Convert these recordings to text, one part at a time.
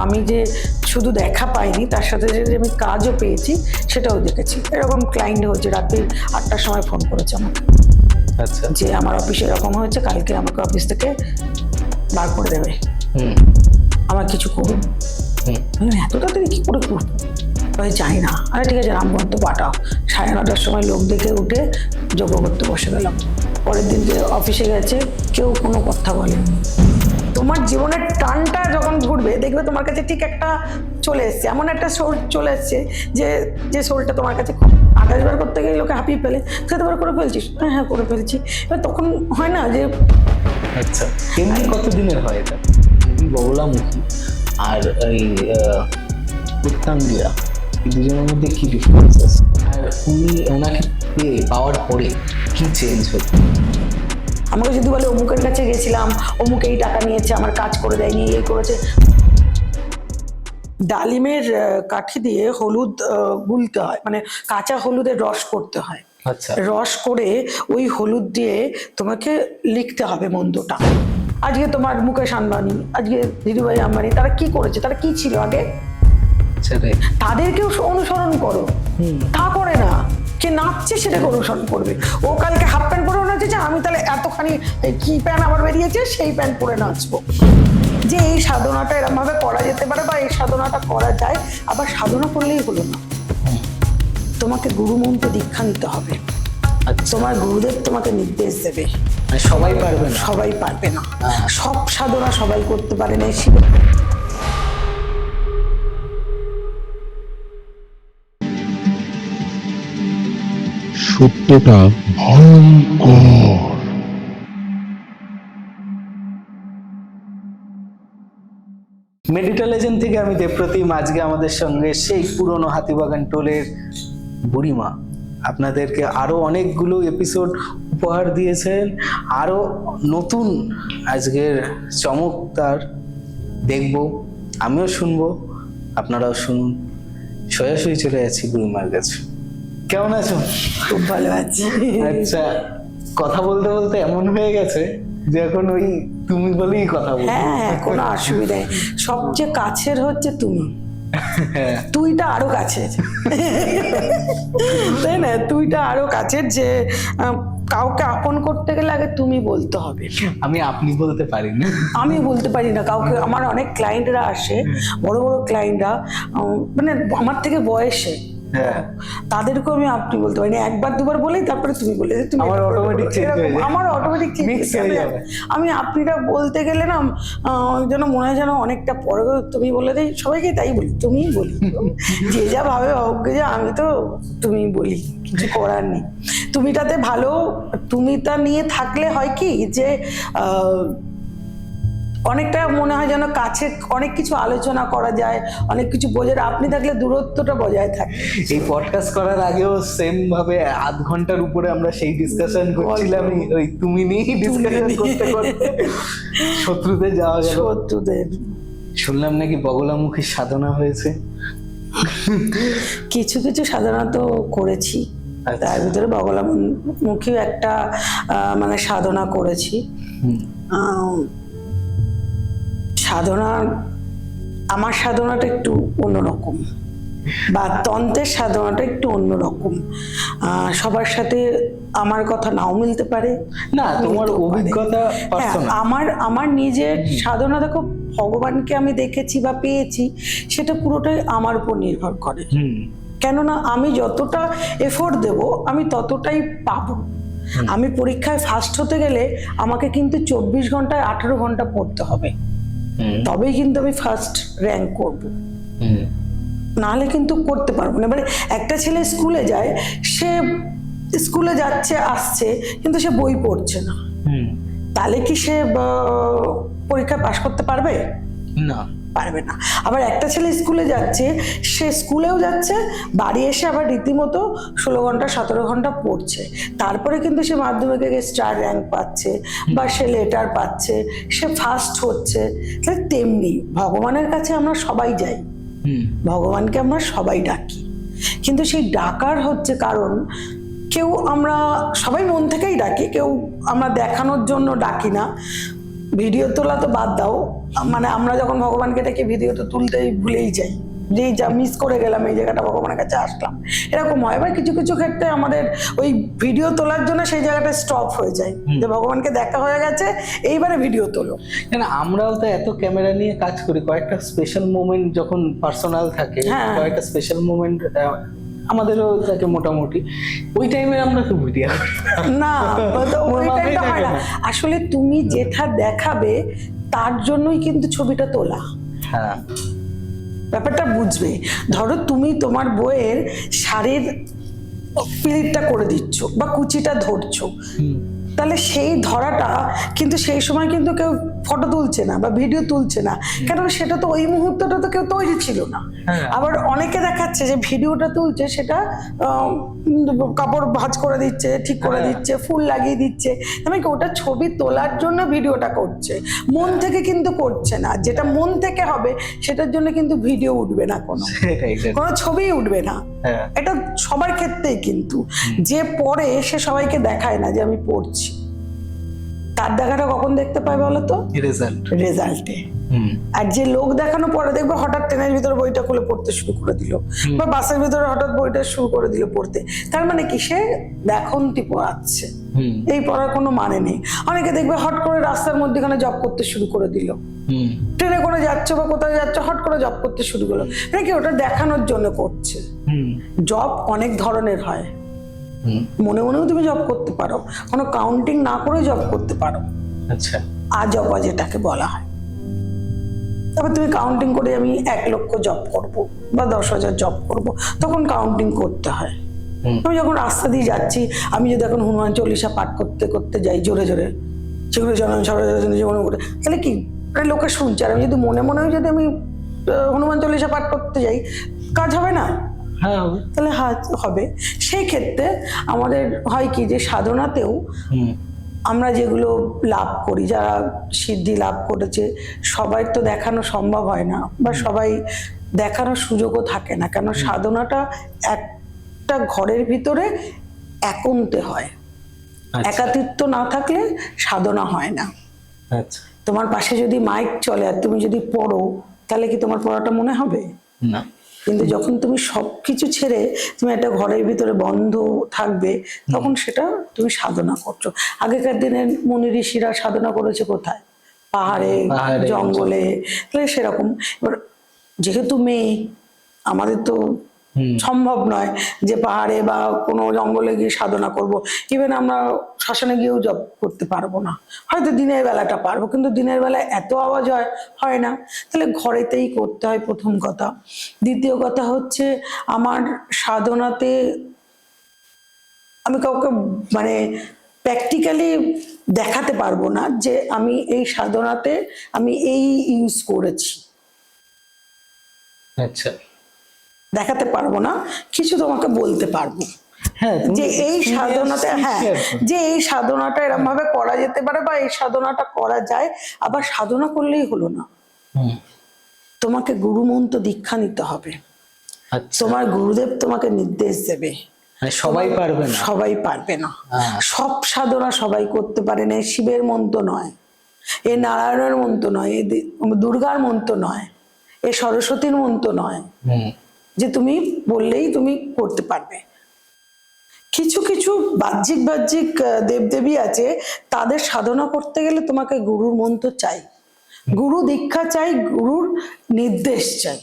আমি যে শুধু দেখা পাইনি, তার সাথে যে আমি কাজও পেয়েছি সেটাও দেখেছি। এরকম ক্লায়েন্ট হয়েছে, রাত্রি 8টার সময় ফোন করেছে আমাকে, আচ্ছা, যে আমার অফিসে এরকম হয়েছে, কালকে আমাকে অফিস থেকে বার করে দেবে, আমার কিছু করুন। এত তাড়াতাড়ি কি করে করবো, যাই না। আরে ঠিক আছে, রামগন্ত পাঠাও। 9:30টার সময় লোক দেখে উঠে যোগ্য করতে বসে গেলাম। পরের দিন যে অফিসে গেছে, কেউ কোনো কথা বলেনি। তোমার জীবনের টানটা যখন ঘুরবে, দেখবে তোমার কাছে ঠিক একটা চলে এসছে, এমন একটা সোল চলে এসছে যে সোলটা তোমার কাছে 28 বার করতে গেলে লোকে হাঁপিয়ে ফেলে, সেতবার করে ফেলছিস, হ্যাঁ করে ফেলছি। এবার তখন হয় না যে আচ্ছা, এমনি কতদিনের হয় এটা? বগলামুখী আর এই উত্তাঙ্গিয়া, এই দুজনের মধ্যে কি ডিফারেন্স আছে? আর ওনাকে পাওয়ার পরে কি চেঞ্জ হতো? আমাকে যদি বলে অমুকের কাছে গেছিলাম, অমুক এই টাকা নিয়েছে, আমার কাজ করে দেয়নি, এই করেছে। ডালিমের কাঠি দিয়ে হলুদ গুলতে হয়, মানে কাঁচা হলুদের রস করতে হয়। আচ্ছা, রস করে ওই হলুদ দিয়ে তোমাকে লিখতে হবে মন্দটা। আজকে তোমার মুকেশ আম্বানি, আজকে ধীরুভাই আম্বানি, তারা কি করেছে, তারা কি ছিল আগে, সেটাই। তাদেরকেও অনুসরণ করো। তা করে না, কে নাচছে সেটাকে অনুসরণ করবে। ও কালকে হাফ প্যান্ট পরে নাচেছে, আমি তাহলে এতখানি কি প্যান্ট আবার বেরিয়েছে সেই প্যান্ট পরে নাচবো। যে এই সাধনাটা এরকম ভাবে করা যেতে পারে, বা এই সাধনাটা করা যায়। আবার সাধনা করলেই হলো না, তোমাকে গুরুমন্ত্র দীক্ষা নিতে হবে। তোমার গুরুদেব তোমাকে নির্দেশ দেবে। সবাই পারবে না, সবাই পারবে না, সব সাধনা সবাই করতে পারে না। সত্যটা ভয়ঙ্কর। মেডিটাল এজেন্ট থেকে আমি দেবপ্রতিম। আজকে আমাদের সঙ্গে সেই পুরনো হাতিবাগান টোলের বুড়িমা আপনাদেরকে আরো অনেকগুলো এপিসোড উপহার দিয়েছেন। আরো নতুন আজকের চমকদার দেখবো, আমিও শুনবো, আপনারাও শুনুন। সোজাসুজি চলে যাচ্ছি বুড়িমার কাছে। কেমন আছো? খুব ভালো আছে। আচ্ছা, কথা বলতে বলতে এমন হয়ে গেছে যে এখন ওই তুমি বলেই কথা বলবো। হ্যাঁ, কোনো অসুবিধা নেই। সবচেয়ে কাছের হচ্ছে তুমি, তুইটা আরো কাছের, তাই না? তুইটা আরো কাছের, যে কাউকে আপন করতে গেলে আগে তুমি বলতে হবে। আমি আপনি বলতে পারি না, আমি বলতে পারি না কাউকে। আমার অনেক ক্লায়েন্টরা আসে, বড় বড় ক্লায়েন্টরা, মানে আমার থেকে বয়সে, তাদেরকেও আমি আপনি বলতে পারি না। একবার দুবার বলেই তারপরে তুমি বলে, তুমি আমার অটোমেটিক চেঞ্জ হয়ে যায়, আমার অটোমেটিক মিক্স হয়ে যাবে। আমি আপনিটা বলতে গেলে না যেন মনে হয় যেন অনেকটা পরে তুমি বলে দেই, সবাইকে তাই বলি, তুমিই বলি। যে যা ভাবে ভাবুক, যে আমি তো তুমি বলি, কিছু করার নেই। তুমিটাতে ভালো, তুমিটা নিয়ে থাকলে হয় কি যে অনেকটা মনে হয় যেন কাছে অনেক কিছু আলোচনা করা যায়, অনেক কিছু বোঝার। আপনি থাকলে দূরত্বটা বজায় থাকে। এই পডকাস্ট করার আগেও সেম ভাবে আধ ঘন্টার উপরে আমরা সেই ডিসকাশন করছিলাম, ওই তুমি নিয়ে ডিসকাশন করতে করতে শত্রুদের যাওয়া গেল। শত্রুদের শুনলাম নাকি বগলামুখীর সাধনা হয়েছে। কিছু কিছু সাধনা তো করেছি, তার ভিতরে বগলামুখীও একটা মানে সাধনা করেছি। সাধনা, আমার সাধনাটা একটু অন্যরকম, বা তন্ত্রের সাধনাটা একটু অন্যরকম। সবার সাথে আমার কথা নাও মিলতে পারে। না, তোমার অভিজ্ঞতা আমার নিজের সাধনা, দেখো, ভগবানকে আমি দেখেছি বা পেয়েছি, সেটা পুরোটাই আমার উপর নির্ভর করে। কেননা আমি যতটা এফোর্ট দেব, আমি ততটাই পাবো। আমি পরীক্ষায় ফার্স্ট হতে গেলে আমাকে কিন্তু 24 ঘন্টায় 18 ঘন্টা পড়তে হবে, তবেই কিন্তু আমি ফার্স্ট র্যাঙ্ক করব, নাহলে কিন্তু করতে পারবো না। এবারে একটা ছেলে স্কুলে যায়, সে স্কুলে যাচ্ছে আসছে, কিন্তু সে বই পড়ছে না, তাহলে কি সে পরীক্ষা পাশ করতে পারবে? না, পারবে না। আবার একটা ছেলে স্কুলে যাচ্ছে, সে স্কুলেও যাচ্ছে, বাড়ি এসে আবার রীতিমতো 16 ঘন্টা 17 ঘন্টা পড়ছে, তারপরে কিন্তু সে মাধ্যমিকে গিয়ে স্টার র্যাঙ্ক পাচ্ছে, বা সে লেটার পাচ্ছে, সে ফার্স্ট হচ্ছে। তাহলে তেমনি ভগবানের কাছে আমরা সবাই যাই, ভগবানকে আমরা সবাই ডাকি, কিন্তু সেই ডাকার হচ্ছে কারণ, কেউ আমরা সবাই মন থেকেই ডাকি, কেউ আমরা দেখানোর জন্য ডাকি না। ভিডিও তোলা তো বাদ দাও, মানে আমরা যখন ভগবানকে ডেকে ভিডিওটা তুলতেই ভুলেই যাই, যেই যা মিস করে গেলাম এই জায়গাটা, ভগবানের কাছে আসলাম, এরকম হয়। এবার কিছু কিছু ক্ষেত্রে আমাদের ওই ভিডিও তোলার জন্য সেই জায়গাটা স্টপ হয়ে যায়, যে ভগবানকে দেখা হয়ে গেছে, এইবারে ভিডিও তোলো। কেন আমরাও তো এত ক্যামেরা নিয়ে কাজ করি, কয়েকটা স্পেশাল মোমেন্ট যখন পার্সোনাল থাকে, হ্যাঁ। কয়েকটা স্পেশাল মোমেন্ট আমাদেরও থাকে মোটামুটি, ওই টাইমে আমরা তো ভিডিও না, তো ওই টাইমটা হয় না। আসলে তুমি যেটা দেখাবে তার জন্যই কিন্তু ছবিটা তোলা। হ্যাঁ, ব্যাপারটা বুঝবে। ধরো তুমি তোমার বইয়ের শাড়ির পিলিটটা করে দিচ্ছ বা কুচিটা ধরছো, তাহলে সেই ধরাটা কিন্তু সেই সময় কিন্তু কেউ ফটো তুলছে না বা ভিডিও তুলছে না, কেন সেটা তো ওই মুহূর্তটা তো কেউ তৈরি ছিল না। আবার অনেকে দেখাচ্ছে যে ভিডিওটা তুলছে, সেটা কাপড় ভাঁজ করে দিচ্ছে, ঠিক করে দিচ্ছে, ফুল লাগিয়ে দিচ্ছে, মানে কি ওটা ছবি তোলার জন্য ভিডিওটা করছে, মন থেকে কিন্তু করছে না। যেটা মন থেকে হবে সেটার জন্য কিন্তু ভিডিও উঠবে না, কোনো ছবিই উঠবে না। এটা সবার ক্ষেত্রেই কিন্তু, যে পড়ে সে সবাইকে দেখায় না যে আমি পড়ছি, তার দেখাটা কখন দেখতে পায় বলো তো? রেজাল্টে। আর যে লোক দেখানো পরে দেখবে হঠাৎ ট্রেনের ভিতরে বইটা খুলে পড়তে শুরু করে দিল, বা বাসের ভিতরে হঠাৎ বইটা শুরু করে দিল পড়তে, তার মানে কি সে দেখন্তি পড়াচ্ছে, এই পড়ার কোনো মানে নেই। অনেকে দেখবে হট করে রাস্তার মধ্যেখানে জব করতে শুরু করে দিল, ট্রেনে করে যাচ্ছে বা কোথায় যাচ্ছে হট করে জব করতে শুরু করলো, নাকি ওটা দেখানোর জন্য করছে। জব অনেক ধরনের হয়, মনে মনেও তুমি জব করতে পারো, কোনো কাউন্টিং না করে জব করতে পারো। আচ্ছা, আজবা যেটাকে বলা হয়। তারপর তুমি কাউন্টিং করে আমি 1 লক্ষ জব করব বা 10,000 জব করব, তখন কাউন্টিং করতে হয়। আমি যখন রাস্তা দিয়ে যাচ্ছি, আমি যদি এখন হনুমান চল্লিশা পাঠ করতে করতে যাই জোরে জোরে, সেগুলো জীবন করে, তাহলে কি লোকে শুনছে, আর আমি যদি মনে মনেও যদি আমি হনুমান চল্লিশা পাঠ করতে যাই, কাজ হবে না? তাহলে হবে। সেই ক্ষেত্রে আমাদের হয় কি, যে সাধনাতেও আমরা যেগুলো লাভ করি, যারা সিদ্ধি লাভ করেছে, সবাই তো দেখানো সম্ভব হয় না, বা সবাই দেখানোর সুযোগও থাকে না, কেন সাধনাটা একটা ঘরের ভিতরে একান্তে হয়। একাকিত্ব না থাকলে সাধনা হয় না। তোমার পাশে যদি মাইক চলে আর তুমি যদি পড়ো, তাহলে কি তোমার পড়াটা মনে হবে? না। কিন্তু যখন তুমি সবকিছু ছেড়ে তুমি একটা ঘরের ভিতরে বন্ধ থাকবে, তখন সেটা তুমি সাধনা করছো। আগেকার দিনের মুনি ঋষিরা সাধনা করেছে কোথায়? পাহাড়ে, জঙ্গলে। তাহলে সেরকম, এবার যেহেতু মেয়ে, আমাদের তো সম্ভব নয় যে পাহাড়ে বা কোনো জঙ্গলে গিয়ে সাধনা করব। ইভেন আমরা শ্মশানে গিয়েও জব করতে পারবো না, হয়তো দিনের বেলাটা পারবো, কিন্তু দিনের বেলায় এত আওয়াজ হয় না। তাহলে ঘরেতেই করতে হয়, প্রথম কথা। দ্বিতীয় কথা হচ্ছে, আমার সাধনাতে আমি কাউকে মানে প্র্যাকটিক্যালি দেখাতে পারবো না যে আমি এই সাধনাতে আমি এই ইউজ করেছি। আচ্ছা, দেখাতে পারবো না, কিছু তোমাকে বলতে পারবো যে এই সাধনাতে, যে এই সাধনাটা এরকম ভাবে করা যেতে পারে, বা এই সাধনাটা করা যায়। আবার সাধনা করলেই হলো না, তোমাকে গুরু মন্ত্র দীক্ষা নিতে হবে। তোমার গুরুদেব তোমাকে নির্দেশ দেবে। সবাই পারবে না, সবাই পারবে না। সব সাধনা সবাই করতে পারে না। শিবের মন্ত্র নয়, এ নারায়ণের মন্ত্র নয়, এ দুর্গার মন্ত্র নয়, এ সরস্বতীর মন্ত্র নয় যে তুমি বললেই তুমি করতে পারবে। কিছু কিছু বাহ্যিক দেবদেবী আছে, তাদের সাধনা করতে গেলে তোমাকে গুরুর মন্ত্র চাই, গুরু দীক্ষা চাই, গুরুর নির্দেশ চাই।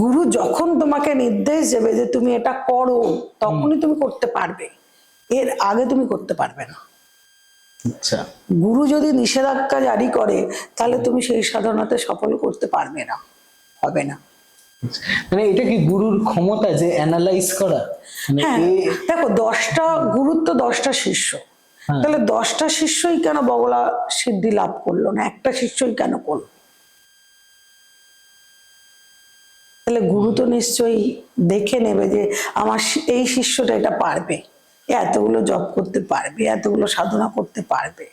গুরু যখন তোমাকে নির্দেশ দেবে যে তুমি এটা করো, তখনই তুমি করতে পারবে, এর আগে তুমি করতে পারবে না। আচ্ছা, গুরু যদি নিষেধাজ্ঞা জারি করে, তাহলে তুমি সেই সাধনাতে সফল করতে পারবে না, হবে না। মানে এটা কি গুরুর ক্ষমতা যে অ্যানালাইজ করা? হ্যাঁ, দেখো 10টা গুরুর তো 10টা শিষ্য, তাহলে 10টা শিষ্যই কেন বগলা সিদ্ধি লাভ করলো না, একটা শিষ্যই কেন করলো? তাহলে গুরু তো নিশ্চয়ই দেখে নেবে যে আমার এই শিষ্যটা এটা পারবে, এতগুলো জপ করতে পারবে, এতগুলো সাধনা করতে পারবে।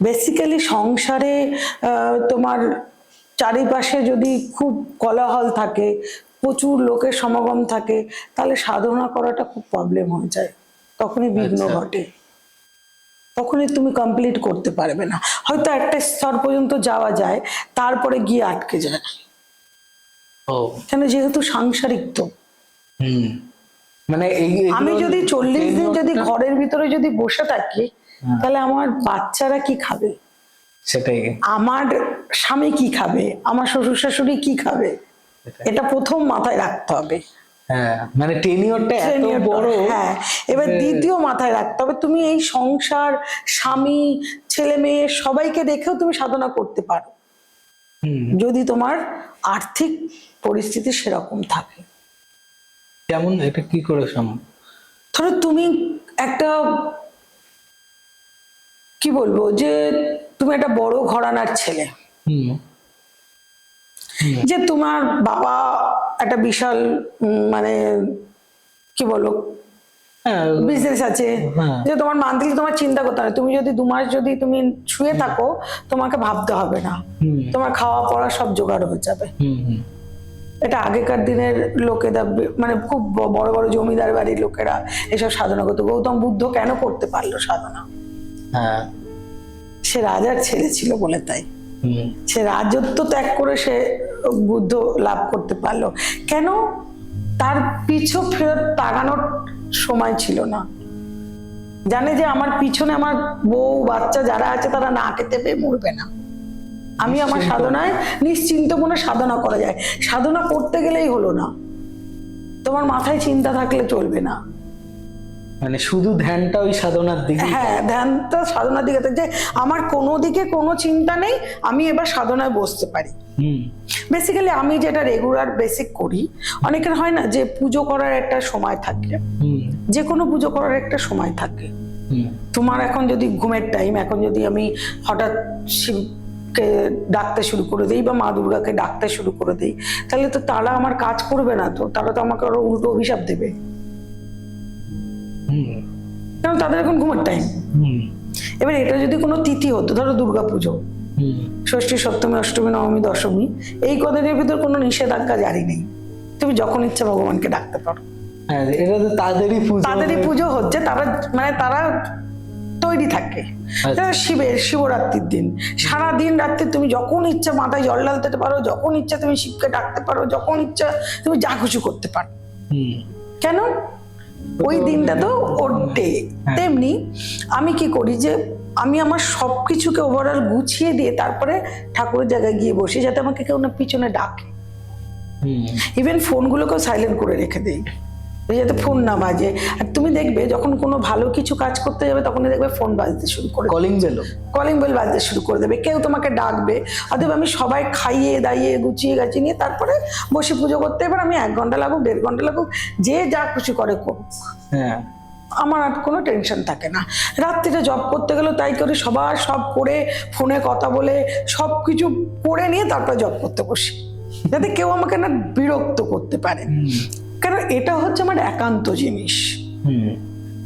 বেসিক্যালি সংসারে তোমার চারিপাশে যদি খুব কোলাহল থাকে, প্রচুর লোকের সমাগম থাকে, তাহলে সাধনা করাটা খুব প্রবলেম হয়ে যায়, তখনই বিঘ্ন ঘটে। তখনই তুমি কমপ্লিট করতে পারবে না। হয়তো একটা স্তর পর্যন্ত যাওয়া যায়, তারপরে গিয়ে আটকে যায়। ও কেন, যেহেতু সাংসারিক তো। হুম, মানে আমি যদি 40 দিন যদি ঘরের ভিতরে যদি বসে থাকি, তাহলে আমার বাচ্চারা কি খাবে, সেটাই। আমার স্বামী কি খাবে, আমার শ্বশুর শাশুড়ি কি খাবে, এটা প্রথম মাথায় রাখতে হবে। হ্যাঁ, মানে টেনিওরটা এত Tenure টা, বড়। হ্যাঁ। এবার দ্বিতীয় মাথায় রাখতে হবে, তুমি এই সংসার, স্বামী, ছেলে মেয়ে সবাইকে দেখেও তুমি সাধনা করতে পারো, হুম, যদি তোমার আর্থিক পরিস্থিতি সেরকম থাকে। যেমন এটা কি করে সম্ভব? ধরো তুমি একটা, কি বলবো, যে তুমি একটা বড় ঘরানার ছেলে, হুম, যে তোমার বাবা একটা বিশাল মানে কি বলো হ্যাঁ, বিজনেস আছে, হ্যাঁ। যে তোমার মান্থলি তোমার চিন্তা করতে হবে, তুমি যদি 2 মাস যদি তুমি শুয়ে থাকো, তোমাকে ভাবতে হবে না, হুম, তোমার খাওয়া পড়া সব জোগাড় হয়ে যাবে। হুম, হুম, এটা আগেকার দিনের লোকেরা, মানে খুব বড় বড় জমিদার বাড়ির লোকেরা এসব সাধনা করতো। গৌতম বুদ্ধ কেন করতে পারলো সাধনা? হ্যাঁ, সে রাজার ছেলে ছিল বলে তাই। হুম, সে রাজত্ব ত্যাগ করে সে বুদ্ধ লাভ করতে পারলো। কেন? তার পিছু ফেরত তাকানোর সময় ছিল না। জানে যে আমার পিছনে আমার বউ বাচ্চা যারা আছে তারা না খেতে পেয়ে মরবে না, আমি আমার সাধনায় নিশ্চিন্ত মনে সাধনা করা যায়। সাধনা করতে গেলেই হলো না, তোমার মাথায় চিন্তা থাকলে চলবে না। মানে শুধু ধ্যানটা ওই সাধনার দিকে। হ্যাঁ, ধ্যানটা সাধনার দিকে, যে আমার কোনো দিকে কোনো চিন্তা নেই, আমি এবার সাধনায় বসতে পারি। হুম, বেসিক্যালি আমি যেটা রেগুলার বেসিক করি, অনেকের হয় না যে পুজো করার একটা সময় থাকে, হুম, যে কোনো পুজো করার একটা সময় থাকে। হুম, তোমার এখন যদি ঘুমের টাইম, এখন যদি আমি হঠাৎ শিবকে ডাকতে শুরু করে দিই বা মা দুর্গাকে ডাকতে শুরু করে দিই, তাহলে তো তারা আমার কাজ করবে না, তো তারা তো আমাকে আরো উল্টো অভিশাপ দেবে, হুম, কারণ তাদের এখন ঘুমের টাইম। হুম, এবার এটা যদি কোনো তিথি হতো, ধরো দুর্গা পুজো, হুম, ষষ্ঠী, সপ্তমী, অষ্টমী, নবমী, দশমী, এই কদিনের ভিতর কোনো নিষেধাজ্ঞা জারি নেই, তুমি যখন ইচ্ছা ভগবানকে ডাকতে পারো। হ্যাঁ, এটা তো তাদেরই পুজো। তাদেরই পুজো হচ্ছে, তারা মানে তারা তৈরি থাকে। যেমন শিবরাত্রির দিন সারা দিন রাত্রি তুমি যখন ইচ্ছা মাথায় জল ঢালতে পারো, যখন ইচ্ছা তুমি শিবকে ডাকতে পারো, যখন ইচ্ছা তুমি যা খুশি করতে পারো। হুম, কেন? ওই দিনটা তো ওর ডে। তেমনি আমি কি করি, যে আমি আমার সবকিছুকে ওভারঅল গুছিয়ে দিয়ে তারপরে ঠাকুরের জায়গায় গিয়ে বসি, যাতে আমাকে কেউ না পিছনে ডাকে। হুম, ইভেন ফোনগুলোকেও সাইলেন্ট করে রেখে দিই, যাতে ফোন না বাজে। আর তুমি দেখবে যখন কোনো ভালো কিছু কাজ করতে যাবে, তখনই দেখবে ফোন বাজতে শুরু করে, কলিং বেল বাজতে শুরু করে দেবে, কেউ তোমাকে ডাকবে। অতএব আমি সবাই খাইয়ে দাইয়ে গুছিয়ে গাছিয়ে নিয়ে তারপরে বসে পুজো করতে। এবার আমি 1 ঘন্টা লাগুক 1.5 ঘন্টা লাগুক, যে যা খুশি করে করুক, হ্যাঁ, আমার আর কোনো টেনশন থাকে না। রাত্রিতে জব করতে গেলেও তাই করি, সবার সব করে ফোনে কথা বলে সব কিছু করে নিয়ে তারপর জব করতে বসি, যাতে কেউ আমাকে না বিরক্ত করতে পারে। কারণ এটা হচ্ছে আমার একান্ত জিনিস। হুম,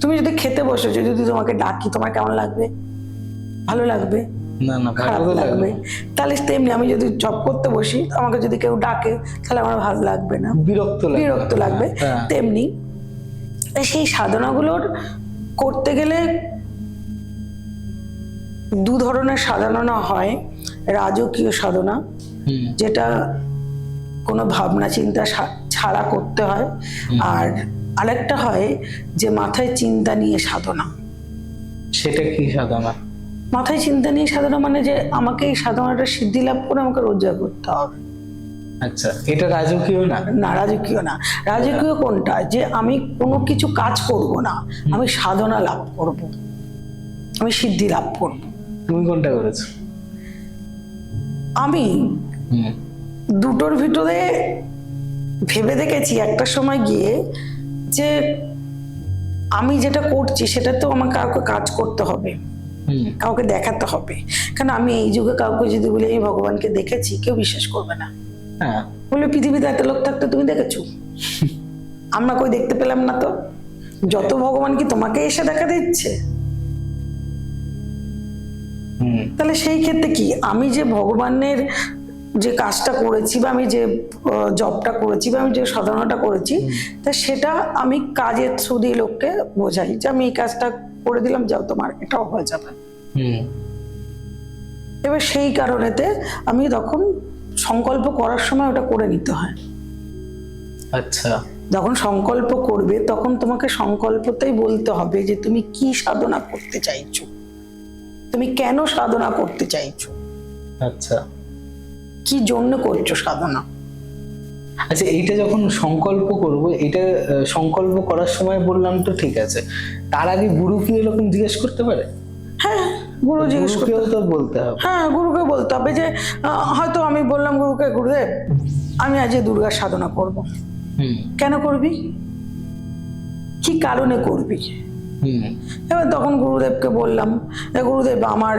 তুমি যদি খেতে বসেছো, যদি তোমাকে ডাকি, তোমার কেমন লাগবে? ভালো লাগবে? না না, খারাপ ভালো লাগবে? তাহলে তেমনি আমি যদি জব করতে বসি, আমাকে যদি কেউ ডাকে, তাহলে আমার ভালো লাগবে না, বিরক্ত লাগবে। হ্যাঁ। তেমনি সেই সাধনাগুলোর করতে গেলে 2 ধরনের সাধনা হয়। রাজকীয় সাধনা, হুম, যেটা কোনো ভাবনা চিন্তা ছাড়া করতে হয়, আর আরেকটা হয় যে মাথায় চিন্তা নিয়ে সাধনা। সেটা কি সাধনা? মাথায় চিন্তা নিয়ে সাধনা মানে যে আমাকে এই সাধনাটা সিদ্ধি লাভ করে আমাকে রোজগার করতে হবে। আচ্ছা, এটা রাজকীয় না? না, রাজকীয় না। রাজকীয় কোনটা? যে আমি কোনো কিছু কাজ করব না, আমি সাধনা লাভ করব, আমি সিদ্ধি লাভ করব। তুমি কোনটা করেছো? আমি হুম, দুটোর ভিতরে ভেবে দেখেছি একটা সময় গিয়ে, যে আমি যেটা করছি সেটা তো আমাকে কাউকে কাজ করতে হবে, হুম, কাউকে দেখাতে হবে। কারণ আমি এই যুগে কাউকে যদি বলি আমি ভগবানকে দেখেছি, কেউ বিশ্বাস করবে না। হ্যাঁ, বলে পৃথিবীতে এত লোক থাকতে তুমি দেখেছো? আমরা কই দেখতে পেলাম না তো। যত ভগবান কি তোমাকে এসে দেখা দিচ্ছে? হুম, তাহলে সেই ক্ষেত্রে কি আমি যে ভগবানের যে কাজটা করেছি, বা আমি যে জবটা করেছি, বা আমি যে সাধনাটা করেছি, তা সেটা আমি কাজের থ্রু দিয়ে লোককে বোঝাই যে আমি এই কাজটা করে দিলাম, যাও তোমার এটাও হয়ে যাবে। হুম। এবার সেই কারণেতে আমি তখন সংকল্প করার সময় ওটা করে নিতে হয়। আচ্ছা। যখন সংকল্প করবে তখন তোমাকে সংকল্পতেই বলতে হবে যে তুমি কি সাধনা করতে চাইছো, তুমি কেন সাধনা করতে চাইছো, আচ্ছা। কি জন্য করছো সাধনা। আচ্ছা, এইটা যখন সংকল্প করব, এটা সংকল্প করার সময় বললাম তো ঠিক আছে, তার আগে গুরু কি এরকম জিজ্ঞেস করতে পারে? হ্যাঁ, গুরু জিজ্ঞেস করতে গুরুকেও তো বলতে হবে। হ্যাঁ, গুরুকে বলতে হবে যে হয়তো আমি বললাম গুরুকে, গুরুদেব আমি আজ দুর্গার সাধনা করব। হুম। কেন করবি, কি কারণে করবি। হুম। এবার তখন গুরুদেবকে বললাম, গুরুদেব আমার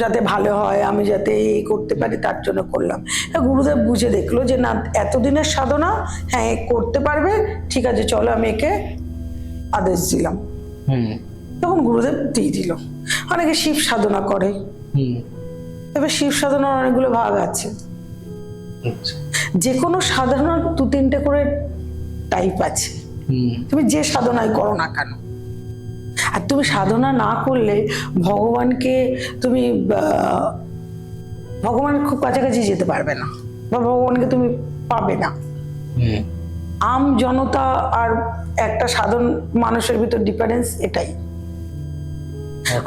যাতে ভালো হয়, আমি যাতে এই করতে পারি তার জন্য করলাম। গুরুদেব বুঝে দেখলো যে না, এতদিনের সাধনা, হ্যাঁ এ করতে পারবে, ঠিক আছে চলো আমি একে আদেশ দিলাম। হুম। তখন গুরুদেব দিয়ে দিল। অনেকে শিব সাধনা করে, হুম। এবার শিব সাধনার অনেকগুলো ভাগ আছে। আচ্ছা। যে কোনো সাধনার 2-3টে করে টাইপ আছে, হুম। তুমি যে সাধনাই করো না কেন। আর তুমি সাধনা না করলে ভগবানকে তুমি ভগবানের খুব কাছাকাছি যেতে পারবে না, বা ভগবানকে তুমি পাবে না। হুম। আম জনতা আর একটা সাধারণ মানুষের ভিতর ডিফারেন্স এটাই।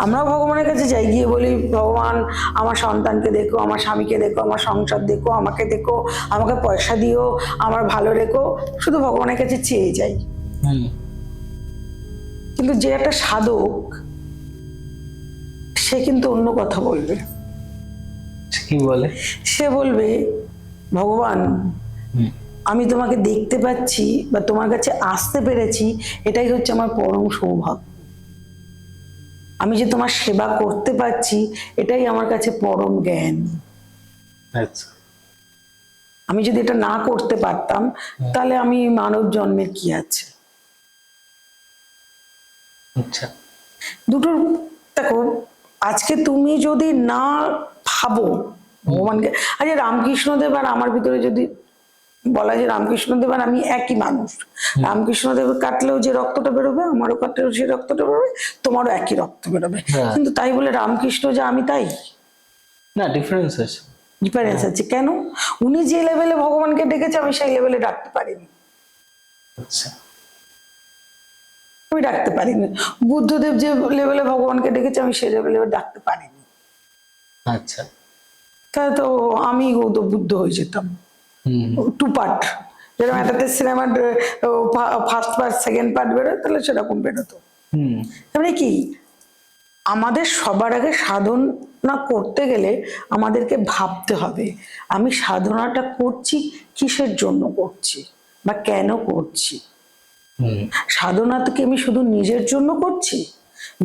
আমরা ভগবানের কাছে যাই, গিয়ে বলি ভগবান আমার সন্তানকে দেখো, আমার স্বামীকে দেখো, আমার সংসার দেখো, আমাকে দেখো, আমাকে পয়সা দিও, আমার ভালো রেখো, শুধু ভগবানের কাছে চেয়ে যাই। হুম। কিন্তু যে একটা সাধক, সে কিন্তু অন্য কথা বলবে। কি বলে? সে বলবে ভগবান হুম। আমি তোমাকে দেখতে পাচ্ছি বা তোমার কাছে আসতে পেরেছি, এটাই হচ্ছে আমার পরম সৌভাগ্য। আমি যে তোমার সেবা করতে পারছি, এটাই আমার কাছে পরম জ্ঞান। আচ্ছা। আমি যদি এটা না করতে পারতাম, তাহলে আমি মানব জন্মের কি আছে। আচ্ছা। দুটো দেখো, আজকে তুমি যদি না ভাবো ভগবানকে, আজ রামকৃষ্ণদেব আর আমার ভিতরে যদি বলা যে রামকৃষ্ণদেব আর আমি একই মানুষ, রামকৃষ্ণদেব কাটলেও যে রক্তটা বেরোবে, আমারও কাটলেও যে রক্তটা বেরোবে, তোমারও একই রক্ত বেরোবে। হ্যাঁ। কিন্তু তাই বলে রামকৃষ্ণ যে আমি তাই, না, ডিফারেন্স আছে। ডিফারেন্স আছে। কেন? উনি যে লেভেলে ভগবানকে ডেকেছে, আমি সেই লেভেলে ডাকতে পারিনি। আচ্ছা। আমি ডাকতে পারিনি। বুদ্ধদেব যে লেভেলে ভগবানকে ডেকেছে, আমি সেই লেভেলে ডাকতে পারিনি। আচ্ছা। তাহলে তো আমি গৌতম বুদ্ধ হয়ে যেতাম। হুম। 2 পার্ট, যেরকম একটা সিনেমার ফার্স্ট পার্ট সেকেন্ড পার্ট বেরোয়, তাহলে সেরকম বেরোতো। হুম। তাহলে কি, আমাদের সবার আগে সাধনা করতে গেলে আমাদেরকে ভাবতে হবে আমি সাধনাটা করছি কিসের জন্য করছি বা কেন করছি। হুম। সাধনা তো কি আমি শুধু নিজের জন্য করছি?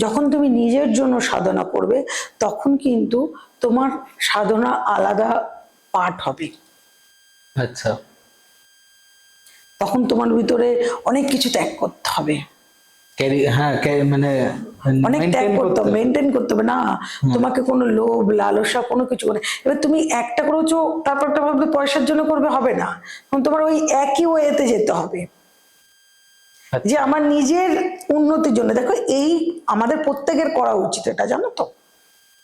যখন তুমি নিজের জন্য সাধনা করবে, তখন কিন্তু তোমার সাধনা আলাদা পার্ট হবে। আচ্ছা। তখন তোমার ভিতরে অনেক কিছু ত্যাগ করতে হবে, হ্যাঁ, মানে অনেক ত্যাগ maintain করতে হবে, মেনটেন করতে হবে। না তোমাকে কোনো লোভ লালসা কোনো কিছু করে, এবার তুমি একটা করেছো তারপরটা ভাববে পয়সার জন্য করবে, হবে না। তখন তোমার ওই একই ওয়েতে যেতে হবে যে আমার নিজের উন্নতির জন্য। দেখো, এই আমাদের প্রত্যেকের করা উচিত, এটা জানো তো,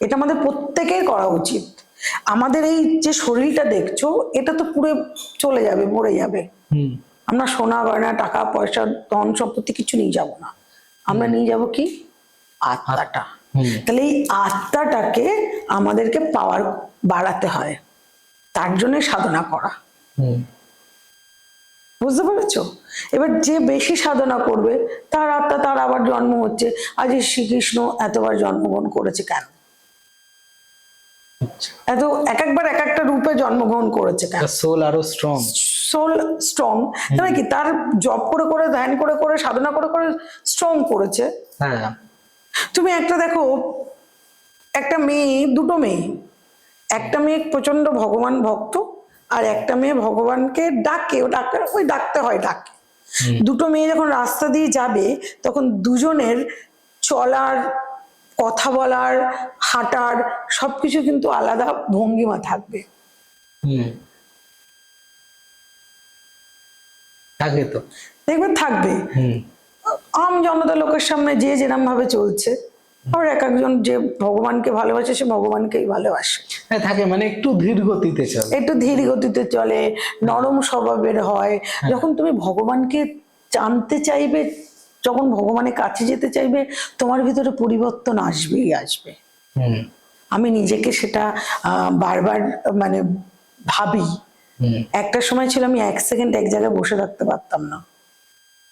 এটা আমাদের প্রত্যেকের করা উচিত। আমাদের এই যে শরীরটা দেখছো, এটা তো পুরো চলে যাবে, মরে যাবে। হুম। আমরা সোনা গয়না টাকা পয়সা ধন সম্পত্তি কিছু নিয়ে যাব না, আমরা নিয়ে যাব কি, আত্মাটা। তাহলে এই আত্মাটাকে আমাদেরকে পাওয়ার বাড়াতে হয়, তার জন্য সাধনা করা। হুম। বুঝতে পেরেছো? এবার যে বেশি সাধনা করবে, তার আত্মা, তার আবার জন্ম হচ্ছে। আজ এই শ্রীকৃষ্ণ এতবার জন্মগ্রহণ করেছে কেন? এত একবার এক একটা রূপে জন্মগ্রহণ করেছে কেন? সোল আরো স্ট্রং। সোল স্ট্রং, তাই কি? তার জব করে করে, ধ্যান করে করে, সাধনা করে করে স্ট্রং করেছে। হ্যাঁ। তুমি একটা দেখো, একটা মেয়ে, দুটো মেয়ে, একটা মেয়ে প্রচন্ড ভগবান ভক্ত, আর একটা মেয়ে ভগবানকে ডাকে, ওই ডাকতে হয় ডাকে। দুটো মেয়ে যখন রাস্তা দিয়ে যাবে, তখন দুজনের চলার, কথা বলার, হাঁটার সবকিছু কিন্তু আলাদা ভঙ্গিমা থাকবে। হুম। থাকে তো, দেখবে থাকবে। হুম। আম জনতা লোকের সামনে যে যেরকম ভাবে চলছে, আবার এক একজন যে ভগবানকে ভালোবাসে সে ভগবানকেই ভালোবাসে, হ্যাঁ থাকে, মানে একটু ধীর গতিতে চলে। একটু ধীর গতিতে চলে, নরম স্বভাবের হয়। যখন তুমি ভগবানকে জানতে চাইবে, যখন ভগবানের কাছে যেতে চাইবে, তোমার ভিতরে পরিবর্তন আসবেই আসবে। হুম আমি নিজেকে সেটা বারবার মানে ভাবি। হুম একটা সময় ছিল আমি 1 সেকেন্ড এক জায়গায় বসে থাকতে পারতাম না,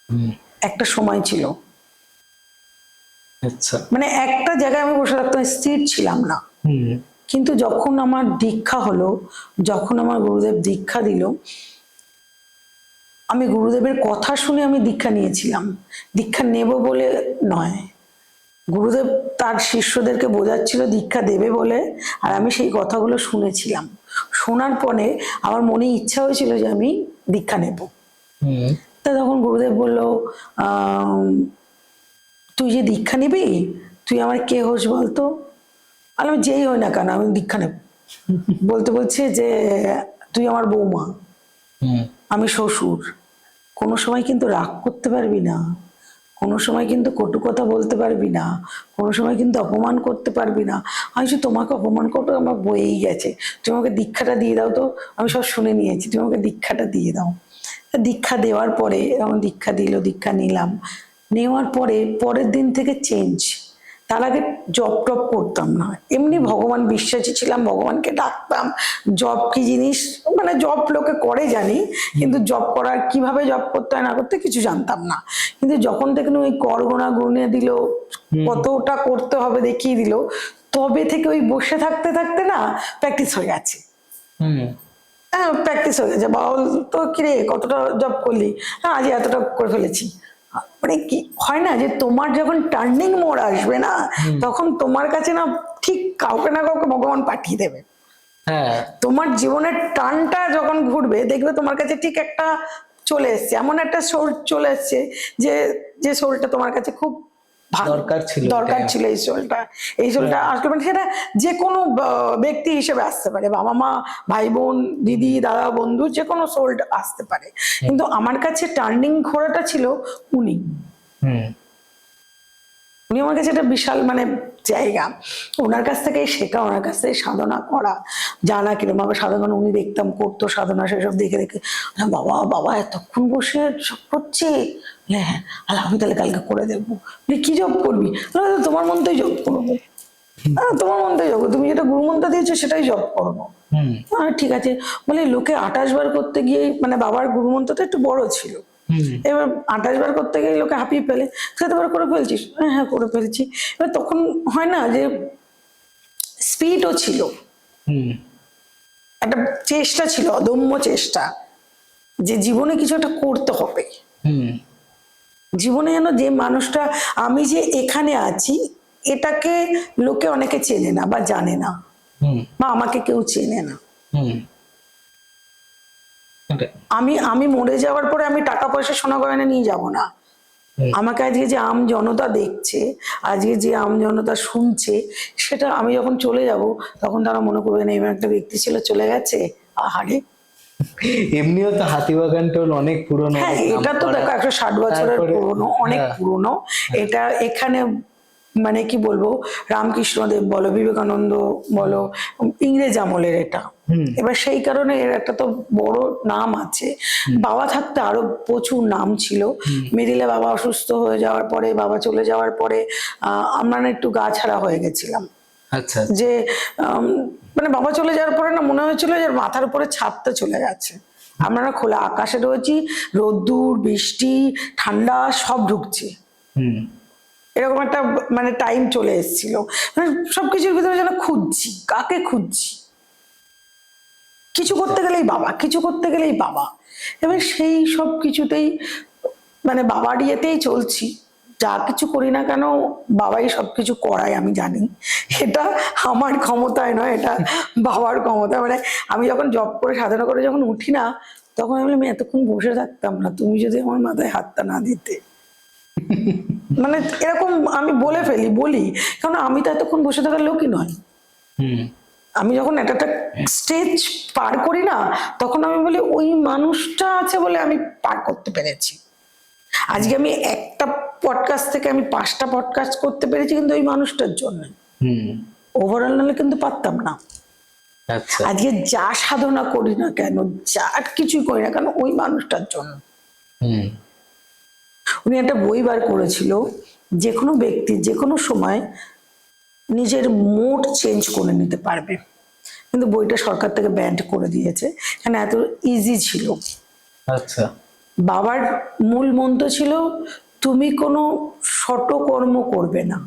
হুম। একটা সময় ছিল, আচ্ছা। মানে একটা জায়গায় আমি বসে থাকতাম, স্থির ছিলাম না। হুম কিন্তু যখন আমার দীক্ষা হলো, যখন আমার গুরুদেব দীক্ষা দিল, আমি গুরুদেবের কথা শুনে আমি দীক্ষা নিয়েছিলাম, দীক্ষা নেব বলে নয়। গুরুদেব তার শিষ্যদেরকে বোঝাচ্ছিল দীক্ষা দেবে বলে, আর আমি সেই কথাগুলো শুনেছিলাম। শোনার পরে আমার মনে ইচ্ছা হয়েছিল যে আমি দীক্ষা নেব। হুম তা তখন গুরুদেব বলল, তুই যে দীক্ষা নিবি, তুই আমার কে হোস বলতো? আর আমি যেই হই না কেন আমি দীক্ষা নেব। বলতে বলছে যে তুই আমার বৌমা, হুম আমি শ্বশুর, কোনো সময় কিন্তু রাগ করতে পারবি না, কোনো সময় কিন্তু কটু কথা বলতে পারবি না, কোনো সময় কিন্তু অপমান করতে পারবি না। আমি যে তোমাকে অপমান করতে আমার বয়েই গেছে, তুমি আমাকে দীক্ষাটা দিয়ে দাও তো, আমি সব শুনে নিয়েছি, তুমি আমাকে দীক্ষাটা দিয়ে দাও। তা দীক্ষা দেওয়ার পরে আমার দীক্ষা দিল, দীক্ষা নিলাম, নেওয়ার পরে পরের দিন থেকে চেঞ্জ। তার আগে জব টপ করতাম না, এমনি ভগবান বিশ্বাসী ছিলাম, ভগবানকে ডাকতাম। জব কি জিনিস, মানে জব লোকে করে জানি, কিন্তু জব করার কিভাবে জব করতে হয় না করতে কিছু জানতাম না। কিন্তু যখন দেখলাম ওই কর গোনা গুনে দিল, কতটা করতে হবে দেখিয়ে দিল, তবে থেকে ওই বসে থাকতে থাকতে না প্র্যাকটিস হয়ে গেছে। হুম হ্যাঁ প্র্যাকটিস হয়ে গেছে। বাবা তো কিরে কতটা জব করলি? হ্যাঁ আজ এতটা করে ফেলেছি। মানে কি হয় না যে তোমার যখন টার্নিং মোড় আসবে না, তখন তোমার কাছে না ঠিক কাউকে না কাউকে ভগবান পাঠিয়ে দেবে। হ্যাঁ তোমার জীবনের টানটা যখন ঘুরবে দেখবে তোমার কাছে ঠিক একটা চলে এসছে, এমন একটা সোল চলে এসছে যে যে সোলটা তোমার কাছে খুব ভালো দরকার ছিল, দরকার এটাই। ছিল। এই সোলটা আসলে মানে সেটা যে কোনো ব্যক্তি হিসেবে আসতে পারে, বাবা মা, ভাই বোন, দিদি দাদা বন্ধু, যে কোনো সোলটা আসতে পারে। কিন্তু আমার কাছে টার্নিং ঘোড়াটা ছিল উনি। হুম উনি আমার কাছে একটা বিশাল মানে জায়গা, ওনার কাছ থেকে শেখা, ওনার কাছ থেকে সাধনা করা, জানা কিরকম ভাবে সাধনা উনি দেখতাম করতো, সাধনা সেসব দেখে দেখে বাবা বাবা এতক্ষণ বসে সব করছে, হ্যাঁ আর আমি তাহলে কালকে করে দেখবো। কি জব করবি? তোমার মনতেই জব করবো। তোমার মনতেই জব, তুমি যেটা গুরু মন্ত্র দিয়েছো সেটাই জব করবো। হুম ঠিক আছে বলে, লোকে 28 বার করতে গিয়ে, মানে বাবার গুরু মন্ত্রটা একটু বড় ছিল, হুম এবার 28 বার করতে গিয়ে লোকে হাঁপিয়ে ফেলে, সেতবার করে ফেলছিস? হ্যাঁ হ্যাঁ করে ফেলছি। এবার তখন হয় না যে স্পিডও ছিল, হুম একটা চেষ্টা ছিল, অদম্য চেষ্টা, যে জীবনে কিছু একটা করতে হবে। হুম জীবনে যেন যে মানুষটা আমি যে এখানে আছি, এটাকে লোকে অনেকে চেনে না বা জানে না, হুম বা আমাকে কেউ চেনে না। হুম ওটাই। আমি আমি মরে যাওয়ার পরে আমি টাকা পয়সা সোনা গয়না নিয়ে যাব না। আমাকে আজকে যে আম জনতা দেখছে, আজকে যে আম জনতা শুনছে, সেটা আমি যখন চলে যাব তখন তারা মনে করবে না এমন একটা ব্যক্তি ছিল চলে গেছে, আহারে। এমনিও তো হাতিবাগান টোল অনেক পুরনো, হ্যাঁ অনেক এটা তো নামকরা। দেখো 160 বছরের তারপরে- পুরনো, অনেক হ্যাঁ, পুরনো। এটা এখানে মানে কি বলবো, রামকৃষ্ণদেব বলো, বিবেকানন্দ বলো, ইংরেজ আমলের এটা। হুম এবার সেই কারণে এর একটা তো বড় নাম আছে। বাবা থাকতে আরো প্রচুর নাম ছিল। মিডিলে বাবা অসুস্থ হয়ে যাওয়ার পরে, বাবা চলে যাওয়ার পরে আমরা না একটু গা ছাড়া হয়ে গেছিলাম। আচ্ছা যে মানে বাবা চলে যাওয়ার পরে না মনে হয়েছিল যে মাথার উপরে ছাদটা চলে গেছে। আমরা না খোলা আকাশে রয়েছি, রোদ্দুর বৃষ্টি ঠান্ডা সব ঢুকছে, হুম এরকম একটা মানে টাইম চলে এসেছিল। মানে সবকিছুর ভিতরে যেন খুঁজছি, কাকে খুঁজছি, কিছু করতে গেলেই বাবা, কিছু করতে গেলেই বাবা। এবার সেই সব কিছুতেই মানে বাবার ইয়েতেই চলছি, যা কিছু করি না কেন বাবাই সবকিছু করায় আমি জানি। এটা আমার ক্ষমতায় নয়, এটা বাবার ক্ষমতা। মানে আমি যখন জব করে সাধনা করে যখন উঠি না, তখন আমি বলি, আমি এতক্ষণ বসে থাকতাম না তুমি যদি আমার মাথায় হাতটা না দিতে। মানে এরকম আমি বলে ফেলি, বলি, কারণ আমি তো এতক্ষণ বসে থাকার লোকই নয়। হুম আমি যখন একটা স্টেজ পার করি না, তখন আমি বলি ওই মানুষটা আছে বলে আমি পার করতে পেরেছি। আজকে আমি একটা পডকাস্ট থেকে আমি 5টা পডকাস্ট করতে পেরেছি কিন্তু ওই মানুষটার জন্য। ওভারঅল নাহলে কিন্তু পারতাম না। আচ্ছা। আজকে যা সাধনা করি না কেন, যা কিছুই করি না কেন, ওই মানুষটার জন্য। উনি একটা বই বার করেছিল, যে কোনো ব্যক্তি যে কোনো সময় নিজের মুড চেঞ্জ করে নিতে পারবে, কিন্তু বইটা সরকার থেকে ব্যান্ড করে দিয়েছে, কেন এত ইজি ছিল। আচ্ছা। বাবার মূল মন্ত্র ছিল, তুমি কোনো শটকর্ম করবে না,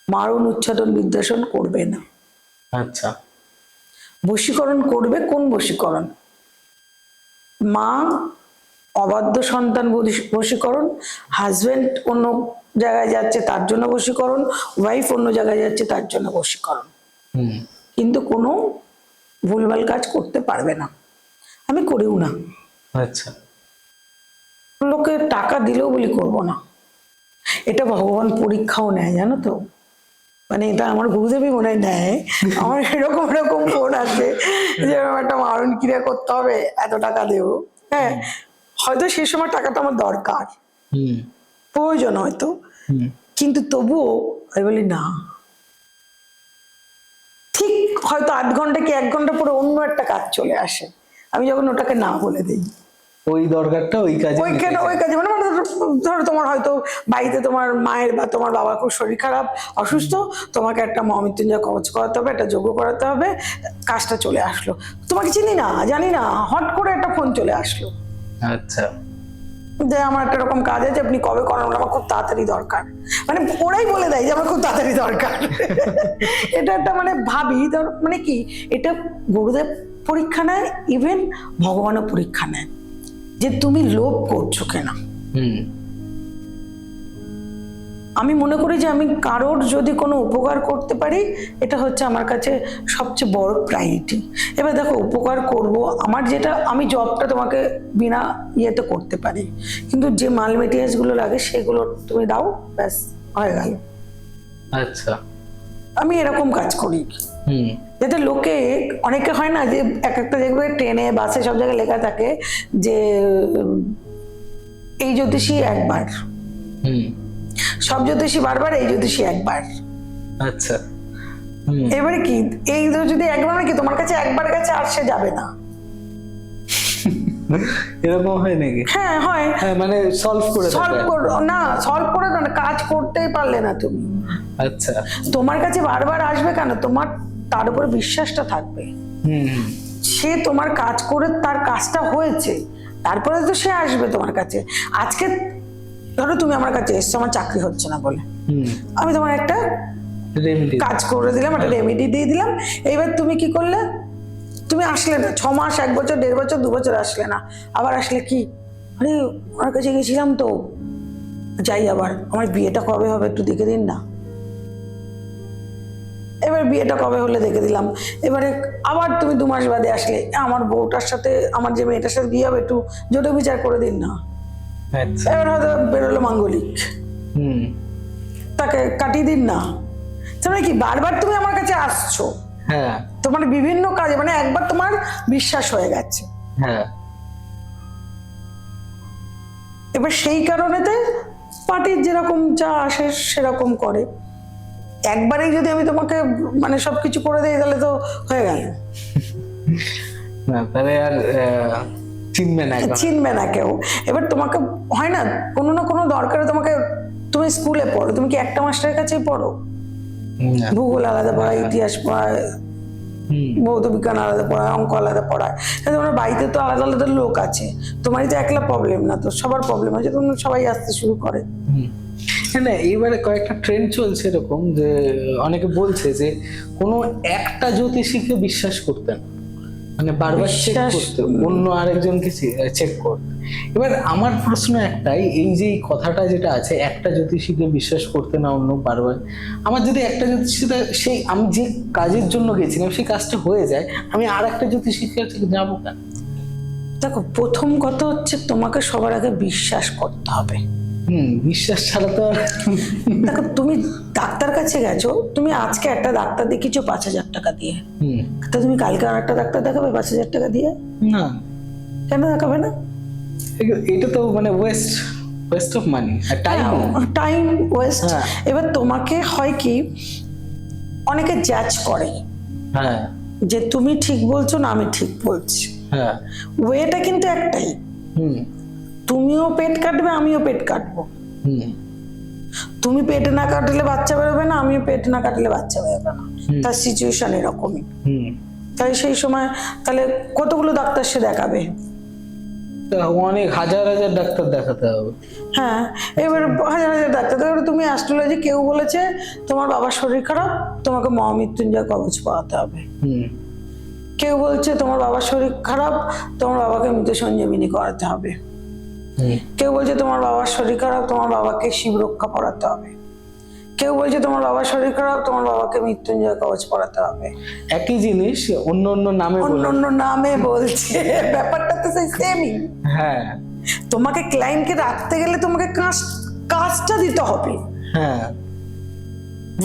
মারণ উচ্চাটন বিদ্বেষণ করবে না। আচ্ছা। বশীকরণ করবে, কোন বশীকরণ? মা অবাধ্য সন্তান বশীকরণ, হাজবেন্ড অন্য জায়গায় যাচ্ছে তার জন্য বশীকরণ, ওয়াইফ অন্য জায়গায় যাচ্ছে তার জন্য বশীকরণ, কিন্তু কোনো ভুলভাল কাজ করতে পারবে না। আমি করিও না। আচ্ছা। লোকে টাকা দিলেও বলি করবো না। এটা ভগবান পরীক্ষাও নেয়, জানো তো, মানে এটা আমার গুরুদেবই মনে হয় নেয়। আমার এরকম এরকম ফোন আছে যে একটা মারণ ক্রিয়া করতে হবে, এত টাকা দেবো। হ্যাঁ, হয়তো সেই সময় টাকাটা আমার দরকার, প্রয়োজন হয়তো, কিন্তু তবুও আমি বলি না। ঠিক হয়তো 8 ঘন্টা কি 1 ঘন্টা পরে অন্য একটা কাজ চলে আসে, আমি যখন ওটাকে না বলে দিই, ওই দরকারটা ওই কাজে ওই কাজে মানে ধরো তোমার হয়তো বাড়িতে তোমার মায়ের বা তোমার বাবার খুব শরীর খারাপ, অসুস্থ, তোমাকে একটা মহামৃত্যুঞ্জয় কবচ করাতে হবে, একটা যজ্ঞ করাতে হবে, কাজটা চলে আসলো, তোমাকে চিনি না জানি না, হট করে একটা ফোন চলে আসলো। আচ্ছা। যে আমার একটা এরকম কাজ আছে, আপনি কবে করান, আমার খুব তাড়াতাড়ি দরকার। মানে ওরাই বলে দেয় যে আমার খুব তাড়াতাড়ি দরকার। এটা একটা মানে ভাবি, মানে কি, এটা গুরুদেব পরীক্ষা নেয়, ইভেন ভগবানও পরীক্ষা নেয়, যে তুমি লোভ করছো কেন। আমি মনে করি যে আমি কারোর যদি কোনো উপকার করতে পারি, এটা হচ্ছে আমার কাছে সবচেয়ে বড় প্রায়োরিটি। এবার দেখো, উপকার করব, আমার যেটা, আমি জবটা তোমাকে বিনা ইয়েতে করতে পারি, কিন্তু যে মাল মেটেরিয়ালস গুলো লাগে সেগুলো তুমি দাও, ব্যাস হয়ে গেল। আচ্ছা। আমি এরকম কাজ করি, যাতে লোকে, অনেকে হয় না যে এক একটা দেখবে ট্রেনে বাসে সব জায়গায় লেখা থাকে যে এই জ্যোতিষী একবার, সব জ্যোতিষী বারবার, এই জ্যোতিষী একবার। আচ্ছা। এবারে কি, এই যদি একবার নাকি তোমার কাছে একবার গেছে আর সে যাবে না, এরকম হয় নাকি? হ্যাঁ হয়। মানে সলভ করে না, সলভ করে না, কাজ করতেই পারলে না তুমি। আচ্ছা। তোমার কাছে বারবার আসবে কেন? তোমার তার উপর বিশ্বাসটা থাকবে, সে তোমার কাজ করে তার কাজটা হয়েছে, তারপরে তো সে আসবে তোমার কাছে। আজকে ধরো তুমি আমার কাছে এসছো, আমার চাকরি হচ্ছে না বলে, আমি তোমার একটা কাজ করে দিলাম, একটা রেমেডি দিয়ে দিলাম, এইবার তুমি কি করলে, তুমি আসলে না 6 মাস, 1 বছর, 1.5 বছর, 2 বছর আসলে না, আবার আসলে কি, আরে ওনার কাছে গেছিলাম তো, যাই আবার, আমার বিয়েটা কবে হবে একটু দেখে দিন না। এবার বিয়েটা কবে হলে দেখে দিলাম, এবারে আবার তুমি 2 মাস বাদে আসলে, আমার বউটার সাথে, আমার যে মেয়েটার সাথে বিয়ে হবে, একটু জোটে বিচার করে দিন না। এবার হয়তো বেরোলো মাঙ্গলিক, তাকে কাটিয়ে দিন না। তাহলে কি, বারবার তুমি আমার কাছে আসছো, হ্যাঁ, তোমার বিভিন্ন কাজে, মানে একবার তোমার বিশ্বাস হয়ে গেছে। হ্যাঁ। এবার সেই কারণেতে পার্টির যেরকম যা আসে সেরকম করে। একবারেই যদি আমি তোমাকে মানে সবকিছু করে দিই, তাহলে তো হয়ে গেল না, তাহলে আর চিনবে না কেউ। এবার তোমাকে হয় না, কোনো না কোনো দরকারে তোমাকে, তুমি স্কুলে পড়ো, তুমি কি একটা মাস্টারের কাছেই পড়ো? ভূগোল আলাদা পড়ায়, ইতিহাস পড়ায়, ভৌত বিজ্ঞান আলাদা পড়ায়, অঙ্ক আলাদা পড়ায়, তোমার বাড়িতে তো আলাদা আলাদা লোক আছে, তোমারই তো একলা প্রবলেম না, তো সবার প্রবলেম আছে, তখন সবাই আসতে শুরু করে। হ্যাঁ, এইবারে কয়েকটা ট্রেন্ড চলছে এরকম, যে অনেকে বলছে যে কোনো একটা জ্যোতিষীকে বিশ্বাস করতে না, মানে বারবার চেক করতে, অন্য আরেকজনকে চেক করতে। এবার আমার প্রশ্ন একটাই, এই যে কথাটা যেটা আছে, একটা জ্যোতিষীকে বিশ্বাস করতে না, অন্য বারবার, আমার যদি একটা জ্যোতিষীতে, সেই আমি যে কাজের জন্য গেছিলাম সেই কাজটা হয়ে যায়, আমি আর একটা জ্যোতিষীর কাছে যাবো কেন? দেখো, প্রথম কথা হচ্ছে তোমাকে সবার আগে বিশ্বাস করতে হবে। বিশ্বাস ছাড়া তো আর দেখো, তুমি ডাক্তার কাছে গেছো, তুমি আজকে একটা ডাক্তার দেখিয়েছো 5,000 টাকা দিয়ে, তা তুমি কালকে আর একটা ডাক্তার দেখাবে 5,000 টাকা দিয়ে? না। কেন দেখাবে না? এটা তো মানে ওয়েস্ট ওয়েস্ট অফ মানি আর টাইম। Time waste. হ্যাঁ। এবার তোমাকে হয় কি, অনেকে জাজ করে হ্যাঁ যে তুমি ঠিক বলছো না আমি ঠিক বলছি। হ্যাঁ। ওয়েটা কিন্তু একটাই, হুম তুমিও পেট কাটবে আমিও পেট কাটবো। হুম তুমি পেট না কাটলে বাচ্চা বেরোবে না, আমিও পেট না কাটলে বাচ্চা বেরোবে না। তার সিচুয়েশন এরকমই। হুম। তাই সেই সময় তাহলে কতগুলো ডাক্তার সে দেখাবে? তা অনেক হাজার হাজার ডাক্তার দেখাতে হবে। হ্যাঁ, এবার হাজার হাজার ডাক্তার। এবার তুমি অ্যাস্ট্রোলজি, কেউ বলেছে তোমার বাবার শরীর খারাপ, তোমাকে মহামৃত্যুঞ্জয় কবচ পাওয়াতে হবে। হুম কেউ বলছে তোমার বাবার শরীর খারাপ, তোমার বাবাকে মৃত সঞ্জীবিনী করাতে হবে। হুম কেউ বলছে তোমার বাবার শরীর খারাপ, তোমার বাবাকে শিব রক্ষা পড়াতে হবে। কেউ বলছে তোমার বাবার শরীর খারাপ, তোমার বাবাকে মৃত্যুঞ্জয় কবচ পড়াতে হবে। একই জিনিস অন্য অন্য নামে অন্য বলে। অন্য নামে বলছে, ব্যাপারটা তো সেই সেমই। হ্যাঁ তোমাকে ক্লায়েন্টকে রাখতে গেলে তোমাকে কাজটা দিতে হবে। হ্যাঁ।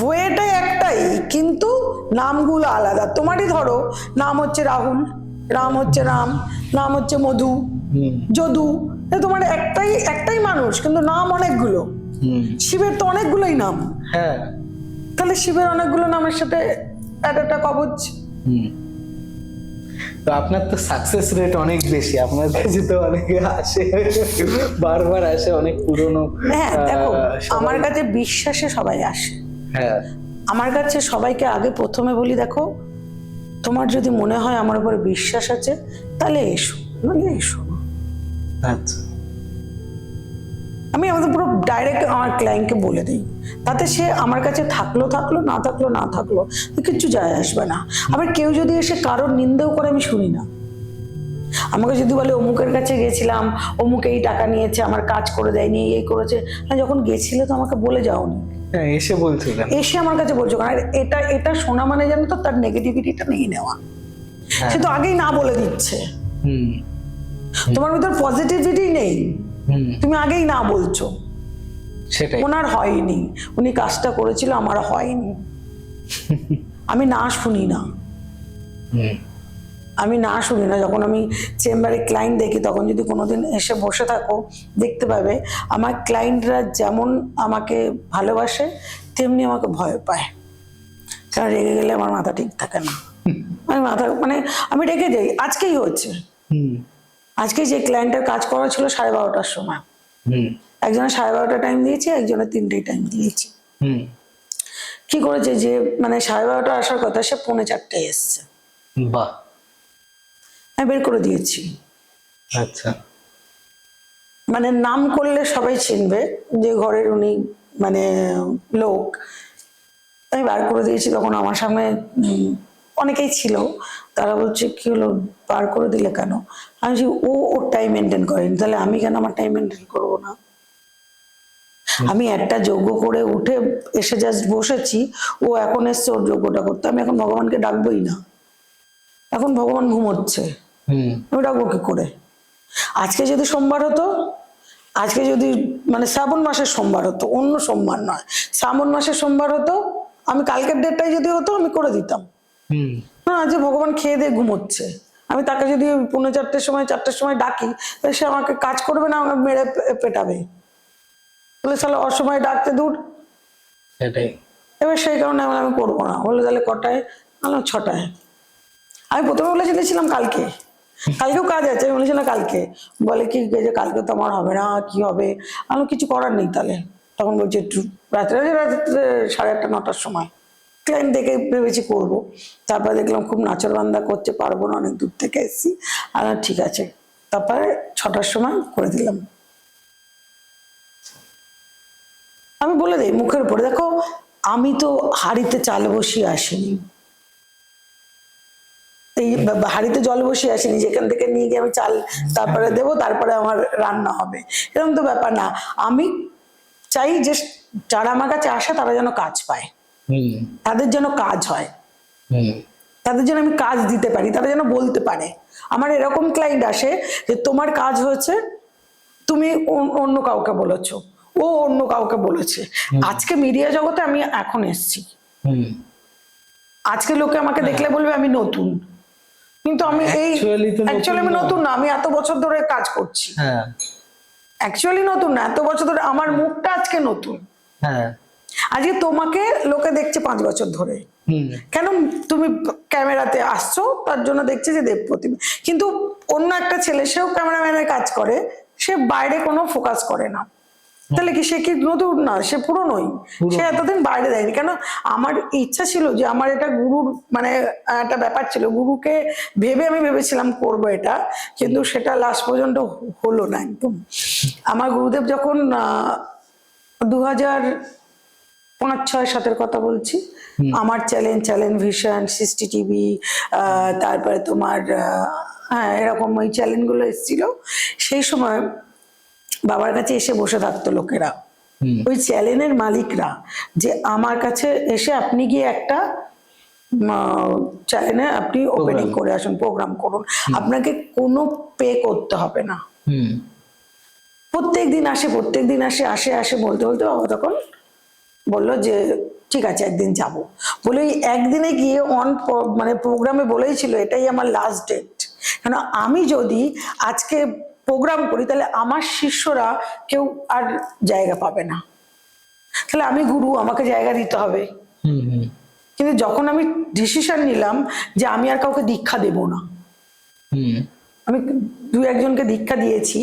ওয়েটাই একটাই, কিন্তু নামগুলো আলাদা। তোমারই ধরো নাম হচ্ছে রাহুল, রাম হচ্ছে রাম, নাম হচ্ছে মধু, হুম যদু। তোমার একটাই একটাই মানুষ, কিন্তু নাম অনেকগুলো। হুম। শিবের তো অনেকগুলোই নাম, হ্যাঁ। তাহলে শিবের অনেকগুলো নামের সাথে একটা কবচ। হুম। তো আপনার তো সাকসেস রেট অনেক বেশি, আপনার কাছে তো অনেকে আসে, বারবার আসে, অনেক পুরনো। হ্যাঁ দেখো, সবাই- আমার কাছে বিশ্বাসে সবাই আসে। হ্যাঁ আমার কাছে সবাইকে আগে প্রথমে বলি, দেখো তোমার যদি মনে হয় আমার উপরে বিশ্বাস আছে তাহলে এসো, নাহলে এসো না। আচ্ছা। আমি আমাদের পুরো ডাইরেক্ট আমার ক্লায়েন্টকে বলে দিই, তাতে সে আমার কাছে থাকলো থাকলো, না থাকলো না থাকলো, কিচ্ছু যায় আসবে না। আবার কেউ যদি এসে কারোর নিন্দেও করে, আমি শুনি না। আমাকে যদি বলে অমুকের কাছে গেছিলাম, অমুক এই টাকা নিয়েছে, আমার কাজ করে দেয়নি, এই করেছে, না যখন গেছিলে তো আমাকে বলে যাওনি, হ্যাঁ এসে বলছো কেন? এসে আমার কাছে বলছো কারণ এটা এটা শোনা মানে জানো তো তার নেগেটিভিটিটা নিয়ে নেওয়া। হ্যাঁ। সে তো আগেই না বলে দিচ্ছে, হুম তোমার ভিতর পজিটিভিটি নেই, হুম। তুমি আগেই না বলছো। সেটাই। ওনার হয়নি, উনি কাজটা করেছিল, আমার হয়নি। আমি না শুনি না, হুম আমি না শুনি না। যখন আমি চেম্বারে ক্লায়েন্ট দেখি, তখন যদি কোনোদিন এসে বসে থাকো, দেখতে পাবে আমার ক্লায়েন্টরা যেমন আমাকে ভালোবাসে তেমনি আমাকে ভয় পায়। কারণ রেগে গেলে আমার মাথা ঠিক থাকে না। আমি আমি রেগে যাই। আজকেই হচ্ছে, হুম আজকে যে ক্লায়েন্টের কাজ করা ছিল 12:30টার সময়, হুম একজনের 12:30টা টাইম দিয়েছি, একজনের 3টেই টাইম দিয়েছি। হুম। কি করেছে যে 12:30 আসার কথা, সে 3:45 এসছে। বাহ। আমি বের করে দিয়েছি। আচ্ছা। নাম করলে সবাই চিনবে যে ঘরের উনি লোক। আমি বার করে দিয়েছি। তখন আমার সামনে অনেকেই ছিল, তারা বলছে কি হলো, বার করে দিলে কেন? আমি বলছি ওর টাইম মেনটেন করেনি, তাহলে আমি কেন আমার টাইম মেনটেন করবো না? আমি একটা যজ্ঞ করে উঠে এসে জাস্ট বসেছি, ও এখন এসছে ওর যজ্ঞটা করতে। আমি এখন ভগবানকে ডাকবোই না, এখন ভগবান ঘুমোচ্ছে, হুম আমি ডাকবো কি করে? আজকে যদি সোমবার হতো, আজকে যদি শ্রাবণ মাসের সোমবার হতো, অন্য সোমবার নয়, শ্রাবণ মাসের সোমবার হতো, আমি কালকের ডেটটাই যদি হতো আমি করে দিতাম। হুম। না, যে ভগবান খেয়ে দিয়ে ঘুমোচ্ছে, আমি তাকে যদি 4:45 সময় 4টার সময় ডাকি, তাহলে সে আমাকে কাজ করবে না, আমাকে মেরে পেটাবে। বলে তাহলে অসময় ডাকতে দূর। সেটাই। এবার সেই কারণে আমি করবো না। বলে তাহলে কটায়? বললাম 6টায়। আমি প্রথমে বলেছিলাম কালকে, কালকেও কাজ আছে, আমি বলেছিলাম কালকে। বলে কি যে কালকে তো আমার হবে না, কি হবে? আমি কিছু করার নেই তাহলে। তখন বলছে একটু রাত্রে 8:30 9টার সময় ক্লায়েন্ট দেখে ভেবেছি করবো। তারপরে দেখলাম খুব নাচর বান্দা করছে, পারবো না, অনেক দূর থেকে এসেছি। আর ঠিক আছে, তারপরে 6টার সময় করে দিলাম। আমি বলে দিই মুখের উপরে, দেখো আমি তো হাঁড়িতে চাল বসিয়ে আসিনি, এই হাঁড়িতে জল বসিয়ে আসিনি যেখান থেকে নিয়ে গিয়ে আমি চাল তারপরে দেবো, তারপরে আমার রান্না হবে, এরকম তো ব্যাপার না। আমি চাই যে যারা আমার কাছে আসে তারা যেন কাজ পায়, হুম তাদের যেন কাজ হয়, হুম তাদের যেন আমি কাজ দিতে পারি, তারা যেন বলতে পারে। আমার এরকম ক্লায়েন্ট আসে যে তোমার কাজ হয়েছে, তুমি অন্য কাউকে বলেছো, ও অন্য কাউকে বলেছে। আজকে মিডিয়া জগতে আমি এখন এসেছি, হুম। আজকে লোকে আমাকে দেখলে বলবে আমি নতুন, কিন্তু আমি Actually তো নতুন অ্যাকচুয়ালি আমি না। নতুন না, আমি এত বছর ধরে কাজ করছি। হ্যাঁ অ্যাকচুয়ালি নতুন না, এত বছর ধরে আমার মুখটা আজকে নতুন। হ্যাঁ। আজকে তোমাকে লোকে দেখছে 5 বছর ধরে, কেন তুমি ক্যামেরাতে আসছো তার জন্য দেখছে যে দেবপ্রতিম, কিন্তু অন্য একটা ছেলে সেও ক্যামেরাম্যানের কাজ করে, সে বাইরে কোনো ফোকাস করে না, তাহলে কি সে কি নতুন না, সে পুরনোই, সে এতদিন বাইরে দেয়নি। কেন আমার ইচ্ছা ছিল যে আমার এটা গুরুর মানে একটা ব্যাপার ছিল, গুরুকে ভেবে আমি ভেবেছিলাম করব এটা, কিন্তু সেটা লাস্ট পর্যন্ত হলো না একদম। আমার গুরুদেব যখন 2005-6-7 কথা বলছি, আমার চ্যালেঞ্জ ভিশন, সিস্টি টিভি, তারপরে তোমার হ্যাঁ এরকম ওই চ্যালেঞ্জগুলো এসেছিল, সেই সময় বাবার কাছে এসে বসে থাকতো লোকেরা, ওই চ্যানেলের মালিকরা, যে আমার কাছে এসে আপনি গিয়ে একটা চ্যানেলে আপনি ওপেনিং করে আসুন, প্রোগ্রাম করুন, আপনাকে কোনো পে করতে হবে না। প্রত্যেক দিন আসে আসে বলতে বলতে বাবা তখন বললো যে ঠিক আছে একদিন যাব, বলে ওই একদিনে গিয়ে মানে প্রোগ্রামে বলেইছিল এটাই আমার লাস্ট ডেট, কেন আমি যদি আজকে প্রোগ্রাম করি তাহলে আমার শিষ্যরা কেউ আর জায়গা পাবে না, তাহলে আমি গুরু, আমাকে জায়গা দিতে হবে। কিন্তু যখন আমি ডিসিশন নিলাম যে আমি আর কাউকে দীক্ষা দেব না, আমি 2-1জনকে দীক্ষা দিয়েছি,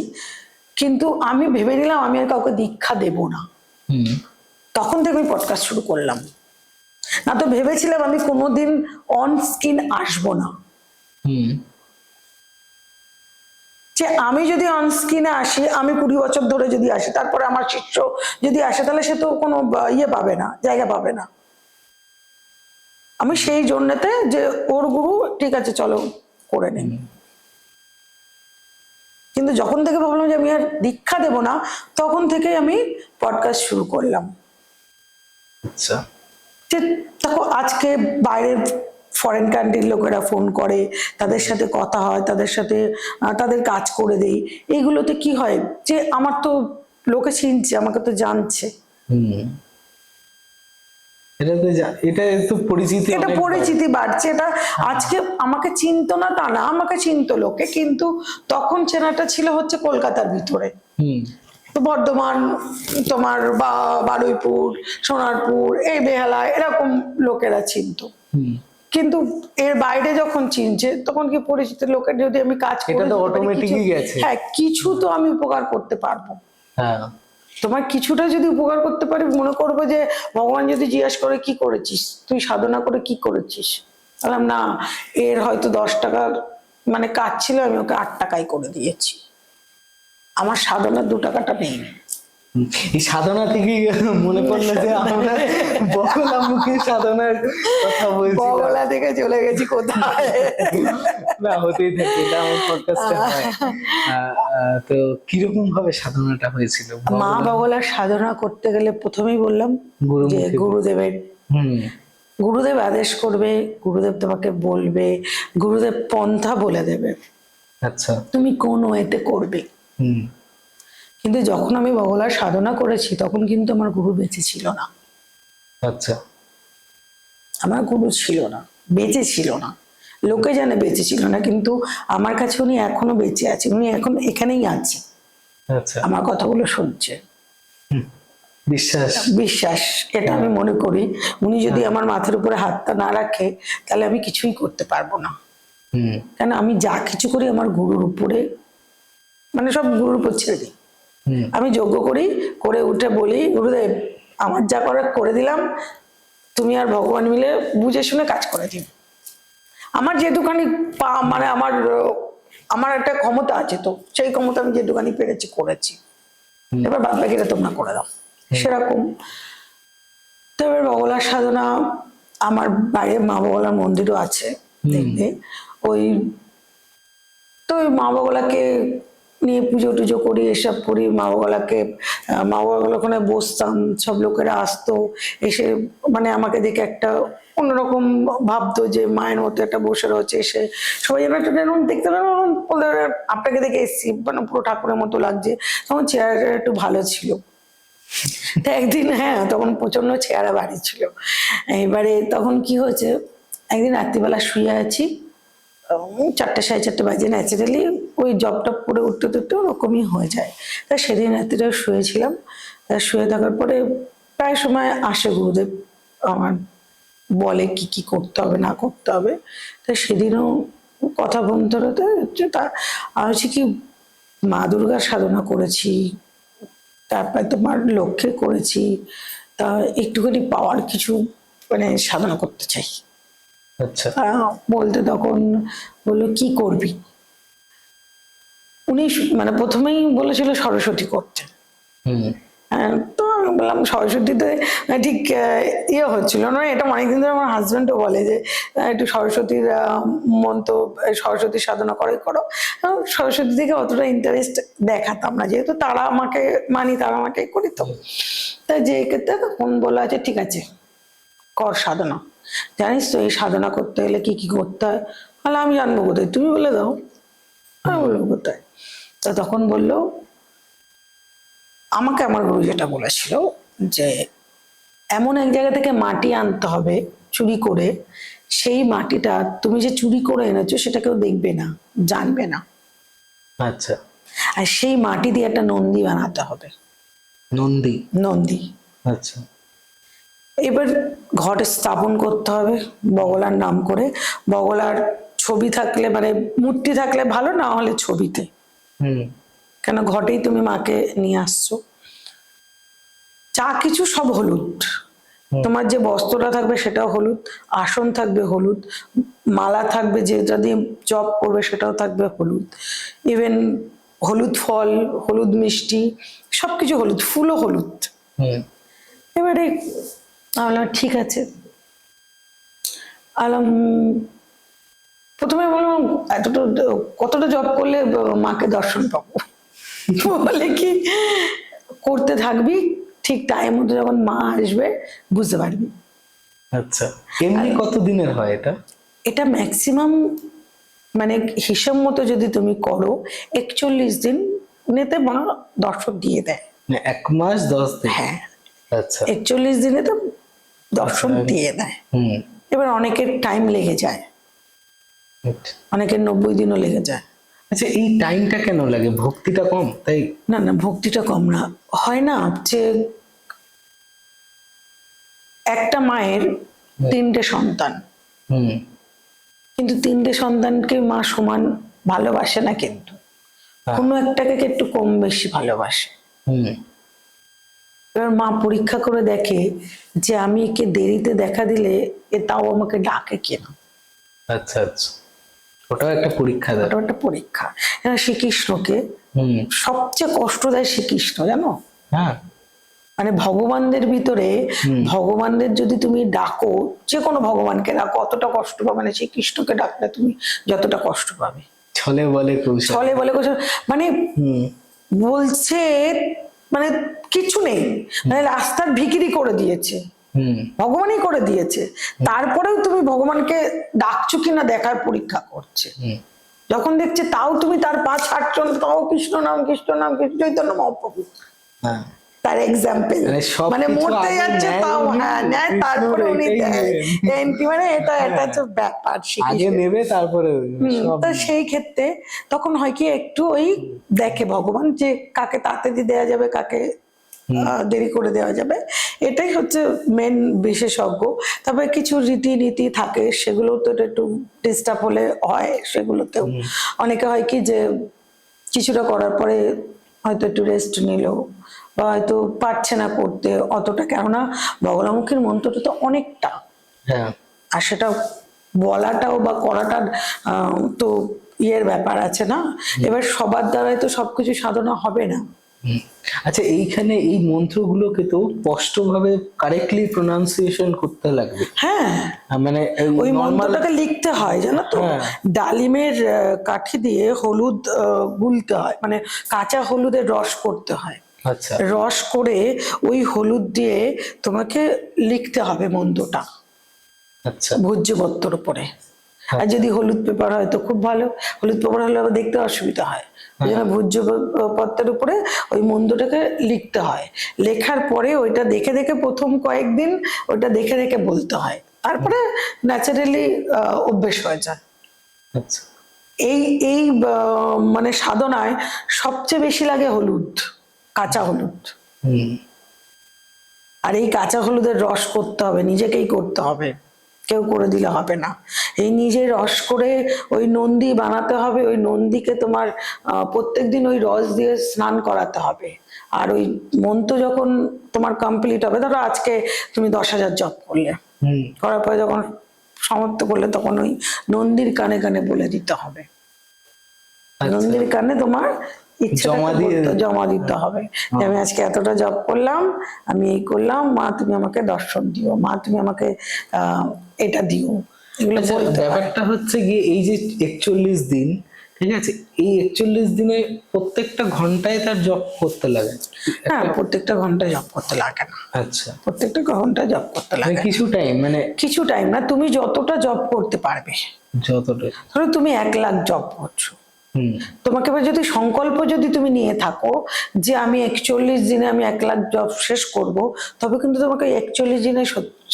কিন্তু আমি ভেবে নিলাম আমি আর কাউকে দীক্ষা দেব না, তখন থেকে আমি পডকাস্ট শুরু করলাম। না তো ভেবেছিলাম আমি কোনোদিন অন স্ক্রিন আসবো না, যে আমি যদি অন স্ক্রিনে আসি, আমি 20 বছর ধরে যদি আসি, তারপরে আমার শিষ্য যদি আসে, তাহলে সে তো কোনো ইয়ে পাবে না, জায়গা পাবে না। আমি সেই জন্যতে যে ওর গুরু ঠিক আছে চলো করে নেন, কিন্তু যখন থেকে ভাবলাম যে আমি আর দীক্ষা দেব না, তখন থেকে আমি পডকাস্ট শুরু করলাম। আচ্ছা। যে দেখো আজকে বাইরের ফরেন কান্ট্রির লোকেরা ফোন করে, তাদের সাথে কথা হয়, তাদের সাথে তাদের কাজ করে দেই, এইগুলোতে কি হয় যে আমার তো লোকে চিনছে, আমাকে তো জানছে, এটা তো পরিচিতি, এটা পরিচিতি বাড়ছে। এটা আজকে আমাকে চিনতো না তা না, আমাকে চিনতো লোকে, কিন্তু তখন চেনাটা ছিল হচ্ছে কলকাতার ভিতরে, তো বর্ধমান তোমার বা বারুইপুর, সোনারপুর, এই বেহালা এরকম লোকেরা চিনতো, কিন্তু এর বাইরে যখন চিনছে তখন কি পরিচিত লোকের যদি আমি কাজ করি, এটা তো অটোমেটিকই গেছে। হ্যাঁ কিছু তো আমি উপকার করতে পারবো। হ্যাঁ, তোমার কিছুটা যদি উপকার করতে পারি, মনে করবো যে ভগবান যদি জিজ্ঞাসা করে কি করেছিস তুই, সাধনা করে কি করেছিস, বললাম না এর হয়তো 10 টাকার মানে কাজ ছিল, আমি ওকে 8 টাকায় করে দিয়েছি, আমার সাধনার 2 টাকাটা নেই। এই সাধনা থেকে মনে পড়লো যে আমরা বগলামুখী সাধনার কথা বলছি, বগলা থেকে চলে গেছি কোথায়, না হতেই থাকে, এটা আমার পডকাস্টে হয়। তো কিরকম ভাবে সাধনাটা হয়েছিল? মা বগলার সাধনা করতে গেলে প্রথমেই বললাম যে গুরুদেবের, গুরুদেব আদেশ করবে, গুরুদেব তোমাকে বলবে, গুরুদেব পন্থা বলে দেবে, আচ্ছা তুমি কোন ওয়েতে করবে। কিন্তু যখন আমি বগলার সাধনা করেছি তখন কিন্তু আমার গুরু বেঁচে ছিল না। আচ্ছা, আমার গুরু ছিল না, বেঁচে ছিল না, লোকে জানে বেঁচে ছিল না, কিন্তু আমার কাছে উনি এখনো বেঁচে আছে, উনি এখন এখানেই আছে, আচ্ছা, আমার কথাগুলো শুনছে। বিশ্বাস, বিশ্বাস, এটা আমি মনে করি উনি যদি আমার মাথার উপরে হাতটা না রাখে তাহলে আমি কিছুই করতে পারবো না, কেন আমি যা কিছু করি আমার গুরুর উপরে, মানে সব গুরুর উপর ছেড়ে দিই। আমি যজ্ঞ করি, করে উঠে বলি গুরুদেব আমার যা করার করে দিলাম, তুমি আর ভগবান মিলে বুঝে শুনে কাজ করে দিন। আমার যেটুখানি মানে আমার একটা ক্ষমতা আছে, তো সেই ক্ষমতা আমি যেটুখানি পেরেছি করেছি, এবার বাদ বাকিটা তোমরা করে দাও, সেরকম। তো এবার বগলার সাধনা, আমার বাইরে মা বগলার মন্দিরও আছে দেখবে, ওই তো ওই মা বগলাকে নিয়ে পুজো টুজো করি, এসব করি, মা বগলার ওখানে বসতাম, সব লোকেরা আসতো, এসে মানে আমাকে দেখে একটা অন্যরকম ভাবতো যে মায়ের মতো একটা বসে রয়েছে, এসে সবাই যেন একটা দেখতে আপনাকে দেখে এসছি, মানে পুরো ঠাকুরের মতো লাগছে, তখন চেহারাটা একটু ভালো ছিল। তা একদিন, হ্যাঁ তখন প্রচন্ড চেহারা বাড়ি ছিল, এবারে তখন কি হয়েছে, একদিন রাত্রিবেলা শুয়ে আছি, 4টে 4:30 বাজে, ন্যাচারালি ওই জব টপ করে উঠতে উঠতে ওরকমই হয়ে যায়। তা সেদিন রাত্রিটা শুয়েছিলাম, তা শুয়ে থাকার পরে প্রায় সময় আসে গুরুদেব, আমার বলে কি কি করতে হবে না করতে হবে। তা সেদিনও কথা বলতে হচ্ছে, তা আমি হচ্ছে কি মা দুর্গার সাধনা করেছি, তারপরে তোমার লক্ষ্যে করেছি, তা একটুখানি পাওয়ার কিছু মানে সাধনা করতে চাই। আচ্ছা। বলতে তখন বললো কি করবি, উনি মানে প্রথমেই বলেছিল সরস্বতী করতে। হুম। তো আমি বললাম সরস্বতীতে ঠিক ইয়ে হচ্ছিল না। এটা অনেকদিন ধরে আমার হাজবেন্ডও বলে যে একটু সরস্বতীর মন্ত্র, সরস্বতী সাধনা করো। সরস্বতী দিকে অতটা ইন্টারেস্ট দেখাতাম না, যেহেতু তারা আমাকে মানি, তারা আমাকে করি। তো তাই যে ক্ষেত্রে তখন বলা আছে ঠিক আছে কর সাধনা, জানিস তো এই সাধনা করতে গেলে কি কি করতে হয়। তাহলে আমি জানবো কোথায়, তুমি বলে দাও। আমি বলবো কোথায়। তা তখন বললো আমাকে আমার গুরু যেটা বলেছিল যে এমন এক জায়গা থেকে মাটি আনতে হবে চুরি করে, সেই মাটিটা তুমি যে চুরি করে এনেছো সেটা কেউ দেখবে না, জানবে না। আচ্ছা। আর সেই মাটি দিয়ে একটা নন্দী বানাতে হবে। নন্দী? নন্দী। আচ্ছা। এবার ঘটে স্থাপন করতে হবে বগলার নাম করে। বগলার ছবি থাকলে মানে মূর্তি থাকলে ভালো, না হলে ছবিতে, হুম। কেন ঘটেই তুমি মাকে নিয়ে আসছো। যা কিছু সব হলুদ, তোমার যে বস্ত্রটা থাকবে সেটাও হলুদ, আসন থাকবে হলুদ, মালা থাকবে যেটা দিয়ে জপ করবে সেটাও থাকবে হলুদ, ইভেন হলুদ ফল, হলুদ মিষ্টি, সবকিছু হলুদ, ফুলও হলুদ। হুম। এবারে আমি বললাম ঠিক আছে। আলাম প্রথমে বললাম এতটা কতটা জব করলে মাকে দর্শন পাবো। বলে কি করতে থাকবি, ঠিক টাইম মতো যখন মা আসবে বুঝতে পারবি। আচ্ছা। এমনি কত দিনের হয় এটা? এটা ম্যাক্সিমাম মানে হিসাব মতো যদি তুমি করো 41 দিন নেতে মা দর্শন দিয়ে দেয়। মানে 1 মাস 10 দিন? হ্যাঁ, আচ্ছা। 41 দিনে তো দর্শন দিয়ে দেয়। হুম। এবার অনেকের টাইম লেগে যায়, অনেকের 90 দিনও লেগে যায়। আচ্ছা, এই টাইমটা কেন লাগে? ভক্তিটা কম তাই? না না, ভক্তিটা কম না, হয় না যে একটা মায়ের 3টে সন্তান, হুম। কিন্তু 3টে সন্তানকে মা সমান ভালোবাসে না, কিন্তু কোনো একটাকে একটু কম বেশি ভালোবাসে। হুম। এবার মা পরীক্ষা করে দেখে যে আমি একে দেরিতে দেখা দিলে এ তাও আমাকে ডাকে কেন। আচ্ছা আচ্ছা, ওটাও একটা পরীক্ষা দেয়। ওটা একটা পরীক্ষা। এবার শ্রীকৃষ্ণকে হুম। সবচেয়ে কষ্ট দেয় শ্রীকৃষ্ণ, জানো? হ্যাঁ। মানে ভগবানদের ভিতরে ভগবানদের যদি তুমি ডাকো, যে কোনো ভগবানকে ডাকো, অতটা কষ্ট পাবে না শ্রীকৃষ্ণকে ডাকলে তুমি যতটা কষ্ট পাবে। ছলে বলে কৌশল। ছলে বলে কৌশল, মানে হুম। বলছে মানে কিছু নেই, মানে রাস্তার ভিখিরি করে দিয়েছে, হুম। ভগবানই করে দিয়েছে। তারপরেও তুমি ভগবানকে ডাকছো কিনা দেখার পরীক্ষা করছে। হুম। যখন দেখছে তাও তুমি তার পা ছাড়ছো না, তাও কৃষ্ণ নাম কৃষ্ণ নাম কৃষ্ণ চৈতন্য মহাপ্রভু, হ্যাঁ, তার এক্সাম্পল। মানে মরতে যাচ্ছে তাও হ্যাঁ নেয়, তারপরে উনি দেয়। মানে এটা হচ্ছে ব্যাপার, আগে নেবে তারপরে। তা সেই ক্ষেত্রে তখন হয় কি একটু ওই দেখে ভগবান যে কাকে তাড়াতাড়ি দেওয়া যাবে, কাকে দেরি করে দেওয়া যাবে, এটাই হচ্ছে মেন বিশেষজ্ঞ। তারপরে কিছু রীতিনীতি থাকে, সেগুলো তো একটু ডিস্টার্ব হলে হয়, সেগুলোতেও অনেকে হয় কি যে কিছুটা করার পরে হয়তো একটু রেস্ট নিল, বা হয়তো পারছে না করতে অতটা, কেননা বগলামুখীর মন্ত্রটা তো অনেকটা, হ্যাঁ, আর সেটা বলাটাও বা করাটার তো ইয়ের ব্যাপার আছে না। এবার সবার দ্বারাই তো সবকিছু সাধনা হবে না। আচ্ছা, এইখানে এই মন্ত্রগুলোকে তো স্পষ্টভাবে কারেক্টলি প্রোনাউন্সিয়েশন করতে লাগবে। হ্যাঁ, মানে ওই মন্ত্রটাকে লিখতে হয় জানো তো। ডালিমের কাঠি দিয়ে হলুদ গুলতে হয়, মানে কাঁচা হলুদের রস করতে হয়। আচ্ছা। রস করে ওই হলুদ দিয়ে তোমাকে লিখতে হবে মন্ত্রটা। আচ্ছা। ভোজ্যপত্রর উপরে। আর যদি হলুদ পেপার হয় তো খুব ভালো, হলুদ পেপার হলে আবার দেখতে অসুবিধা হয়, ওই জন্য ভোজ্য পত্রের উপরে ওই মন্ত্রটাকে লিখতে হয়। লেখার পরে ওইটা দেখে দেখে প্রথম কয়েকদিন ওইটা দেখে দেখে বলতে হয়, তারপরে ন্যাচারালি অভ্যেস হয়ে যায়। আচ্ছা। এই এই মানে সাধনায় সবচেয়ে বেশি লাগে হলুদ, কাঁচা হলুদ। আর এই কাঁচা হলুদের রস করতে হবে, নিজেকেই করতে হবে, কেউ করে দিলে হবে না। এই নিজে রস করে ওই নন্দী বানাতে হবে, ওই নন্দীকে তোমার প্রত্যেকদিন ওই রস দিয়ে স্নান করাতে হবে। আর ওই মন্ত্র যখন তোমার কমপ্লিট হবে, ধরো আজকে তুমি 10,000 জপ করলে, করার পরে যখন সমাপ্ত করলে তখন ওই নন্দীর কানে কানে বলে দিতে হবে। নন্দীর কানে তোমার জমা দিতে হবে যে আমি আজকে এতটা জপ করলাম, আমি এই করলাম, মা তুমি আমাকে দর্শন দিও, মা তুমি আমাকে এটা দিও। এগুলো ব্যাপারটা হচ্ছে গিয়ে এই যে 41 দিন, ঠিক আছে, এই 41 দিনে প্রত্যেকটা ঘন্টায় তার জপ করতে লাগে? হ্যাঁ, প্রত্যেকটা ঘন্টায় জপ করতে লাগে না। আচ্ছা, প্রত্যেকটা ঘন্টায় জপ করতে লাগে কিছু টাইম, মানে কিছু টাইম না, তুমি যতটা জপ করতে পারবে। যতটা, ধরো তুমি 1 লাখ জপ করছো, তোমাকে এবার যদি সংকল্প যদি তুমি নিয়ে থাকো যে আমি 41 দিনে আমি 1 লাখ জপ শেষ করব, তবে কিন্তু তোমাকে 41 দিনে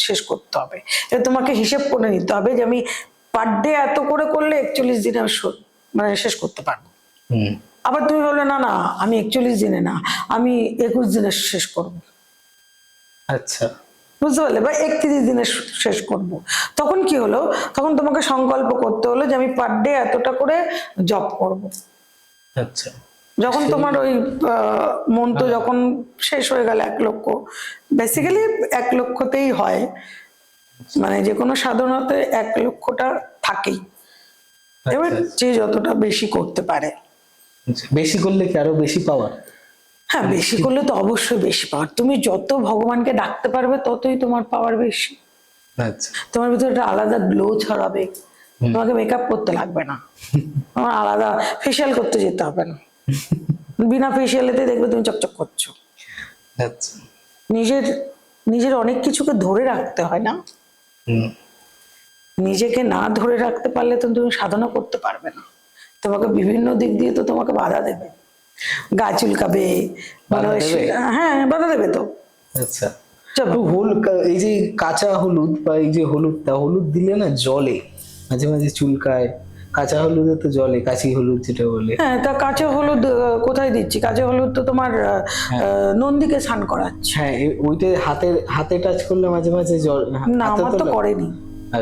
শেষ করতে হবে। এটা তোমাকে হিসেব করে নিতে হবে যে আমি পার ডে এত করে করলে 41 দিনে আমি মানে শেষ করতে পারবো। আবার তুমি বললে না না আমি 41 দিনে না, আমি 21 দিনে শেষ করব। আচ্ছা, বুঝতে পারলে? বা 31 দিনে শেষ করব। তখন কি হলো, তখন তোমাকে সংকল্প করতে হলো যে আমি পার ডে এতটা করে জপ করব। আচ্ছা, যখন তোমার ওই মন্ত্র যখন শেষ হয়ে গেল 1 লক্ষ, বেসিক্যালি 1 লক্ষতেই হয়, মানে যে কোনো সাধনাতে 1 লক্ষটা থাকেই। এবার যে যতটা বেশি করতে পারে। বেশি করলে কি আরো বেশি পাওয়ার? হ্যাঁ, বেশি করলে তো অবশ্যই বেশি পাওয়ার। তুমি যত ভগবানকে ডাকতে পারবে ততই তোমার পাওয়ার বেশি। আচ্ছা, তোমার ভিতরে একটা আলাদা গ্লো ছড়াবে, তোমাকে মেকআপ করতে লাগবে না, তোমার আলাদা ফেশিয়াল করতে যেতে হবে না, বিনা ফেশিয়ালেতে দেখবে তুমি চকচক করছো। আচ্ছা, নিজের অনেক কিছুকে ধরে রাখতে হয় না, নিজেকে না ধরে রাখতে পারলে তো তুমি সাধনা করতে পারবে না। তোমাকে বিভিন্ন দিক দিয়ে তো তোমাকে বাধা দেবে, গা চুলকাবে, হ্যাঁ বাধা দেবে তো। আচ্ছা, এই যে কাঁচা হলুদ বা এই যে হলুদ দিলে না জলে মাঝে মাঝে চুলকায়, কাঁচা হলুদে তো জলে, কাঁচি হলুদ যেটা বলে। হ্যাঁ, তা কাঁচা হলুদ কোথায় দিচ্ছি? কাঁচা হলুদ তো তোমার নন্দীকে স্নান করাচ্ছে। হ্যাঁ, ওইটা হাতে টাচ করলে মাঝে মাঝে জল। না, আমার তো করেনি।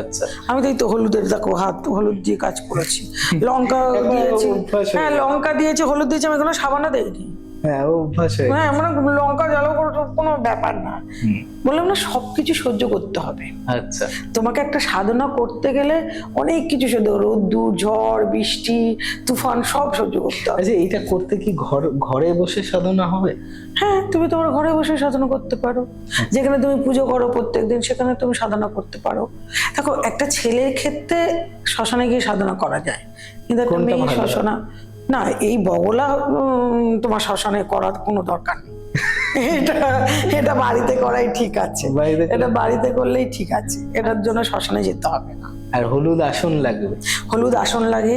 আচ্ছা, আমি তো হলুদের দেখো হাত হলুদ দিয়ে কাজ করেছি, লঙ্কা দিয়েছি, হ্যাঁ লঙ্কা দিয়েছি, হলুদ দিয়েছি, আমি কোনো সাবানও দেইনি। হ্যাঁ, অভ্যাস হয়ে হ্যাঁ, মানে লঙ্কা জ্বালো কোনো ব্যাপার না। বললাম না, সবকিছু সহ্য করতে হবে। আচ্ছা, তোমাকে একটা সাধনা করতে গেলে অনেক কিছু সহ্য, রোদ্দুর, ঝড়, বৃষ্টি, তুফান সব সহ্য করতে হবে। আচ্ছা, এটা করতে কি ঘরে বসে সাধনা হবে? হ্যাঁ, তুমি তোমার ঘরে বসে সাধনা করতে পারো, যেখানে তুমি পুজো করো প্রত্যেকদিন সেখানে তুমি সাধনা করতে পারো। দেখো, একটা ছেলের ক্ষেত্রে শ্মশানে গিয়ে সাধনা করা যায়, কিন্তু একটা মেয়ে শ্মশানা না, এই বগলা তোমার শ্মশানে করার কোনো দরকার নেই। এটা বাড়িতে করাই ঠিক আছে, এটা বাড়িতে করলেই ঠিক আছে, এটার জন্য শ্মশানে যেতে হবে না। আর হলুদ আসন লাগবে, হলুদ আসন লাগে,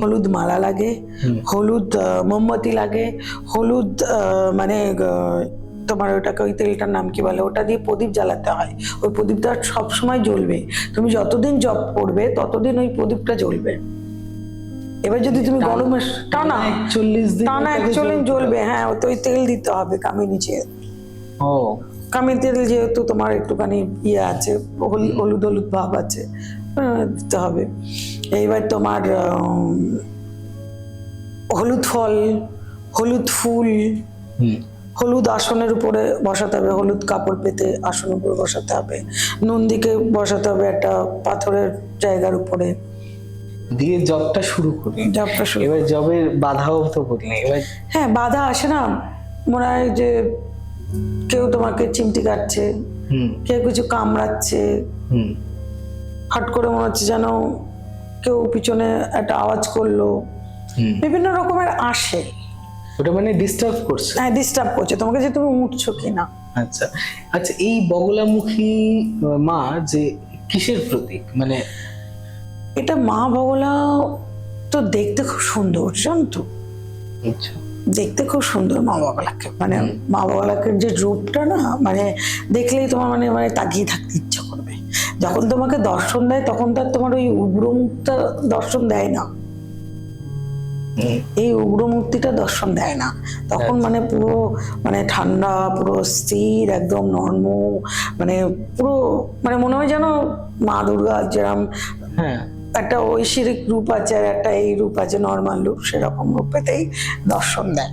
হলুদ মালা লাগে, হলুদ মোমবাতি লাগে, হলুদ মানে তোমার ওটাকে ওই তেলটার নাম কি বলে, ওটা দিয়ে প্রদীপ জ্বালাতে হয়। ওই প্রদীপটা সবসময় জ্বলবে, তুমি যতদিন জপ করবে ততদিন ওই প্রদীপটা জ্বলবে। এবার যদি তুমি গরমে টানা 41 দিন জ্বলবে, হ্যাঁ, তো ওই তেল দিতে হবে কামিনী তেল। ও, কামিনী তেল যেহেতু তোমার একটুখানি ইয়ে আছে, হলুদ হলুদ ভাব আছে, দিতে হবে। এইবার তোমার হলুদ ফল, হলুদ ফুল, হলুদ আসনের উপরে বসাতে হবে, হলুদ কাপড় পেতে আসনের উপরে বসাতে হবে, নন্দীকে বসাতে হবে একটা পাথরের জায়গার উপরে, দিয়ে জবটা শুরু করি। এবার জবের বাধাও তো করি, এবার হ্যাঁ বাধা আসে না, মনে হয় যে কেউ তোমাকে চিমটি কাটছে, কেউ কিছু কামড়াচ্ছে, হট করে মনে হচ্ছে যেন কেউ পিছনে একটা আওয়াজ করলো, বিভিন্ন রকমের আসে। ওটা মানে ডিস্টার্ব করছে? হ্যাঁ, ডিস্টার্ব করছে তোমাকে, যে তুমি উঠছো কিনা। আচ্ছা আচ্ছা, এই বগলামুখী মা যে কিসের প্রতীক? মানে এটা মা বগলা তো দেখতে খুব সুন্দর, জানো তো? আচ্ছা, দেখতে খুব সুন্দর মা বগলাকে, মানে মা বগলাকে যে রূপটা না, মানে দেখলেই তোমার মানে মানে তাকিয়ে থাকতে ইচ্ছা করবে। যখন তোমাকে দর্শন দেয় তখন তো তোমার ওই উগ্র মুখটা দর্শন দেয় না, এই উগ্র মূর্তিটা দর্শন দেয় না তখন, মানে পুরো মানে ঠান্ডা, পুরো স্থির, একদম নর্ম, মানে পুরো মানে মনে হয় যেন মা দুর্গা যেরকম হ্যাঁ একটা ঐশ্বরিক রূপ আছে আর একটা এই রূপ আছে নর্মাল রূপ, সেরকম রূপেতেই দর্শন দেয়।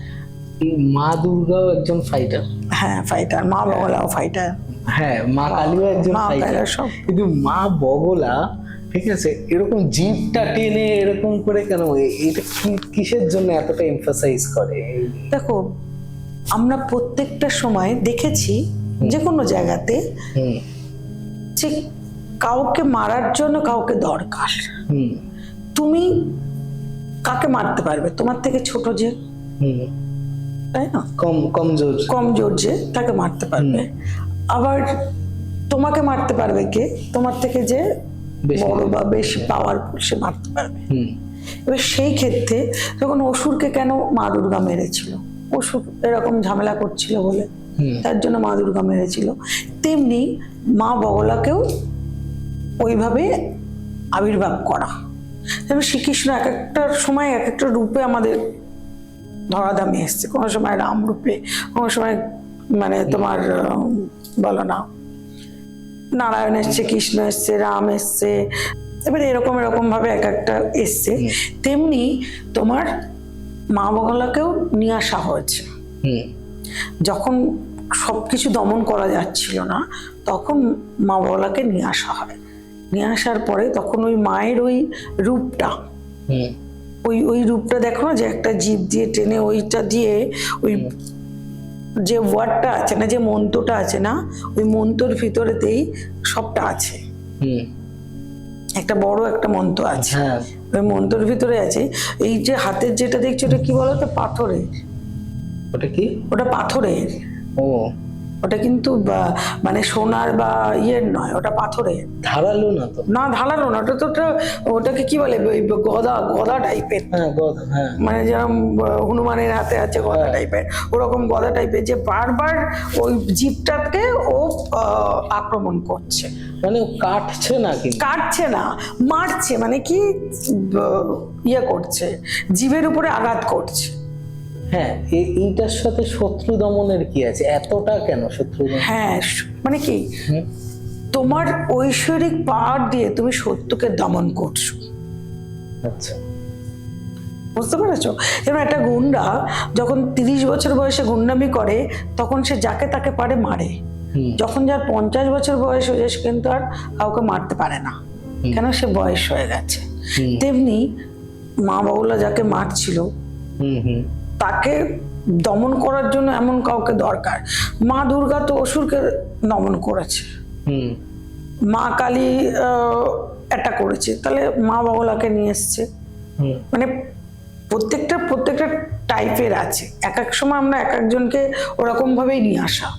এই মা দুর্গাও একজন ফাইটার। হ্যাঁ ফাইটার, মা বগলাও ফাইটার, হ্যাঁ মা কালীও একজন মা ফাইটার। কালীও সব। কিন্তু মা বগলা, ঠিক আছে, এরকম জিভটা টেনে এরকম করে কেন, এটা কিসের জন্য এতটা এমফাসাইজ করে? দেখো আমরা প্রত্যেকটা সময় দেখেছি যে কোনো জায়গাতে হুম যে কাউকে মারার জন্য কাউকে দরকার। হুম তুমি কাকে মারতে পারবে? তোমার থেকে ছোট যে, হুম তাই না, কমজোর। কমজোর যে, তাকে মারতে পারবে। আবার তোমাকে মারতে পারবে কে? তোমার থেকে যে বেশি। বড় বা বেশি পাওয়ারফুল, সে মারতে পারবে। হুম এবার সেই ক্ষেত্রে যখন অসুরকে কেন মা দুর্গা মেরেছিল, অসুর এরকম ঝামেলা করছিল বলে, হুম তার জন্য মা দুর্গা মেরেছিল। তেমনি মা বগলাকেও ওইভাবে আবির্ভাব করা। যেমন শ্রীকৃষ্ণ এক একটা সময় এক একটা রূপে আমাদের ধরাধামে এসছে, কোনো সময় রাম রূপে, কোনো সময় মানে তোমার বলো না নারায়ণ এসছে, কৃষ্ণ এসছে, রাম এসছে, এবার এরকম এরকম ভাবে এক একটা এসছে। তেমনি তোমার মা বগলাকেও নিয়ে আসা হয়েছে। হুম যখন সবকিছু দমন করা যাচ্ছিল না তখন মা বগলাকে নিয়ে আসা হয়। নিয়ে আসার পরে তখন ওই মায়ের ওই রূপটা, হুম ওই রূপটা দেখো না, যে একটা জীব দিয়ে টেনে ওইটা দিয়ে ওই যে ওয়ার্ডটা আছে না, যে মন্ত্রটা আছে না, ওই মন্ত্রর ভিতরেতেই সবটা আছে। হুম একটা বড় একটা মন্ত্র আছে, হ্যাঁ ওই মন্ত্রর ভিতরে আছে। এই যে হাতের যেটা দেখছো ওটা কি বলতো? পাথরের। ওটা কি? ওটা পাথরের, ও ওটা কিন্তু মানে সোনার বা ইয়ের নয়, ওটা পাথরের। ধারালো না তো? না ঢালানো না, ওটাকে কি বলে, ওই গদা টাইপের, হ্যাঁ গদ, হ্যাঁ মানে যেরকম হনুমানের হাতে আছে গদা টাইপের, ওরকম গদা টাইপের, যে বারবার ওই জীবটাকে ও আক্রমণ করছে। মানে ও কাটছে না, কিন্তু কাটছে না, মারছে, মানে কি ইয়ে করছে, জীবের উপরে আঘাত করছে। হ্যাঁ এইটার সাথে শত্রু দমনের কি আছে? এতটা কেন শত্রু দমন? হ্যাঁ মানে কি, হুম, তোমার ঐশ্বরিক পাওয়ার দিয়ে তুমি শত্রুকে দমন করছো, আচ্ছা বুঝতে পেরেছো? যেমন একটা গুন্ডা যখন 30 বছর বয়সে গুন্ডামি করে তখন সে যাকে তাকে পারে মারে। হুম যখন যার 50 বছর বয়স হয়ে যায় সে কিন্তু আর কাউকে মারতে পারে না, কেন? সে বয়স হয়ে গেছে। হুম তেমনি মা বাবুলা যাকে মারছিল হুম হুম তাকে দমন করার জন্য এমন কাউকে দরকার। মা দুর্গা তো অসুরকে দমন করেছে, হুম মা কালী এটা করেছে, তাহলে মা বাবুলাকে নিয়ে এসছে। হুম মানে প্রত্যেকটা টাইপের আছে, এক এক সময় আমরা এক একজনকে ওরকম ভাবেই নিয়ে আসা।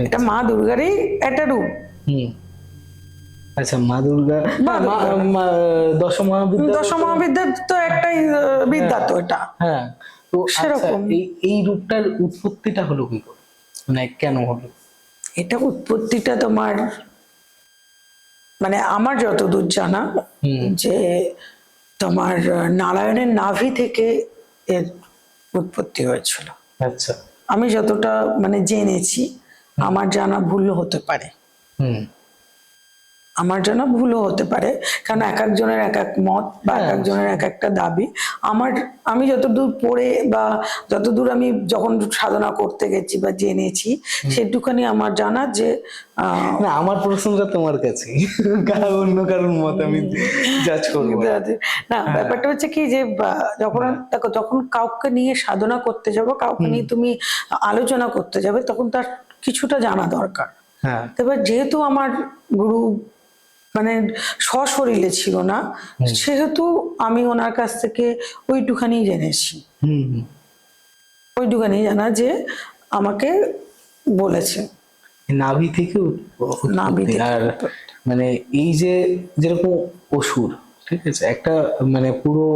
এটা মা দুর্গারই একটা রূপ। হুম আচ্ছা মা দুর্গা, মা দশ মহাবিদ্যার তো একটাই বিদ্যা তো এটা। হ্যাঁ তো আচ্ছা, সেরকম। এই রূপটার উৎপত্তিটা হলো কি করে, মানে কেন হলো? এটা উৎপত্তিটা তোমার মানে আমার যতদূর জানা যে তোমার নারায়ণের নাভি থেকে এর উৎপত্তি হয়েছিল। আচ্ছা আমি যতটা মানে জেনেছি, আমার জানা ভুল হতে পারে, হুম আমার জানা ভুলও হতে পারে, কারণ এক একজনের এক এক মত বা এক একজনের এক একটা দাবি। আমি যতদূর পড়ে বা যতদূর আমি যখন সাধনা করতে গেছি বা জেনেছি সেটুখানি আমার জানা যে না, আমার প্রশ্নটা তোমার কাছে, অন্য কারণ মত আমি জাজ করবো না, ব্যাপারটা হচ্ছে কি যে যখন দেখো, যখন কাউকে নিয়ে সাধনা করতে যাবো, কাউকে নিয়ে তুমি আলোচনা করতে যাবে, তখন তার কিছুটা জানা দরকার। হ্যাঁ এবার যেহেতু আমার গুরু মানে সশরীরে ছিল না, সেহেতু আমি ওনার কাছ থেকে ওইটুখানি জেনেছি, হুম হুম ওইটুখানি জানা যে আমাকে বলেছে নাভি থেকে নাভি উৎপত্তি। থেকে আর মানে এই যে যেরকম অসুর, ঠিক আছে, একটা মানে পুরো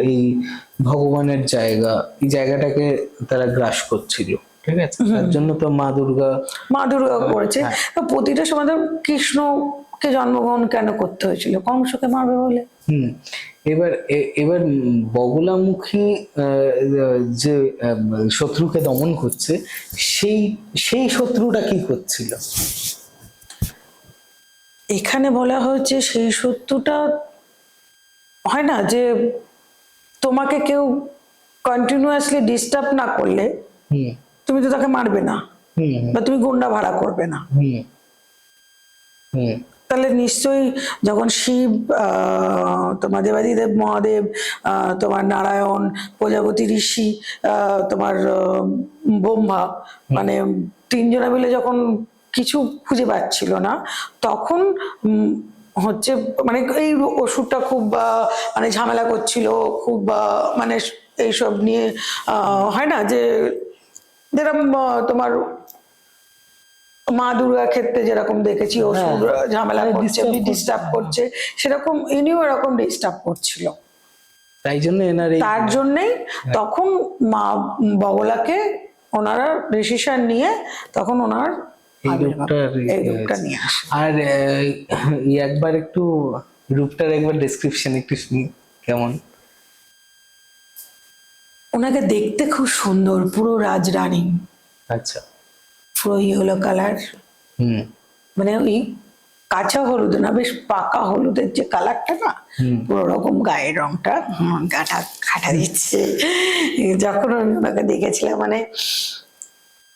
এই ভগবানের জায়গা, এই জায়গাটাকে তারা গ্রাস করছিল, ঠিক আছে, তার জন্য তো মা দুর্গা করেছে। তো প্রতিটা সময় তো কৃষ্ণকে কে জন্মগ্রহণ কেন করতে হয়েছিল? কংসকে মারবে বলে। হুম। এবার বগলামুখী যে শত্রুকে দমন করছে, সেই সেই শত্রুটা কি করছিল? এখানে বলা হয়েছে সেই শত্রুটা হয় না যে তোমাকে কেউ কন্টিনিউয়াসলি ডিস্টার্ব না করলে হুম তুমি তো তাকে মারবে না, হুম বা তুমি গুন্ডা ভাড়া করবে না। হুম হুম তাহলে নিশ্চয়ই যখন শিব, তোমার দেবাদিদেব মহাদেব, তোমার নারায়ণ, প্রজাপতি ঋষি, তোমার ব্রহ্মা, মানে তিনজনে মিলে যখন কিছু খুঁজে পাচ্ছিল না, তখন হচ্ছে মানে এই ওষুধটা খুব মানে ঝামেলা করছিল খুব, মানে এইসব নিয়ে হয় না যে যেরকম তোমার মা দুর্গার ক্ষেত্রে যেরকম দেখেছি অসুর ঝামেলা করছে, ডিস্টার্ব করছে, সেরকম ইনিও এরকম ডিস্টার্ব করছিল। তাই জন্য এনার তার জন্যই তখন মা বগলাকে ওনারা ডিসিশন নিয়ে তখন ওনার এই রূপটা নিয়ে আসে। আর একবার একটু রূপটার একবার ডেসক্রিপশন একটু শুনি, কেমন? ওনাকে দেখতে খুব সুন্দর, পুরো রাজরানী, আচ্ছা। পুরো ইয়েলো কালার, হুম মানে ওই কাঁচা হলুদ না, বেশ পাকা হলুদের যে কালারটা না, পুরো রকম গায়ের রংটা গাটা খাটা দিচ্ছে। যখন আমি ওনাকে দেখেছিলাম, মানে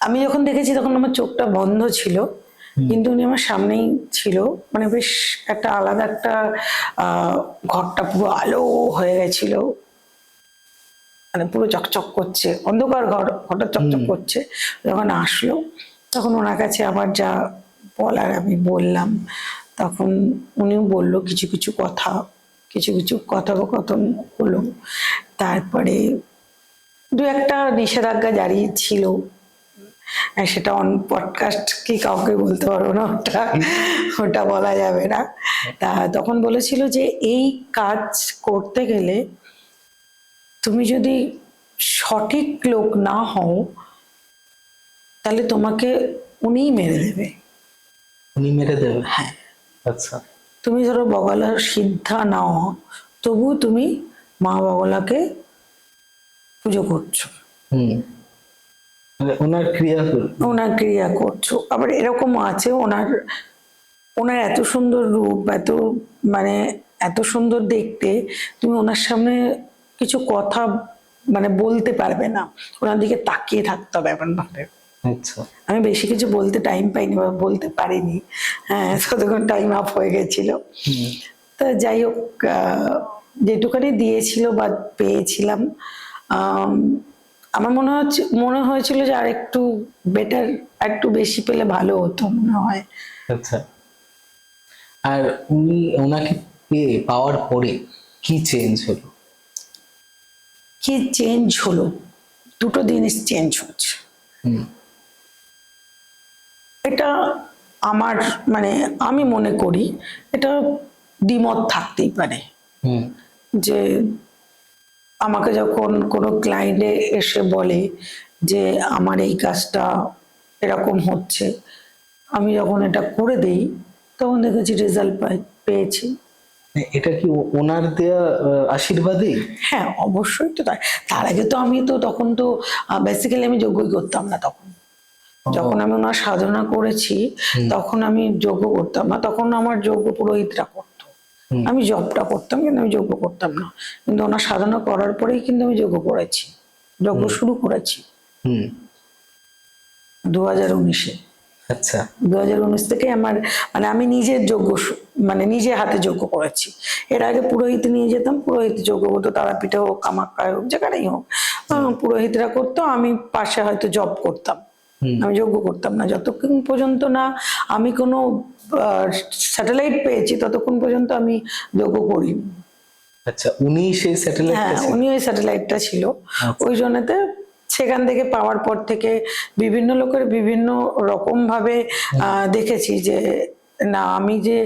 আমি যখন দেখেছি তখন আমার চোখটা বন্ধ ছিল, কিন্তু উনি আমার সামনেই ছিল, মানে বেশ একটা আলাদা একটা ঘরটা পুরো আলো হয়ে গেছিল, মানে পুরো চকচক করছে, অন্ধকার ঘর, ঘরটা চকচক করছে। যখন আসলো তখন ওনার কাছে আবার যা বলার আমি বললাম, তখন উনিও বললো কিছু কিছু কথা, কিছু কিছু কথোপকথন হলো। তারপরে দু একটা নিষেধাজ্ঞা জারি ছিল, সেটা অন পডকাস্ট কি কাউকে বলতে পারবো না, ওটা ওটা বলা যাবে না। তা তখন বলেছিল যে এই কাজ করতে গেলে তুমি যদি সঠিক লোক না হও তাহলে তোমাকে উনিই মেরে দেবে। উনি মেরে দেবে? হ্যাঁ। আচ্ছা। তুমি ধরো বগলার সিদ্ধা নাও, তবু তুমি মা বগলাকে পুজো করছো, হুম, মানে ওনার ক্রিয়া ওনার ক্রিয়া করছো। আবার এরকম আছে, ওনার ওনার এত সুন্দর রূপ, এত মানে এত সুন্দর দেখতে, তুমি ওনার সামনে কিছু কথা মানে বলতে পারবে না, ওনার দিকে তাকিয়ে থাকতে হবে এমন ভাবে। আচ্ছা। আমি বেশি কিছু বলতে টাইম পাইনি বা বলতে পারিনি, হ্যাঁ, ততক্ষণ টাইম আপ হয়ে গেছিল। তা যাই হোক, যেটুখানি দিয়েছিল বা পেয়েছিলাম, আমার মনে হয়েছিল যে আর একটু বেটার, একটু বেশি পেলে ভালো হতো মনে হয়। আচ্ছা। আর ওনাকে পাওয়ার পরে কি চেঞ্জ হলো? কি চেঞ্জ হলো? দুটো জিনিস চেঞ্জ হচ্ছে। এটা আমার মানে আমি মনে করি এটা দ্বিমত থাকতেই পারে, যে আমাকে যখন কোনো ক্লায়েন্টে এসে বলে যে আমার এই কাজটা এরকম হচ্ছে, আমি যখন এটা করে দেই তখন দেখেছি রেজাল্ট পেয়েছি। এটা কি ওনার দেয়া আশীর্বাদই? হ্যাঁ, অবশ্যই তো তাই। তার আগে তো আমি তো তখন তো বেসিক্যালি আমি যজ্ঞই করতাম না তখন। যখন আমি ওনার সাধনা করেছি তখন আমি যজ্ঞ করতাম না, তখন আমার যজ্ঞ পুরোহিতরা করতো, আমি জবটা করতাম কিন্তু আমি যজ্ঞ করতাম না। কিন্তু ওনার সাধনা করার পরেই কিন্তু আমি যজ্ঞ করেছি, যজ্ঞ শুরু করেছি 2019-এ। আচ্ছা। 2019 থেকে আমার মানে আমি নিজের যজ্ঞ মানে নিজে হাতে যজ্ঞ করেছি। এর আগে পুরোহিত নিয়ে যেতাম, পুরোহিত যজ্ঞ করতো, তারাপীঠে হোক, কামাখ্যায় হোক, যেখানেই হোক, পুরোহিতরা করতো, আমি পাশে হয়তো জব করতাম, আমি যজ্ঞ করতাম না। যতক্ষণ পর্যন্ত না আমি কোনো স্যাটেলাইট পেয়েছি ততক্ষণ পর্যন্ত আমি যজ্ঞ করিনি। আচ্ছা, উনি সেই স্যাটেলাইট? হ্যাঁ, উনি ওই স্যাটেলাইটটা ছিল। ওই জন্যতে সেখান থেকে পাওয়ার পর থেকে বিভিন্ন লোকের বিভিন্ন রকম ভাবে দেখেছি যে না, আমি যে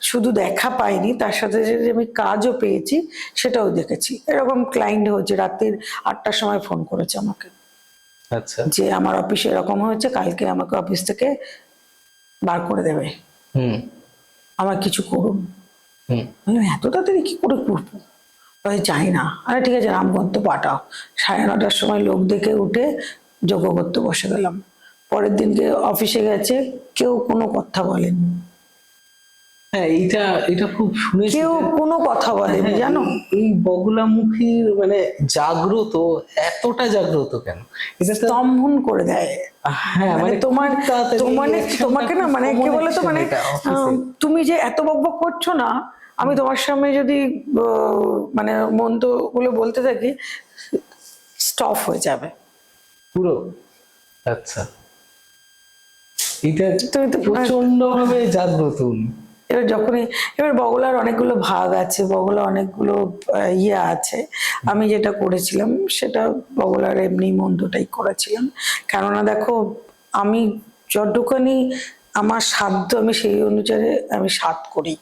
শুধু দেখা পাইনি, তার সাথে যে আমি কাজও পেয়েছি সেটাও দেখেছি। এরকম ক্লায়েন্ট হয়েছে, রাত্রির 8টার সময় ফোন করেছে আমাকে, আচ্ছা, যে আমার অফিসে এরকম হয়েছে, কালকে আমাকে অফিস থেকে বার করে দেবে। আমার কিছু করুন। হুম। আমি বললাম, এত তাড়াতাড়ি কি করে করবো? বলে, জানি না। আরে ঠিক আছে, রামগন্ত পাঠাও। 9:30টার সময় লোক দেখে উঠে যজ্ঞ করতে বসে গেলাম। পরের দিনকে অফিসে গেছে, কেউ কোনো কথা বলেনি, হ্যাঁ, এটা খুব শুনেছি। কেউ কোনো কথা বলেনি, হ্যাঁ, জানো। এই বগলামুখীর মানে জাগ্রত, এতটা জাগ্রত কেন? এটা তো স্তম্ভন করে দেয়। হ্যাঁ, মানে তোমার খুব তাড়াতাড়ি তোমাকে না, মানে কি বলতো, মানে তুমি যে এত বকবক করছো না, আমি তোমার সামনে যদি মানে মন্তগুলো বলতে থাকি, স্টপ হয়ে যাবে পুরো। আচ্ছা, এটা তুমি তো প্রচন্ড ভাবে জাগ্রত উনি। এবার বগলার অনেকগুলো ভাগ আছে, বগলা অনেকগুলো ইয়ে আছে। আমি যেটা করেছিলাম সেটা বগলার এমনি মন্ত্রটাই করেছিলাম। কেননা দেখো, আমি যতটুখানি আমার সাধ্য, আমি সেই অনুসারে আমি সাধ করি।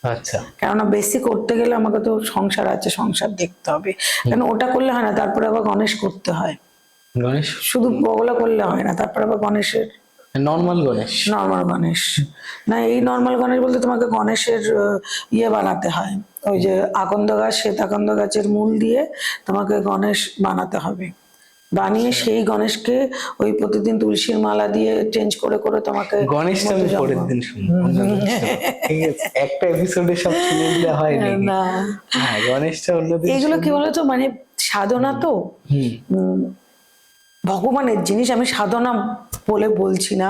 আচ্ছা, কেননা বেশি করতে গেলে আমাকে তো সংসার আছে, সংসার দেখতে হবে। কেন ওটা করলে হয় না, তারপরে আবার গণেশ করতে হয়। গণেশ শুধু বগলা করলে হয় না, তারপরে আবার গণেশের, নর্মাল গণেশ। নর্মাল গণেশ না, এই নর্মাল গণেশ বলতে তোমাকে গণেশের ইয়ে বানাতে হয়। ওই যে আকন্দ গাছ, শ্বেত আকন্দ গাছের মূল দিয়ে তোমাকে গণেশ বানাতে হবে। বানিয়ে সেই গণেশকে ওই প্রতিদিন তুলসীর মালা দিয়ে চেঞ্জ করে করে তোমাকে গণেশটা আমি মধ্যে পরের জন্ম- দিন শুনবো। ঠিক আছে, একটা এপিসোডে সব শুনে দিলে হয় নাকি? না, হ্যাঁ, গণেশটা অন্যদিন এগুলো কি বলতো, মানে সাধনা তো, হুম। ভগবানের জিনিস। আমি সাধনা বলে বলছি না,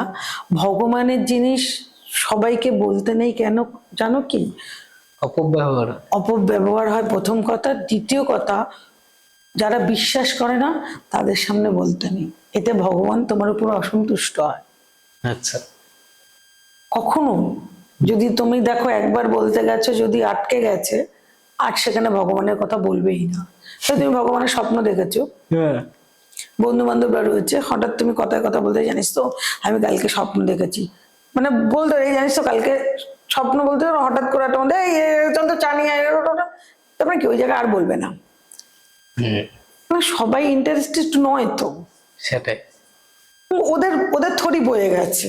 ভগবানের জিনিস সবাইকে বলতে নেই। কেন জানো কি? অপব্যবহার। অপব্যবহার হয় প্রথম কথা। দ্বিতীয় কথা, যারা বিশ্বাস করে না তাদের সামনে বলতে নেই। এতে ভগবান তোমার উপর অসন্তুষ্ট হয়। আচ্ছা, কখনো যদি তুমি দেখো একবার বলতে গেছো, যদি আটকে গেছে, আর সেখানে ভগবানের কথা বলবেই না। তো তুমি ভগবানের স্বপ্ন দেখেছো, হ্যাঁ, বন্ধু বান্ধবরা রয়েছে, হঠাৎ তুমি কথায় কথা বলতে, জানিস তো আমি কালকে স্বপ্ন দেখেছি, মানে বলতে এই জানিস তো কালকে স্বপ্ন বলতে হঠাৎ করে একটা মধ্যে চল তো চা নিয়ে আয়, তারপরে কি ওই জায়গায় আর বলবে না। হুম, মানে সবাই ইন্টারেস্টেড নয় তো, সেটাই। ওদের ওদের থরি বয়ে গেছে।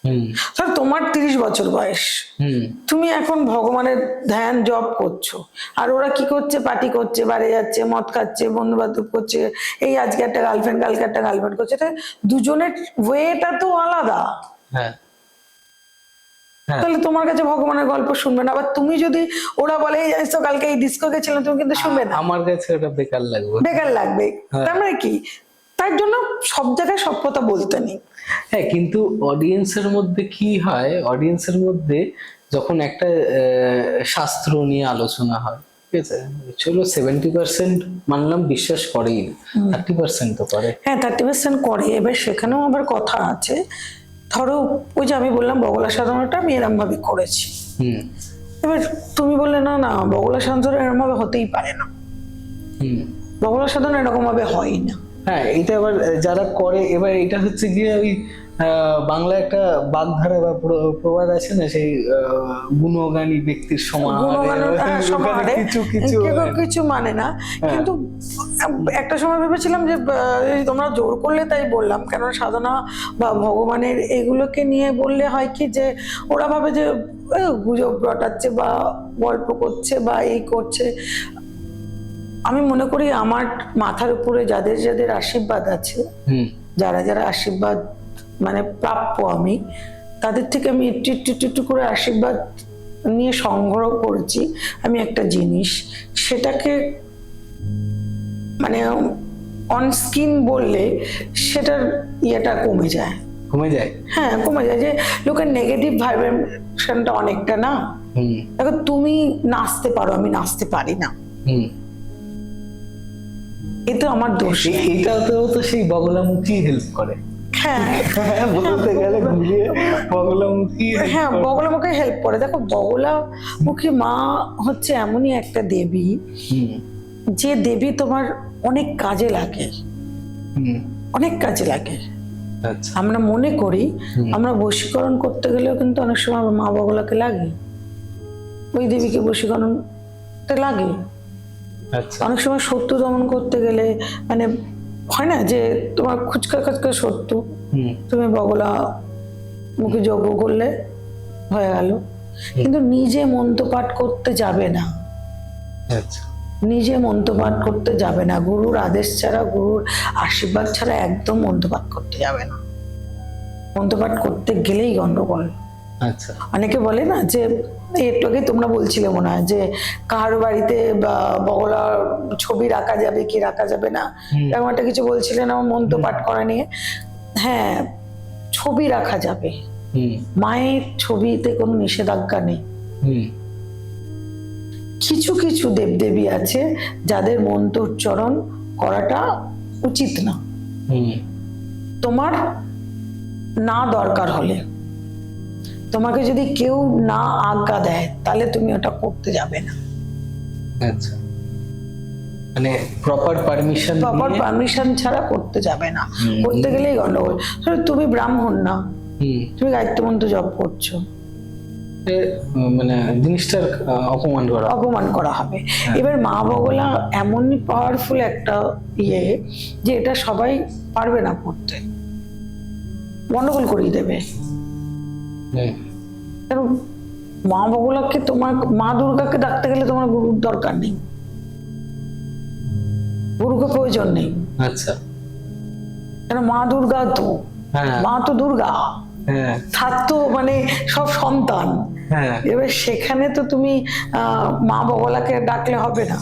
হুম, ধর তোমার 30 বছর বয়স, হুম, তুমি এখন ভগবানের ধ্যান জপ করছো, আর ওরা কি করছে, পার্টি করছে, বাইরে যাচ্ছে, মদ খাচ্ছে, বন্ধু বান্ধব করছে, এই আজকে একটা গার্লফ্রেন্ড, কালকে একটা গার্লফ্রেন্ড করছে। এটা দুজনের ওয়েটা তো আলাদা। হ্যাঁ, হ্যাঁ, তাহলে তোমার কাছে ভগবানের গল্প শুনবে না। আবার তুমি যদি ওরা বলে এই জানিস তো কালকে এই ডিস্কো গেছিলাম, তুমি কিন্তু শুনবে না, আমার কাছে ওটা বেকার লাগবে। বেকার লাগবে। তার মানে কি, তার জন্য সব জায়গায় সব কথা বলতে নেই। হ্যাঁ, কিন্তু অডিয়েন্সের মধ্যে কি হয়, অডিয়েন্সের মধ্যে যখন একটা শাস্ত্র নিয়ে আলোচনা হয়, ঠিক আছে, চলো 70% মানলাম বিশ্বাস করেই না, 30% তো করে। হ্যাঁ, 30% করে। এবার সেখানেও আবার কথা আছে। ধরো ওই যে আমি বললাম বগলা সাধনাটা আমি এরম ভাবে করেছি, হুম, এবার তুমি বললে না না বগলা সাধনা এরকম ভাবে হতেই পারে না, হুম। বগলা সাধনা এরকম ভাবে হয় না। হ্যাঁ, এটা আবার যারা করে, এবার এটা হচ্ছে গিয়ে ওই বাংলা একটা বাগধারা বা প্রবাদ আছে না, সেই গুণগানী ব্যক্তির সমাহারে কিছু কিছু কেউ কিছু মানে না। কিন্তু একটা সময় ভেবেছিলাম যে এই তোমরা জোর করলে তাই বললাম, কেন সাধনা বা ভগবানের এগুলোকে নিয়ে বললে হয় কি, যে ওরা ভাবে যে গুজব রটাচ্ছে বা গল্প করছে বা এই করছে। আমি মনে করি আমার মাথার উপরে যাদের যাদের আশীর্বাদ আছে, হুম, যারা যারা আশীর্বাদ মানে প্রাপ্য, আমি তাদের থেকে আমি একটু একটু একটু একটু করে আশীর্বাদ নিয়ে সংগ্রহ করেছি আমি একটা জিনিস, সেটাকে মানে অন স্কিন বললে সেটার ইয়েটা কমে যায়। কমে যায়। হ্যাঁ, কমে যায়। যে লোকের নেগেটিভ ভাইব্রেশনটা অনেকটা না। হুম, দেখো তুমি নাচতে পারো, আমি নাচতে পারি না, হুম। এ তো আমার দোষ। এইটাতেও তো সেই বগলামুখী হেল্প করে। হ্যাঁ, বলতে গেলে ঘুরিয়ে বগলামুখী help হ্যাঁ, করে। বগলামুখী হেল্প করে। দেখো বগলামুখী মা হচ্ছে এমনই একটা দেবী, হুম, যে দেবী তোমার অনেক কাজে লাগে, হুম। অনেক কাজে লাগে। আচ্ছা, আমরা মনে করি আমরা বশীকরণ করতে গেলেও কিন্তু অনেক সময় মা বগলাকে লাগে, ওই দেবীকে বশীকরণ লাগে। আচ্ছা। অনেক সময় শত্রু দমন করতে গেলে মানে হয় না যে তোমার খুচকা খাচকা শত্রু, হুম, তুমি বগলা মুখে যজ্ঞ করলে হয়ে গেল। কিন্তু নিজে মন্ত্রপাঠ করতে যাবে না, আচ্ছা নিজে মন্ত্রপাঠ করতে যাবে না, গুরুর আদেশ ছাড়া, গুরুর আশীর্বাদ ছাড়া একদম মন্ত্রপাঠ করতে যাবে না। মন্ত্রপাঠ করতে গেলেই গন্ডগোল। আচ্ছা অনেকে বলে না যে, একটু আগে তোমরা বলছিলে মনে হয় যে কারো বাড়িতে বগলা ছবি রাখা যাবে কি রাখা যাবে না, এরকম একটা কিছু বলছিলেন আমার মন্ত্রপাঠ করা নিয়ে। হ্যাঁ, ছবি রাখা যাবে, মায়ের ছবিতে কোনো নিষেধাজ্ঞা নেই। কিছু কিছু দেবদেবী আছে যাদের মন্ত্র উচ্চারণ করাটা উচিত না। তোমার না দরকার হলে, তোমাকে যদি কেউ না আজ্ঞা দেয়, তাহলে তুমি ওটা করতে যাবে না। আচ্ছা, মানে প্রপার পারমিশন ছাড়া করতে যাবে না। করতে গেলেই গন্ডগোল। তুমি ব্রাহ্মণ না, তুমি গায়ত্রী মন্ত্র জপ করছো, মানে জিনিসটার অপমান করা হবে। এবার মা বগলা এমনই পাওয়ারফুল একটা ইয়ে যে এটা সবাই পারবে না করতে, গন্ডগোল করিয়ে দেবে। কারণ মা বগলাকে, তোমার মা দুর্গাকে ডাকতে গেলে তোমার গুরুর দরকার নেই, গুরুকে প্রয়োজন নেই। আচ্ছা, কেন মা দুর্গা তো, মা তো দুর্গা, তার তো মানে সব সন্তান। এবার সেখানে তো তুমি মা বগলাকে ডাকলে হবে না।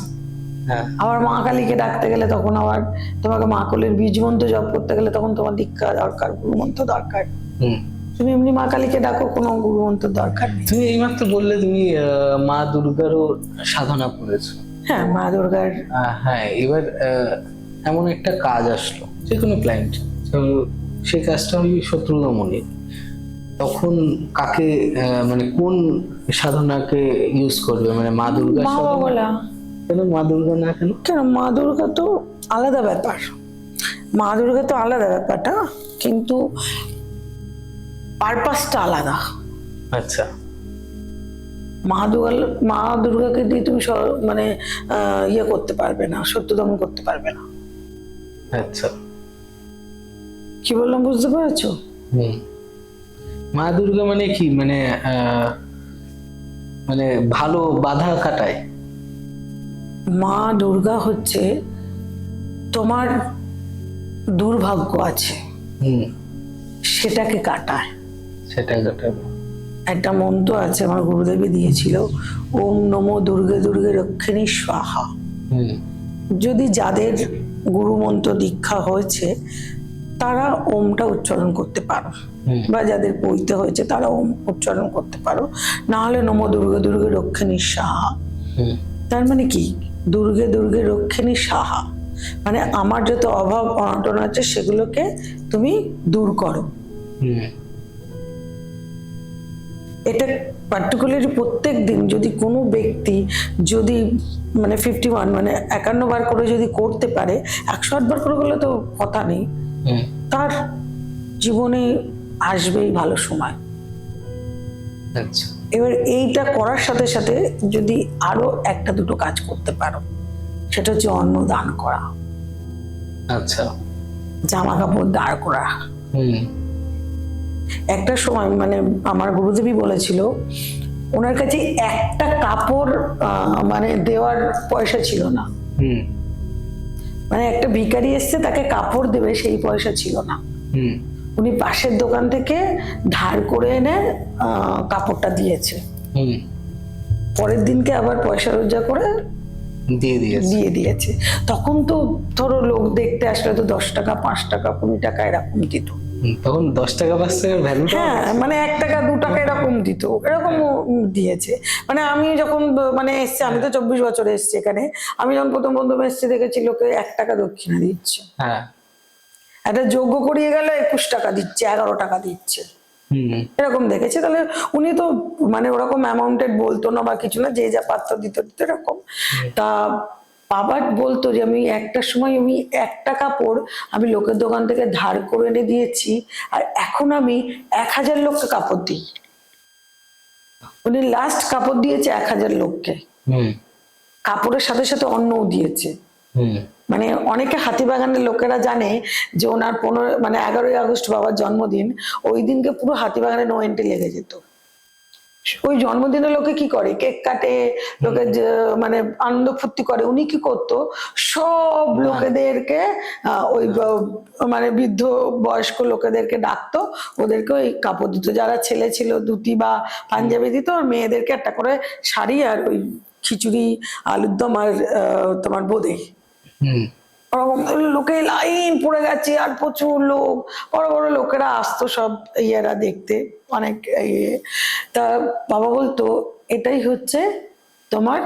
আবার মা কালীকে ডাকতে গেলে তখন আবার তোমাকে মা কালীর বীজ মন্ত্র জপ করতে গেলে তখন তোমার দীক্ষা দরকার, গুরু মন্ত্র দরকার। তুমি এমনি মা কালীকে ডাকো, কোনো গুরু মন্ত্র দরকার নেই। তুমি এইমাত্র বললে তুমি মা দুর্গারও সাধনা করেছো। হ্যাঁ, মা দুর্গার। হ্যাঁ, এবার এমন একটা কাজ আসলো, যে কোনো ক্লায়েন্ট, সেই কাজটা হলো শত্রুঘ্নমণি। তখন কাকে মানে কোন সাধনাকে ইউজ করবে? মানে মা দুর্গা, মা বগলা। কেন মা দুর্গা না? কেন মা দুর্গা তো আলাদা ব্যাপার, মা দুর্গা তো আলাদা ব্যাপারটা, কিন্তু পারপাসটা আলাদা। আচ্ছা, মা দুর্গাকে দিয়ে তুমি মানে ইয়ে করতে পারবে না, শত্রু দমন করতে পারবে না। আচ্ছা, কি বললাম বুঝতে পারছো? মা দুর্গা মানে কি, মানে মানে ভালো বাধা কাটায়। মা দুর্গা হচ্ছে তোমার দুর্ভাগ্য আছে, সেটাকে কাটায়। একটা মন্ত্র আছে আমার গুরুদেবী দিয়েছিল, ওম নমো দুর্গে দুর্গে রক্ষিণী স্বাহা। যদি যাদের গুরু মন্ত্র দীক্ষা হয়েছে তারা ওমটা উচ্চারণ করতে পারো, বা যাদের পড়তে হয়েছে তারা ওম উচ্চারণ করতে পারো, না হলে নমো দুর্গে দুর্গে রক্ষিণী স্বাহা। তার মানে কি, দুর্গে দুর্গে রক্ষিণী স্বাহা মানে আমার যত অভাব অনটন আছে সেগুলোকে তুমি দূর করো। এটা পার্টিকুলারলি প্রত্যেক দিন যদি কোনো ব্যক্তি যদি মানে 51 মানে 51 বার করে যদি করতে পারে, 108 বার করে করলে তো কথা নেই, তার জীবনে আসবেই ভালো সময়। আচ্ছা, এবার এইটা করার সাথে সাথে যদি আরো একটা দুটো কাজ করতে পারো, সেটা হচ্ছে অন্ন দান করা। আচ্ছা, জামা কাপড় দাঁড় করা। একটা সময় মানে আমার গুরুদেবী বলেছিল ওনার কাছে একটা কাপড় মানে দেওয়ার পয়সা ছিল না, মানে একটা ভিখারি এসছে তাকে কাপড় দেবে সেই পয়সা ছিল না, উনি পাশের দোকান থেকে ধার করে এনে কাপড়টা দিয়েছে। পরের দিনকে আবার পয়সা রোজগার করে দিয়ে দিয়েছে। তখন তো ধরো লোক দেখতে আসলে তো 10 টাকা 5 টাকা 20 টাকা এরকম দিত, তখন 10 টাকা 5 টাকার ভ্যালু। হ্যাঁ, মানে 1 টাকা 2 টাকা এরকম দিত, এরকম দিয়েছে। মানে আমি যখন মানে এসছি, আমি তো 24 বছরে এসছি এখানে, আমি যখন প্রথম এসছি দেখেছি লোকে 1 টাকা দক্ষিণা দিচ্ছে। একটা যজ্ঞ করিয়ে গেলে 21 টাকা দিচ্ছে, 11 টাকা দিচ্ছে, এরকম দেখেছি। তাহলে উনি তো মানে ওরকম অ্যামাউন্টেড বলতো না বা কিছু না, যে যা পাত্র দিত এরকম। তা বাবা বলতো যে আমি একটা সময় আমি 1 টাকা কাপড় আমি লোকের দোকান থেকে ধার করে এনে দিয়েছি, আর এখন আমি 1000 লোককে কাপড় দিই। উনি লাস্ট কাপড় দিয়েছে 1000 লোককে, কাপড়ের সাথে সাথে অন্নও দিয়েছে। মানে অনেকে হাতিবাগানের লোকেরা জানে যে ওনার 11ই আগস্ট বাবার জন্মদিন, ওই দিনকে পুরো হাতিবাগানে নো এন্ট্রি লেগে যেত। ওই জন্মদিনে লোকে কি করে, কেক কাটে, লোকে মানে আনন্দ ফুর্তি করে। উনি কি করতো, সব লোকেদেরকে ওই মানে বৃদ্ধ বয়স্ক লোকেদেরকে ডাকতো, ওদেরকে ওই কাপড় দিত। যারা ছেলে ছিল ধুতি বা পাঞ্জাবি দিত, আর মেয়েদেরকে একটা করে শাড়ি আর ওই খিচুড়ি, আলুর দম আর তোমার বোঁদে। হুম ওরকম লোকে লাইন পড়ে গেছে, আর প্রচুর লোক, বড় বড় লোকেরা আসতো সব ইয়েরা দেখতে, অনেক ইয়ে। তা বাবা বলতো এটাই হচ্ছে তোমার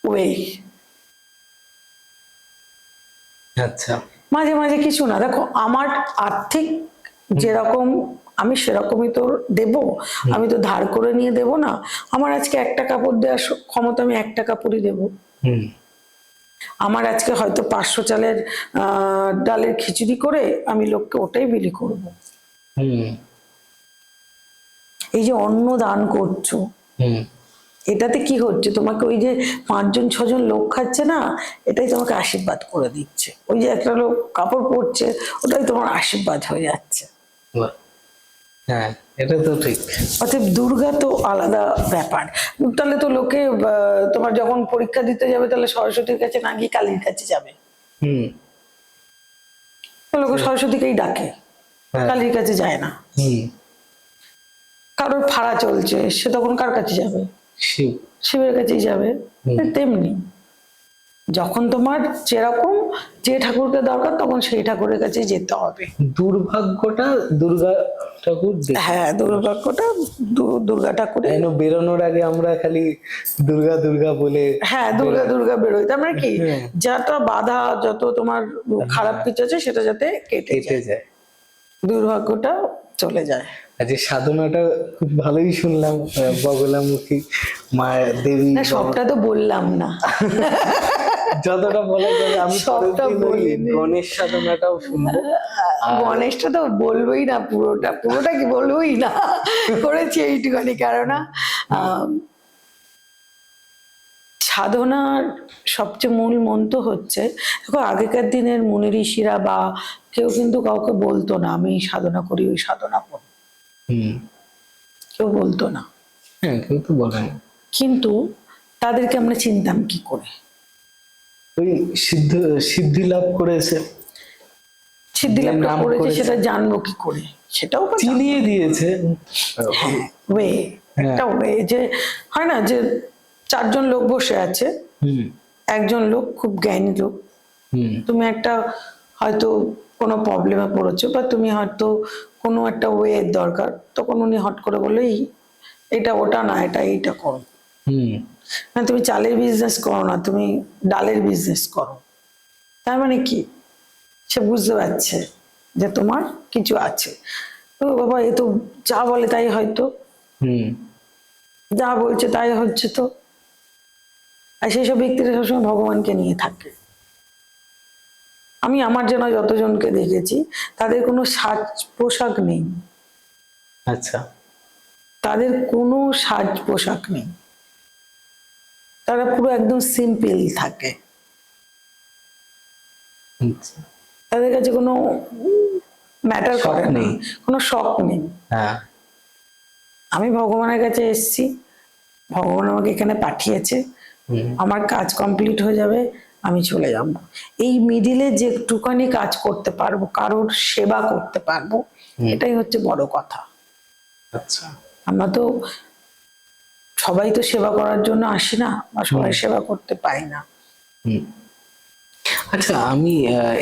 ওয়ে। আচ্ছা মাঝে মাঝে কিছু না, দেখো আমার আর্থিক যেরকম আমি সেরকমই তো দেব, আমি তো ধার করে নিয়ে দেব না। আমার আজকে একটা কাপড় দেওয়ার ক্ষমতা, আমি একটা কাপড়ই দেবো। হুম আমার আজকে হয়তো 500 চালের ডালের খিচুড়ি করে আমি লোককে ওটাই বিলি করব। হুম এই যে অন্ন দান করছো, হুম এটাতে কি হচ্ছে, তোমাকে ওই যে 5জন 6জন লোক খাচ্ছে না, এটাই তোমাকে আশীর্বাদ করে দিচ্ছে। ওই যে একটা লোক কাপড় পরছে, ওটাই তোমার আশীর্বাদ হয়ে যাচ্ছে। বাহ। হ্যাঁ এটা তো ঠিক। অতএব দুর্গা তো আলাদা ব্যাপার। তাহলে তো লোকে তোমার যখন পরীক্ষা দিতে যাবে, তাহলে সরস্বতীর কাছে না গিয়ে কালীর কাছে যাবে। হুম লোকে সরস্বতীকেই ডাকে, হ্যাঁ। কালীর কাছে যায় না। হুম কারোর ফাড়া চলছে, সে তখন কার কাছে যাবে? শিব। শিবের কাছেই যাবে। তেমনি যখন তোমার যেরকম যে ঠাকুরকে দরকার, তখন সেই ঠাকুরের কাছে যেতে হবে। দুর্ভাগ্যটা দুর্গা ঠাকুর দেখে। হ্যাঁ, দুর্ভাগ্যটা দুর্গা ঠাকুরের। কেন বেরোনোর আগে আমরা খালি দুর্গা দুর্গা বলে। হ্যাঁ, দুর্গা দুর্গা বেরোয়, তার মানে কি, হ্যাঁ। যাটা বাধা, যত তোমার খারাপ কিছু আছে, সেটা যাতে কেটে কেটে যায়, যায়। দুর্ভাগ্যটা চলে যায়। আজ এই সাধনাটা খুব ভালোই শুনলাম, বগলামুখী মায়ের দেবী। না, সবটা তো বললাম না। যতটা বলা যাবে আমি সবটা পরের দিন ওই বলিনি। গণেশ সাধনাটাও শুনবো। গণেশটা তো বলবোই না, পুরোটা কি বলবোই না, করেছি এইটুখানি। কেননা সাধনার সবচেয়ে মূল মন্ত্র হচ্ছে, দেখো আগেকার দিনের মুনি ঋষিরা বা কেউ কিন্তু কাউকে বলতো না আমি সাধনা করি, ওই সাধনা করি, হুম কেউ বলতো না। হ্যাঁ কেউ তো বলে না। কিন্তু তাদেরকে আমরা চিনতাম কি করে? ওই সিদ্ধি লাভ করেছে, সিদ্ধি লাভটা নাম করেছে, করেছে। সেটা জানবো কি করে? সেটাও তো চিনিয়ে দিয়েছে। ওয়ে, একটা ওয়ে, যে হয় না যে 4জন লোক বসে আছে, হুম একজন লোক খুব জ্ঞানী লোক, হুম তুমি একটা হয়তো কোনো প্রবলেমে পড়েছো, বা তুমি হয়তো কোনো একটা ওয়ে দরকার, তখন উনি হট করে বললো এটা ওটা না, এটা এইটা করো। হুম না, তুমি চালের বিজনেস করো না, তুমি ডালের বিজনেস করো। তার মানে কি, সে বুঝতে পারছে যে তোমার কিছু আছে। ও বাবা, এ তো যা বলে তাই, হয়তো হুম যা বলছে তাই হচ্ছে তো। আর সেই সব ব্যক্তিরা সবসময় ভগবানকে নিয়ে থাকে। আমি আমার যেন যতজনকে দেখেছি, তাদের কোনো সাজ পোশাক নেই, আচ্ছা তাদের কোনো সাজ পোশাক নেই, তারা পুরো একদম সিম্পল থাকে। আচ্ছা। তাদের কাছে কোনো ম্যাটার শখ করে না, নেই। কোনো শখ নেই। হ্যাঁ আমি ভগবানের কাছে এসেছি, ভগবান আমাকে এখানে পাঠিয়েছে, হুম আমার কাজ কমপ্লিট হয়ে যাবে, আমি চলে যাব। এই মিডিলে যে একটুখানি কাজ করতে পারবো, কারোর সেবা করতে পারবো, এটাই হচ্ছে বড় কথা। আচ্ছা আমরা তো সবাই তো সেবা করার জন্য আসি না, বা সবাই সেবা করতে পারি না। হুম আচ্ছা আমি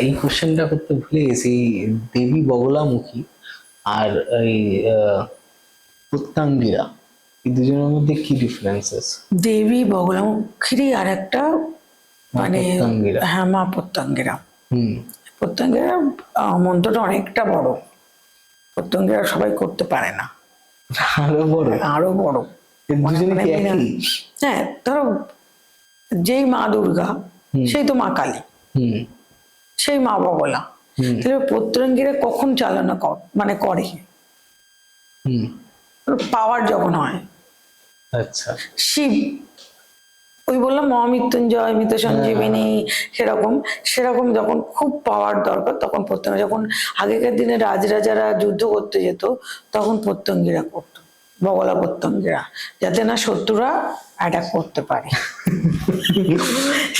এই কোশ্চেনটা করতে ভুলে গেছি। দেবী বগলামুখী আর এই পুত্তাঙ্গিরা, এই দুজনের মধ্যে কি ডিফারেন্সেস? দেবী বগলামুখীরই আর একটা মানে, পুত্তাঙ্গিরা। হ্যাঁ, মা প্রত্যঙ্গেরা। হুম প্রত্যঙ্গেরা মন্ত্রটা অনেকটা বড়, প্রত্যঙ্গেরা সবাই করতে পারে না, আরো বড়। আরো বড়। এর দুজনে কি একই? হ্যাঁ, ধরো যেই মা দুর্গা, সেই তো মা কালী, হুম সেই মা বগলা। তাহলে প্রত্যঙ্গেরা কখন চালনা মানে করে, হুম পাওয়ার যখন হয়। আচ্ছা শিব, ওই বললাম মহামৃত্যুঞ্জয়, মৃত সঞ্জীবিনী, সেরকম সেরকম যখন খুব পাওয়ার দরকার, তখন প্রত্যঙ্গিরা, যখন আগেকার দিনে রাজরাজারা যুদ্ধ করতে যেত, তখন প্রত্যঙ্গিরা করতো। বগলা প্রত্যঙ্গেরা, যাতে না শত্রুরা অ্যাটাক করতে পারে।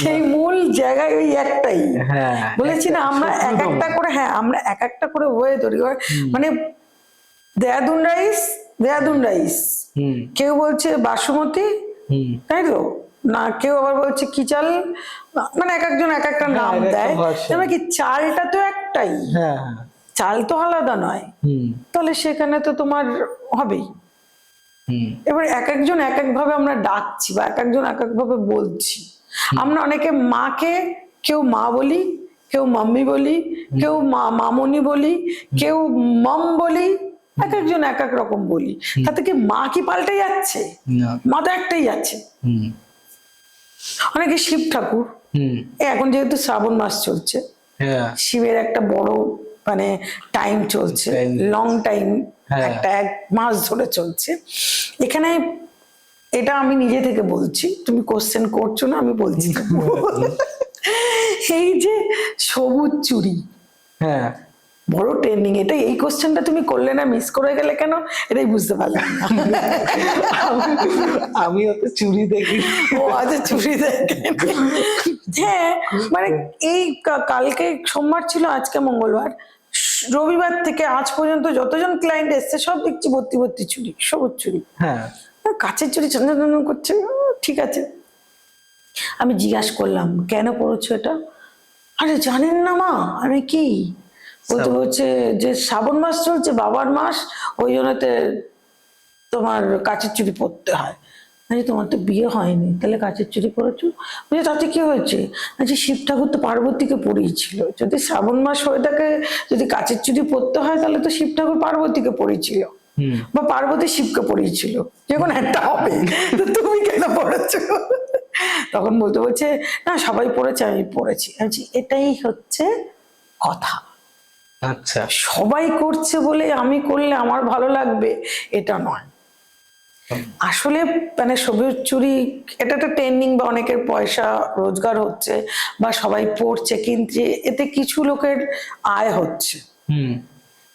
সেই মূল জায়গায় ওই একটাই। হ্যাঁ, বলেছি না আমরা এক একটা করে, হ্যাঁ আমরা এক একটা করে ওয়ে তৈরি করে, মানে দেয়াদুন রাইস, কেউ বলছে বাসমতি, তাই তো না, কেউ আবার বলছে কি চাল, মানে এক একজন এক একটা নাম এক একটা দেয়। version। তবে কি চালটা তো একটাই, হ্যাঁ, চাল তো আলাদা নয়, তাহলে সেখানে তো তোমার হবেই। এবার এক একজন এক এক ভাবে আমরা ডাকছি বা এক একজন এক এক ভাবে বলছি। আমরা অনেকে মাকে কেউ মা বলি, কেউ মাম্মি বলি, কেউ মামনি বলি, কেউ মম বলি, এক একজন এক এক রকম বলি। তাতে কি মা কি পাল্টে যাচ্ছে? না। মা তো একটাই আছে। অনেকে শিব ঠাকুর, এখন যেহেতু শ্রাবণ মাস চলছে, হ্যাঁ, শিবের একটা বড় মানে টাইম চলছে, লং টাইম, হ্যাঁ। একটা 1 মাস ধরে চলছে। এখানে এটা আমি নিজে থেকে বলছি, তুমি কোশ্চেন করছো না, আমি বলছি। এই যে সবুজ চুড়ি, হ্যাঁ, বড় ট্রেন্ডিং, এটা এই কোশ্চেনটা তুমি করলে না, মিস করে গেলে কেন, এটাই বুঝতে পারলাম না। আমি অত চুরি দেখি। ও আচ্ছা, চুড়ি দেখেন। হ্যাঁ, মানে এই কালকে সোমবার ছিল, আজকে মঙ্গলবার, রবিবার থেকে আজ পর্যন্ত যতজন ক্লায়েন্ট এসছে সব দেখছি ভর্তি ভর্তি চুড়ি, সবুজ চুড়ি, হ্যাঁ, কাছের চুড়ি চন্দন করছে। ঠিক আছে, আমি জিজ্ঞাসা করলাম কেন পড়েছো এটা? আরে জানেন না মা আমি কি বলতে, হচ্ছে যে শ্রাবণ মাস চলছে, বাবার মাস, ওই জন্যতে তোমার কাচের চুড়ি পরতে হয়। আরে তোমার তো বিয়ে হয়নি, তাহলে কাচের চুড়ি পরেছো? বলছে তাতে কি হয়েছে? আচ্ছা, শিব ঠাকুর তো পার্বতীকে পরিয়েছিল, যদি শ্রাবণ মাস হয়ে থাকে, যদি কাচের চুড়ি পরতে হয়, তাহলে তো শিব ঠাকুর পার্বতীকে পরিয়েছিল, বা পার্বতী শিবকে পরিয়েছিল, যে কোনো একটা হবে। তো তুমি কেন পড়েছো? তখন বলছে না সবাই পড়েছে, আমি পড়েছি। আমি বলছি, এটাই হচ্ছে কথা। আচ্ছা, সবাই করছে বলে আমি করলে আমার ভালো লাগবে এটা নয়। আসলে মানে সবুজ চুড়ি এটা একটা ট্রেন্ডিং, বা অনেকের পয়সা রোজগার হচ্ছে, বা সবাই পড়ছে, কিন্তু এতে কিছু লোকের আয় হচ্ছে।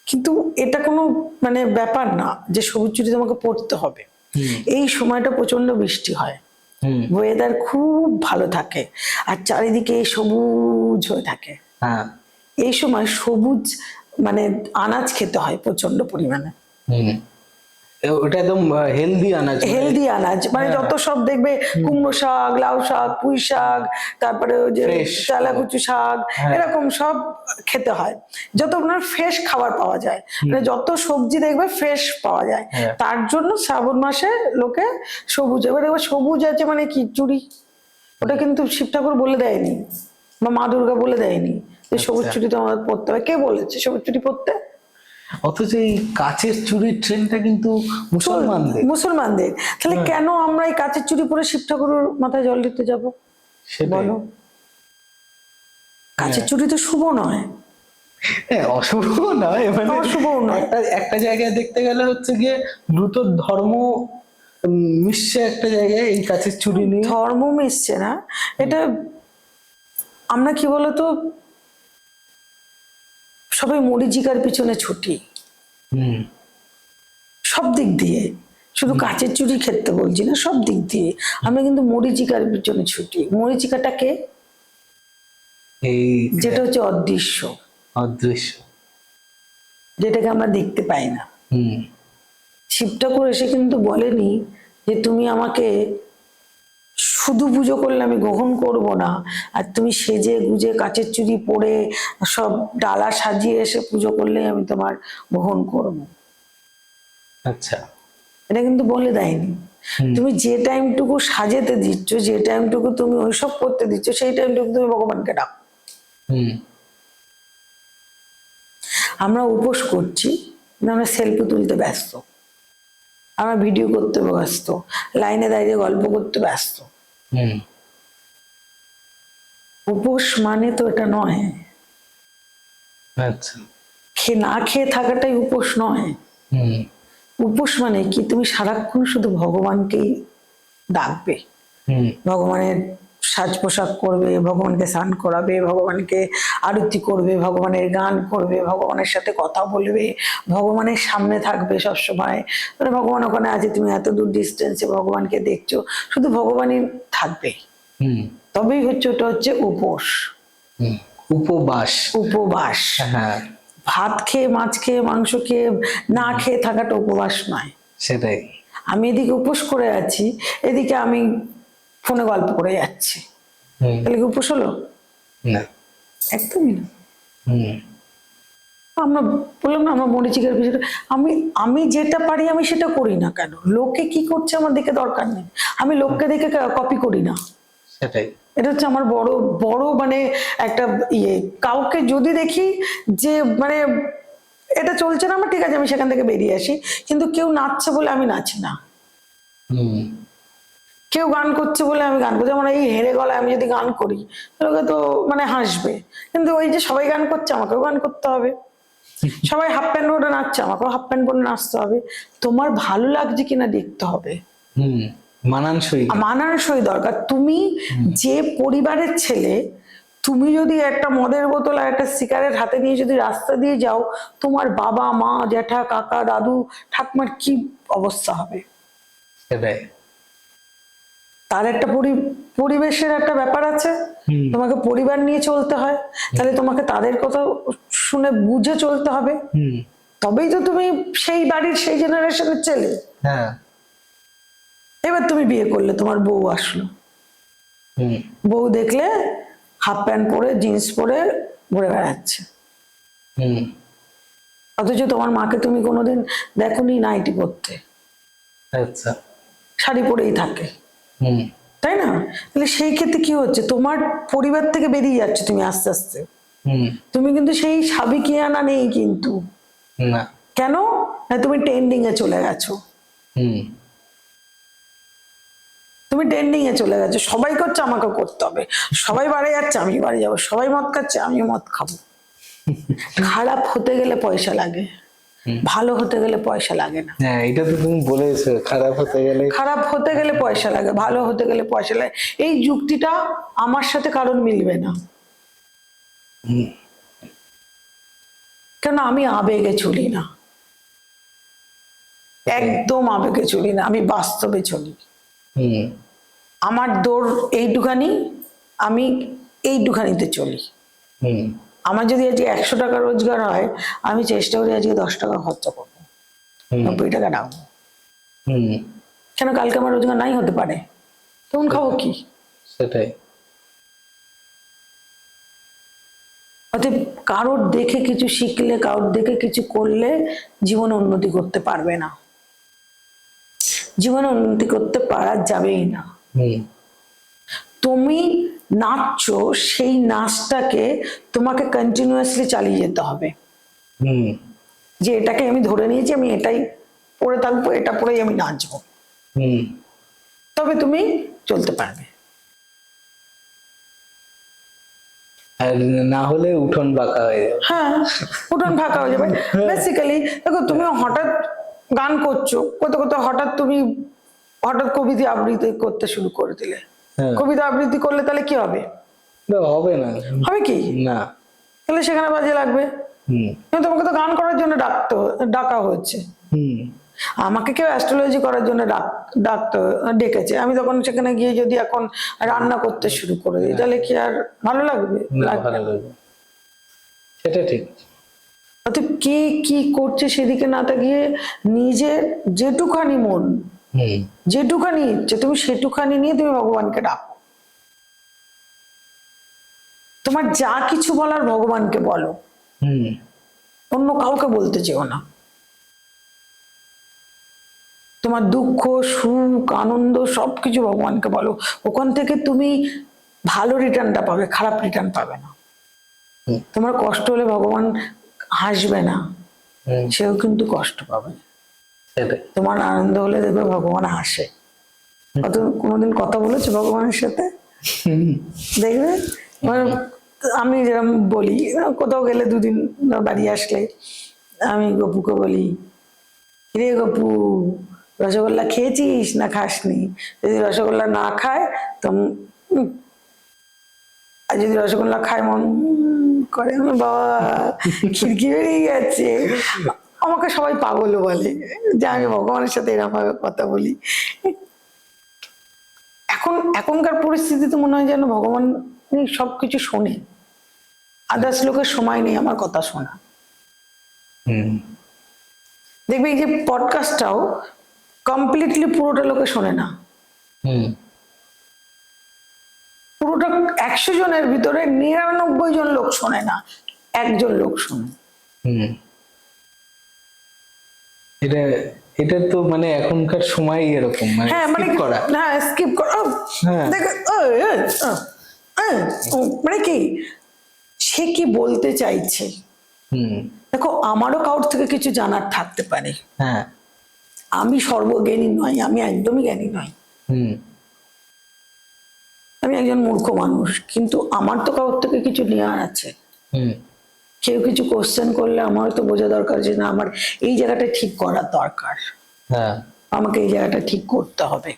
কিন্তু এটা কোনো মানে ব্যাপার না যে সবুজ চুড়ি তোমাকে পড়তে হবে। এই সময়টা প্রচন্ড বৃষ্টি হয়, ওয়েদার খুব ভালো থাকে, আর চারিদিকে সবুজ হয়ে থাকে। হ্যাঁ, এই সময় সবুজ মানে আনাজ খেতে হয় প্রচন্ড পরিমাণে। ওটা একদম হেলদি আনাজ। হেলদি আনাজ, মানে যত সব দেখবে কুমড়ো শাক, লাউ শাক, পুঁই শাক, তারপরে ওই যে Fresh। চালাকুচু শাক, এরকম সব খেতে হয়, যত আপনার ফ্রেশ খাবার পাওয়া যায়, মানে যত সবজি দেখবে ফ্রেশ পাওয়া যায়। তার জন্য শ্রাবণ মাসে লোকে সবুজ, এবার সবুজ আছে মানে কি চুড়ি, ওটা কিন্তু শিব ঠাকুর বলে দেয়নি, বা মা দুর্গা বলে দেয়নি যে সবুজ চুড়ি তো আমাদের পরতে হবে। কে বলেছে সবুজ চুড়ি পরতে? অথচ এই কাচের চুরির ট্রেন্ডটা কিন্তু মুসলমানদের। তাহলে কেন আমরা এই কাচের চুড়ি পরে শিব ঠাকুরের মাথায় জল দিতে যাব? বলো, কাচের চুড়ি তো শুভ নয়। হ্যাঁ, অশুভ নয়, মানে অশুভ নয়। একটা জায়গায় দেখতে গেলে হচ্ছে গিয়ে দুটো ধর্ম মিশছে একটা জায়গায় এই কাচের চুড়ি নিয়ে। ধর্ম মিশছে না, এটা আমরা কি বলতো সবাই মরিচিকার পিছনে ছুটি, সব দিক দিয়ে, শুধু কাচের চুড়ি ক্ষেত্রে বলছি না, সব দিক দিয়ে আমরা কিন্তু মরিচিকার পিছনে ছুটি। মরিচিকাটাকে এই যেটা হচ্ছে অদৃশ্য, অদৃশ্য, যেটাকে আমরা দেখতে পাই না। শিব ঠাকুর এসে কিন্তু বলেনি যে তুমি আমাকে শুধু পুজো করলে আমি গ্রহণ করব না, আর তুমি সেজে গুজে কাচের চুড়ি পরে সব ডালা সাজিয়ে এসে পুজো করলে আমি তোমার গ্রহণ করব। আচ্ছা, এটা কিন্তু বলে দেয়নি। তুমি যে টাইমটুকু সাজেতে দিচ্ছ, যে টাইমটুকু তুমি ওইসব করতে দিচ্ছ, সেই টাইমটুকু তুমি ভগবানকে ডাকো। আমরা উপোস করছি, আমরা সেলফি তুলতে ব্যস্ত, আমরা ভিডিও করতে ব্যস্ত, লাইনে দাঁড়িয়ে গল্প করতে ব্যস্ত। উপোস মানে তো এটা নয়। আচ্ছা, না খেয়ে থাকাটাই উপোস নয়। উপোস মানে কি, তুমি সারাক্ষণ শুধু ভগবানকেই ডাকবে, ভগবানের সাজ পোশাক করবে, ভগবানকে স্নান করাবে, ভগবানকে আরতি করবে, ভগবানের গান করবে, ভগবানের সাথে কথা বলবে, ভগবানের সামনে থাকবে সবসময়। মানে ভগবান ওখানে আছে, তুমি এত দূর ডিস্টেন্সে ভগবানকে দেখছো, শুধু ভগবানই থাকবে। হুম তবেই হচ্ছে ওটা হচ্ছে উপোস, হুম, উপবাস। উপবাস। হ্যাঁ ভাত খেয়ে, মাছ খেয়ে, মাংস খেয়ে, না খেয়ে থাকাটা উপবাস নয়। সেটাই। আমি এদিকে উপোস করে আছি, এদিকে আমি ফোনে গল্প করে যাচ্ছি, হুম তাহলে কি উপোস হলো? না। একদমই না। হুম আমরা বললাম না, আমরা মরিচিকার বিষয়টা, আমি আমি যেটা পারি আমি সেটা করি না কেন? লোকে কি করছে আমার দেখে দরকার নেই, আমি লোককে দেখে কপি করি না। সেটাই। এটা হচ্ছে আমার বড় বড় মানে একটা ইয়ে। কাউকে যদি দেখি যে মানে এটা চলছে না আমার, ঠিক আছে আমি সেখান থেকে বেরিয়ে আসি, কিন্তু কেউ নাচছে বলে আমি নাচি না, হুম কেউ গান করছে বলে আমি গান করছি। যেমন এই হেরে গলায় আমি যদি গান করি, লোকে তো মানে হাসবে, কিন্তু ওই যে সবাই গান করছে আমাকেও গান করতে হবে, সবাই হাফ প্যান্ট পরে নাচছে আমাকেও হাফ প্যান্ট পরে নাচতে হবে। তোমার ভালো লাগছে কিনা দেখতে হবে, হুম, মানানসই। মানানসই দরকার। তুমি যে পরিবারের ছেলে, তুমি যদি একটা মদের বোতল আর একটা সিগারেট হাতে নিয়ে যদি রাস্তা দিয়ে যাও, তোমার বাবা মা জ্যাঠা কাকা দাদু ঠাকুমার কি অবস্থা হবে? সেটাই। তার একটা পরিবেশের একটা ব্যাপার আছে, হুম তোমাকে পরিবার নিয়ে চলতে হয়, তাহলে তোমাকে তাদের কথা শুনে বুঝে চলতে হবে, হুম। তবেই তো তুমি সেই বাড়ির সেই জেনারেশনের ছেলে। হ্যাঁ। এবার তুমি বিয়ে করলে, তোমার বউ আসলো, হুম বউ দেখলে হাফ প্যান্ট পরে জিন্স পরে ঘুরে বেড়াচ্ছে, হুম। অথচ তোমার মাকে তুমি কোনোদিন দেখোনি নাইটি পরতে, আচ্ছা। শাড়ি পরেই থাকে, হুম তাই না? তাহলে সেই ক্ষেত্রে কি হচ্ছে, তোমার পরিবার থেকে বেরিয়ে যাচ্ছে তুমি আস্তে আস্তে। হুম। তুমি কিন্তু সেই সাবিকিয়ানা নেই কিন্তু। না। কেন? না, তুমি ট্রেন্ডিং এ চলে গেছো, হুম তুমি ট্রেন্ডিং এ চলে গেছো, সবাই করছে আমাকে করতে হবে, সবাই বাড়ি যাচ্ছে আমি বাড়ি যাবো, সবাই মদ খাচ্ছে আমিও মদ খাবো। খারাপ হতে গেলে পয়সা লাগে, ভালো হতে গেলে পয়সা লাগে না। হ্যাঁ, এটা তো তুমি বলেছো, খারাপ হতে গেলে। খারাপ হতে গেলে পয়সা লাগে, ভালো হতে গেলে পয়সা লাগে। এই যুক্তিটা আমার সাথে কারণ মিলবে না, হুম কেন আমি আবেগে চলি না, একদম আবেগে চলি না, আমি বাস্তবে চলি। হুম আমার দৌড় এইটুখানি, আমি এইটুখানিতে চলি। হুম আমার যদি আজকে 100 টাকা রোজগার হয়, আমি চেষ্টা করি আজকে 10 টাকা খরচা করবো, হুম 90 টাকা রাখবো। হুম। কেন? কালকে আমার রোজগার নাই হতে পারে, তখন খাবো কি? সেটাই। অতএব কারোর দেখে কিছু শিখলে, কারোর দেখে কিছু করলে জীবনে উন্নতি করতে পারবে না, জীবনে উন্নতি করতে পারা যাবেই না। হুম তুমি নাচছো, সেই নাচটাকে তোমাকে কন্টিনিউয়াসলি চালিয়ে যেতে হবে, হুম যে এটাকে আমি ধরে নিয়েছি, আমি এটাই পরে থাকবো, এটা পরেই আমি নাচবো, হুম। তবে তুমি চলতে পারবে। আর না হলে উঠোন বাঁকা হয়ে যাবে। হ্যাঁ, উঠোন ফাঁকা হয়ে যাবে। বেসিক্যালি দেখো, তুমি হঠাৎ গান করছো, করতে করতে হঠাৎ তুমি হঠাৎ কবিতা আবৃত্তি করতে শুরু করে দিলে, হ্যাঁ। কবিতা আবৃত্তি করলে তাহলে কি হবে? না, হবে না। হবে কি? না। তাহলে সেখানে বাজে লাগবে। হুম কিন্তু তোমাকে তো গান করার জন্য ডাকা হচ্ছে, হুম। আমাকে কেউ অ্যাস্ট্রোলজি করার জন্য ডেকেছে, আমি তখন সেখানে গিয়ে যদি এখন রান্না করতে শুরু করে দিই, তাহলে কি আর ভালো লাগবে? না, লাগবে ভালো না। লাগবে। সেটা ঠিক। অতএব কে কি করছে সেদিকে না তাকিয়ে নিজের যেটুখানি মন, হুম যেটুখানি ইচ্ছে, তুমি সেটুখানি নিয়ে তুমি ভগবানকে ডাকো। তোমার যা কিছু বলার ভগবানকে বলো, হুম অন্য কাউকে বলতে চেও না। তোমার দুঃখ সুখ আনন্দ সবকিছু ভগবানকে বলো, ওখান থেকে তুমি ভালো রিটার্নটা পাবে, খারাপ রিটার্ন পাবে না। হুম। তোমার কষ্ট হলে ভগবান হাসবে না, হুম। সেও কিন্তু কষ্ট পাবে। সেটাই। তোমার আনন্দ হলে দেখবে ভগবান হাসে। কোনোদিন কথা বলেছো ভগবানের সাথে? হুম দেখবে মানে আমি যেরকম বলি, কোথাও গেলে 2 দিন বাড়ি আসলে আমি গপুকে বলি, রে গপু, রসগোল্লা খেয়েছিস না খাসনি? যদি রসগোল্লা না খায় তো আর যদি রসগোল্লা খায় মন করে, আমার বাবা খিড়কি বেরিয়ে গেছে। আমাকে সবাই পাগল বলে যে আমি ভগবানের সাথে এরকম ভাবে কথা বলি। এখনকার পরিস্থিতিতে মনে হয় যেন ভগবান সবকিছু শোনে, আদার্স লোকের সময় নেই আমার কথা শোনা। দেখবে এই যে পডকাস্টটাও কমপ্লিটলি পুরোটা লোকে শোনে না, পুরোটা 100 জনের ভিতরে 99 জন লোক শোনে না, একজন লোক শোনে। এটা তো মানে এখনকার সময় এরকম, মানে হ্যাঁ মানে skip করা। হ্যাঁ স্কিপ করা। হ্যাঁ। দেখো মানে কি সে কি বলতে চাইছে। দেখো আমারও কারোর থেকে কিছু জানার থাকতে পারে, হ্যাঁ, আমি সর্বজ্ঞানী নই, আমি একদমই জ্ঞানী নই, আমি একজন মূর্খ মানুষ, কিন্তু আমার তো কারোর থেকে কিছু নেওয়ার আছে। কেউ কিছু কোশ্চেন করলে আমার তো বোঝা দরকার যে না আমার এই জায়গাটা ঠিক করার দরকার, হ্যাঁ, আমাকে এই জায়গাটা ঠিক করতে হবে।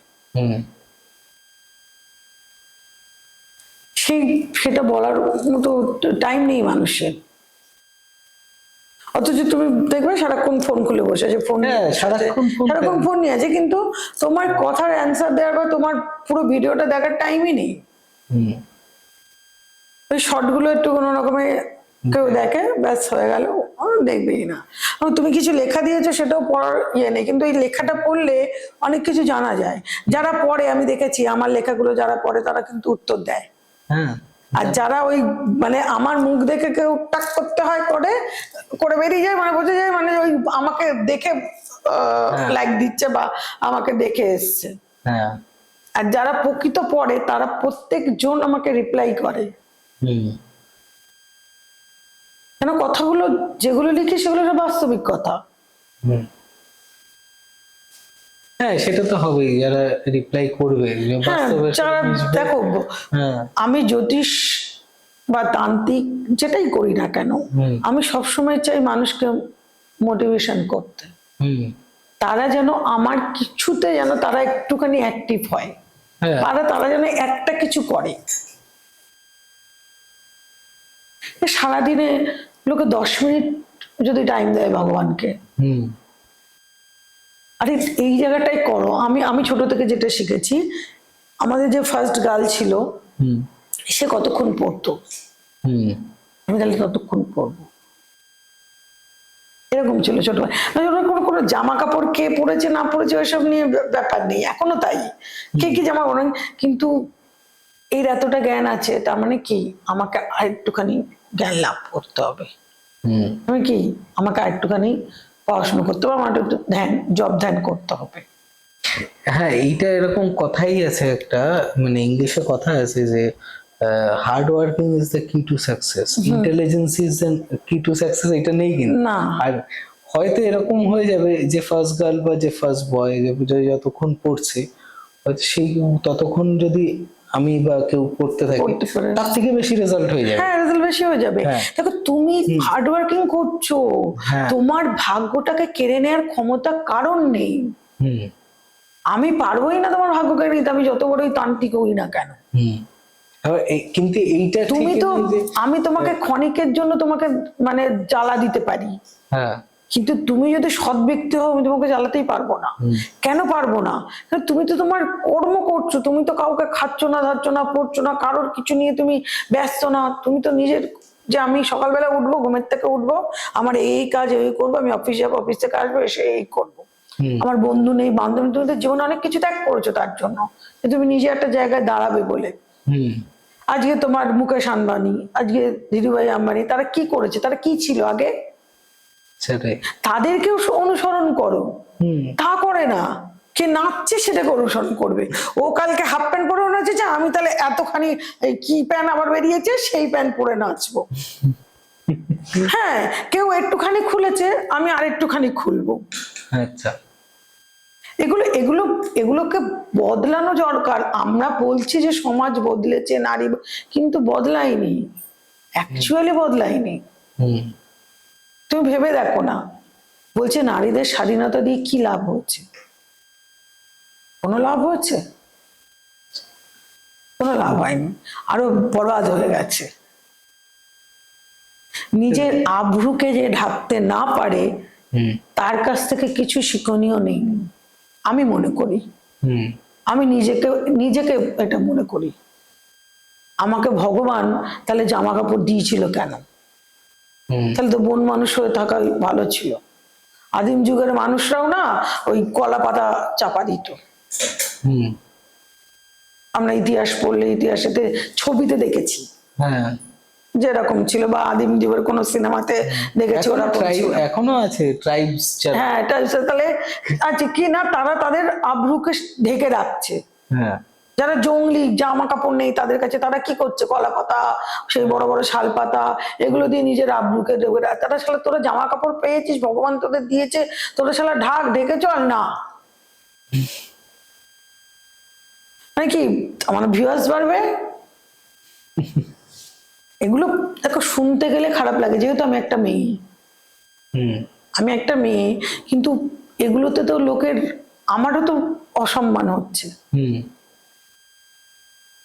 সেটা বলার মতো টাইম নেই মানুষের। অথচ তুমি দেখবে সারাক্ষণ ফোন খুলে বসে আছে, সারাক্ষণ ফোন নিয়ে আছে, কিন্তু তোমার কথার অ্যান্সার দেওয়ার বা তোমার পুরো ভিডিওটা দেখার টাইমই নেই। ওই শর্টগুলো একটু কোনো রকমে কেউ দেখে, ব্যাস হয়ে গেল, দেখবেই না। তুমি কিছু লেখা দিয়েছো সেটাও পড়ার ইয়ে নেই, কিন্তু এই লেখাটা পড়লে অনেক কিছু জানা যায়। যারা পড়ে আমি দেখেছি আমার লেখাগুলো যারা পড়ে তারা কিন্তু উত্তর দেয়। আর যারা ওই মানে আমার মুখ দেখে কেউ টাক করতে হয় করে বেরিয়ে যায়, মানে বোঝা যায় মানে ওই আমাকে দেখে লাইক দিচ্ছে বা আমাকে দেখে এসছে। আর যারা প্রকৃত পড়ে তারা প্রত্যেকজন আমাকে রিপ্লাই করে, কেন কথাগুলো যেগুলো লিখি সেগুলো বাস্তবিক কথা। হ্যাঁ সেটা তো হবেই, যারা রিপ্লাই করবে দেখো আমি জ্যোতিষ বা তান্ত্রিক যেটাই করি না কেন, আমি সবসময় চাই মানুষকে মোটিভেশন করতে, তারা যেন আমার কিছুতে যেন তারা একটুখানি অ্যাক্টিভ হয়, তারা যেন একটা কিছু করে। সারাদিনে লোকে 10 মিনিট যদি টাইম দেয় ভগবানকে, আরে এই জায়গাটাই করো। আমি ছোট থেকে যেটা শিখেছি, আমাদের যে ফার্স্ট গার্ল ছিল সে কতক্ষণ পড়তো, আমি তাহলে ততক্ষণ পড়বো, এরকম ছিল ছোটবেলায়। কোনো জামা কাপড় কে পরেছে না পরেছে ওইসব নিয়ে ব্যাপার নেই, এখনো তাই, কে কি জামা পরে, কিন্তু এর এতটা জ্ঞান আছে, তার মানে কি আমাকে আরেকটুখানি জ্ঞান লাভ করতে হবে, আমাকে আরেকটুখানি পড়াশোনা করতে হবে, আমার একটু ধ্যান করতে হবে। হ্যাঁ এইটা এরকম কথাই আছে একটা, মানে ইংলিশে কথা আছে যে হার্ড ওয়ার্কিং ইজ দ্য কি to success, intelligence is the কি টু সাকসেস, এটা নেই কিন্তু। আর হয়তো এরকম হয়ে যাবে যে ফার্স্ট গার্ল বা যে ফার্স্ট বয় যতক্ষণ পড়ছে হয়তো সেই ততক্ষণ যদি আমি বা কেউ পড়তে থাকি তার থেকে বেশি রেজাল্ট হয়ে যাবে। হ্যাঁ রেজাল্ট বেশি হয়ে যাবে। দেখো তুমি হার্ড ওয়ার্কিং করছো, তোমার ভাগ্যটাকে কেড়ে নেওয়ার ক্ষমতা কারণ নেই। আমি পারবোই না তোমার ভাগ্য কেড়ে নিতে, আমি যত বড়ই তান্ত্রিক হই না কেন। কিন্তু এইটা তুমি তো, আমি তোমাকে ক্ষণিকের জন্য তোমাকে মানে জ্বালা দিতে পারি, কিন্তু তুমি যদি সৎ ব্যক্তি হও আমি তোমাকে জ্বালাতেই পারবো না। কেন পারবো না? তুমি তো তোমার কর্ম করছো, তুমি তো কাউকে খাচ্ছ না, ধাচ্ছ না, পড়ছো না, কারোর কিছু নিয়ে তুমি ব্যস্ত না। তুমি তো নিজের যে আমি সকালবেলা উঠবো, ঘুমের থেকে উঠবো, আমার এই কাজ এই করবো, আমি অফিস যাবো, অফিস থেকে আসবো, এসে এই করবো, আমার বন্ধু নেই বান্ধব, তুমি তো জীবনে অনেক কিছু ত্যাগ করেছো তার জন্য, তুমি নিজে একটা জায়গায় দাঁড়াবে বলে। আজকে তোমার মুকেশ আম্বানি, আজকে ধীরুভাই আম্বানি, তারা কি করেছে, তারা কি ছিল আগে, তাদেরকেও অনুসরণ করো। তা করে না, কে নাচছে সেটাকে অনুসরণ করবে। ও কালকে হাফ প্যান্ট পরে নাচেছে, আমি তাহলে এতখানি কি প্যান্ট আবার বেরিয়েছে সেই প্যান্ট পরে নাচবো। হ্যাঁ কেউ একটুখানি খুলেছে, আমি আর একটুখানি খুলবো। আচ্ছা, এগুলোকে বদলানো দরকার। আমরা বলছি যে সমাজ বদলেছে, নারী, কিন্তু বদলায়নি, অ্যাকচুয়ালি বদলায়নি। তুমি ভেবে দেখো না, বলছে নারীদের স্বাধীনতা দিয়ে কি লাভ হচ্ছে? কোনো লাভ হচ্ছে? কোনো লাভ হয়নি, আরো বরবাদ হয়ে গেছে। নিজের আব্রুকে যে ঢাকতে না পারে তার কাছ থেকে কিছু শিক্ষণীয় নেই আমি মনে করি। আমি নিজেকে নিজেকে এটা মনে করি। আমাকে ভগবান তাহলে জামা কাপড় দিয়েছিল কেন? তাহলে তো বন মানুষ হয়ে থাকা ভালো ছিল। আদিম যুগের মানুষরাও না ওই কলা পাতা চাপা দিত। আমরা ইতিহাস পড়লে ইতিহাসেতে ছবিতে দেখেছি যেরকম ছিল, বা আদিম যুগের কোন সিনেমাতে দেখেছি ওরকম ছিল। এখনো আছে ট্রাইবস। হ্যাঁ, এটা তাহলে আছে কি না, তারা তাদের আব্রুকে ঢেকে রাখছে। যারা জঙ্গলি, জামা কাপড় নেই তাদের কাছে, তারা কি করছে? কলা পাতা, সেই বড় বড় শাল পাতা, এগুলো দিয়ে নিজের আব্রুকে ঢেকে রাখে। তারা শালা, তোরা জামা কাপড় পেয়েছিস, ভগবান তোদের দিয়েছে, তোরা শালা ঢাক, ঢেকে চল না। মানে কি আমার ভিউয়ার্স বাড়বে? এগুলো দেখো শুনতে গেলে খারাপ লাগে, যেহেতু আমি একটা মেয়ে, কিন্তু এগুলোতে তো লোকের, আমারও তো অসম্মান হচ্ছে।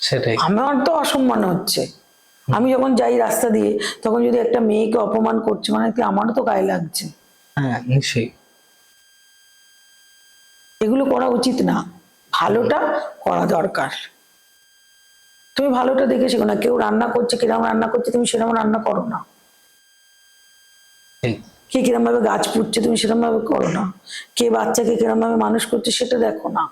সেটাই, আমার তো অসম্মান হচ্ছে। আমি যখন যাই রাস্তা দিয়ে, তখন যদি একটা মেয়েকে অপমান করছে, মানে কি আমারও তো গায়ে লাগছে। হ্যাঁ নিশ্চয়ই। এগুলো করা উচিত না, ভালোটা করা দরকার। তুমি ভালোটা দেখে শেখো না। কেউ রান্না করছে, কিরকম রান্না করছে, তুমি সেরকম রান্না করো না। কে কিরম ভাবে গাছ পুঁতছে, তুমি সেরকম ভাবে করো না। কে বাচ্চাকে কিরম ভাবে মানুষ করছে, সেটা দেখো না।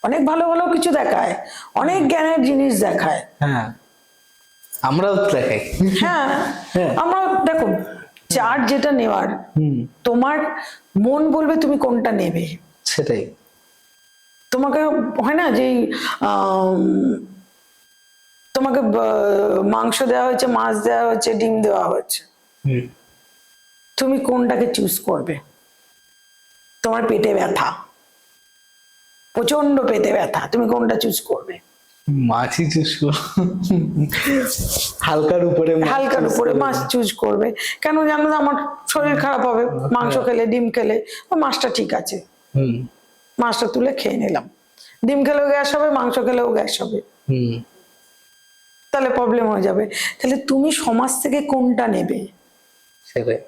অনেক ভালো ভালো কিছু দেখায়, অনেক জ্ঞানের জিনিস দেখায়। হ্যাঁ, আমরাও দেখাই। হ্যাঁ, আমরা দেখো, যার যেটা নেওয়ার, তোমার মন বলবে তুমি কোনটা নেবে। সেটাই। তোমাকে হয় না যে তোমাকে মাংস দেওয়া হয়েছে, মাছ দেওয়া হয়েছে, ডিম দেওয়া হয়েছে, তুমি কোনটাকে চুজ করবে? তোমার পেটে ব্যথা, প্রচন্ড পেটে ব্যথা, তুমি কোনটা চুজ করবে? মাছই চুজ করো। হালকার উপরে মাছ চুজ করবে। কেন জানো? আমার শরীর খারাপ হবে মাংস খেলে, ডিম খেলে। মাছটা ঠিক আছে, মাছটা তুলে খেয়ে নিলাম। ডিম খেলেও গ্যাস হবে, মাংস খেলেও গ্যাস হবে, তাহলে প্রবলেম হয়ে যাবে। তাহলে তুমি সমাজ থেকে কোনটা নেবে? সেটাই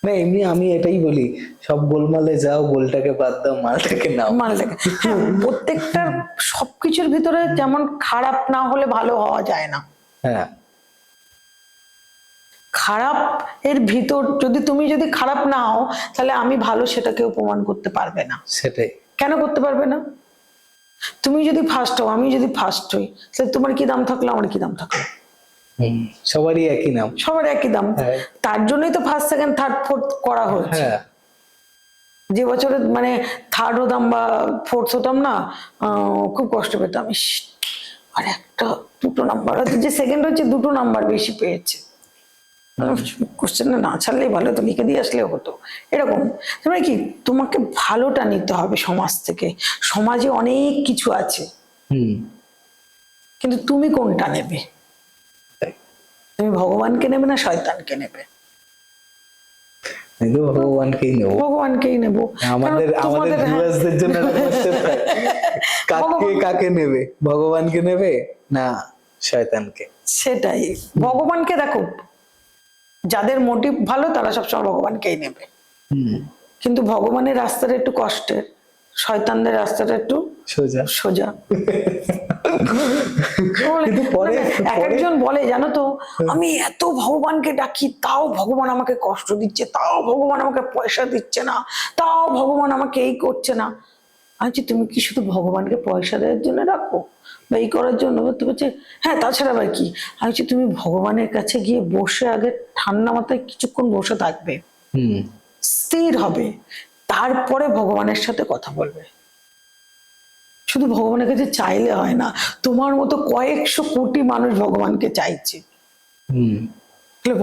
না, এমনি আমি এটাই বলি, সব গোলমালে যাও, গোলটাকে বাদ দাও, মালটাকে নাও। মালটাকে, হ্যাঁ, প্রত্যেকটার সবকিছুর ভিতরে যেমন খারাপ না হলে ভালো হওয়া যায় না। হ্যাঁ, খারাপ এর ভিতর যদি খারাপ না হও, তাহলে আমি ভালো সেটাকেও প্রমাণ করতে পারবে না। সেটাই। কেন করতে পারবে না? তুমি যদি ফার্স্ট হও, আমি যদি ফার্স্ট হই, তাহলে তোমার কি দাম থাকলো, আমার কি দাম থাকলো? সবারই একই নাম, সবার একই দাম। তার জন্যই তো ফার্স্ট, সেকেন্ড, থার্ড, ফোর্থ করা হচ্ছে। যে বছরে মানে থার্ড হতাম বা ফোর্থ হতাম না, খুব কষ্ট পেতাম। আর একটা দুটো নাম্বার, যে সেকেন্ড হচ্ছে দুটো নাম্বার বেশি পেয়েছে, কোশ্চেনে না ছাড়লেই ভালো, তো লিখে দিয়ে আসলেও হতো, এরকম। মানে কি, তোমাকে ভালোটা নিতে হবে সমাজ থেকে। সমাজে অনেক কিছু আছে, কিন্তু তুমি কোনটা নেবে? তুমি ভগবানকে নেবে না শয়তানকে নেবে? ভগবানকেই নেবো। আমাদের ভিউয়ার্সদের জন্য কাকে নেবে? ভগবানকে নেবে না শয়তানকে? সেটাই। ভগবানকে দেখো, যাদের মোটিভ ভালো তারা সবসময় ভগবানকেই নেবে, কিন্তু ভগবানের রাস্তাটা একটু কষ্টের, শয়তানদের রাস্তাটা একটু সোজা। একজন বলে, জানো তো, আমি এত ভগবানকে ডাকি, তাও ভগবান আমাকে কষ্ট দিচ্ছে, তাও ভগবান আমাকে পয়সা দিচ্ছে না, তাও ভগবান আমাকে এই করছে না। আচ্ছা, তুমি কি শুধু ভগবানকে পয়সা দেওয়ার জন্য রাখো বা এই করার জন্য? তো বলছে হ্যাঁ, তাছাড়া আবার কি? আমি বলছি, তুমি ভগবানের কাছে গিয়ে বসে আগে ঠান্ডা মাথায় কিছুক্ষণ বসে থাকবে, স্থির হবে, তারপরে ভগবানের সাথে কথা বলবে। শুধু ভগবানের কাছে চাইলে হয় না, তোমার মতো কয়েকশো কোটি মানুষ ভগবানকে চাইছে।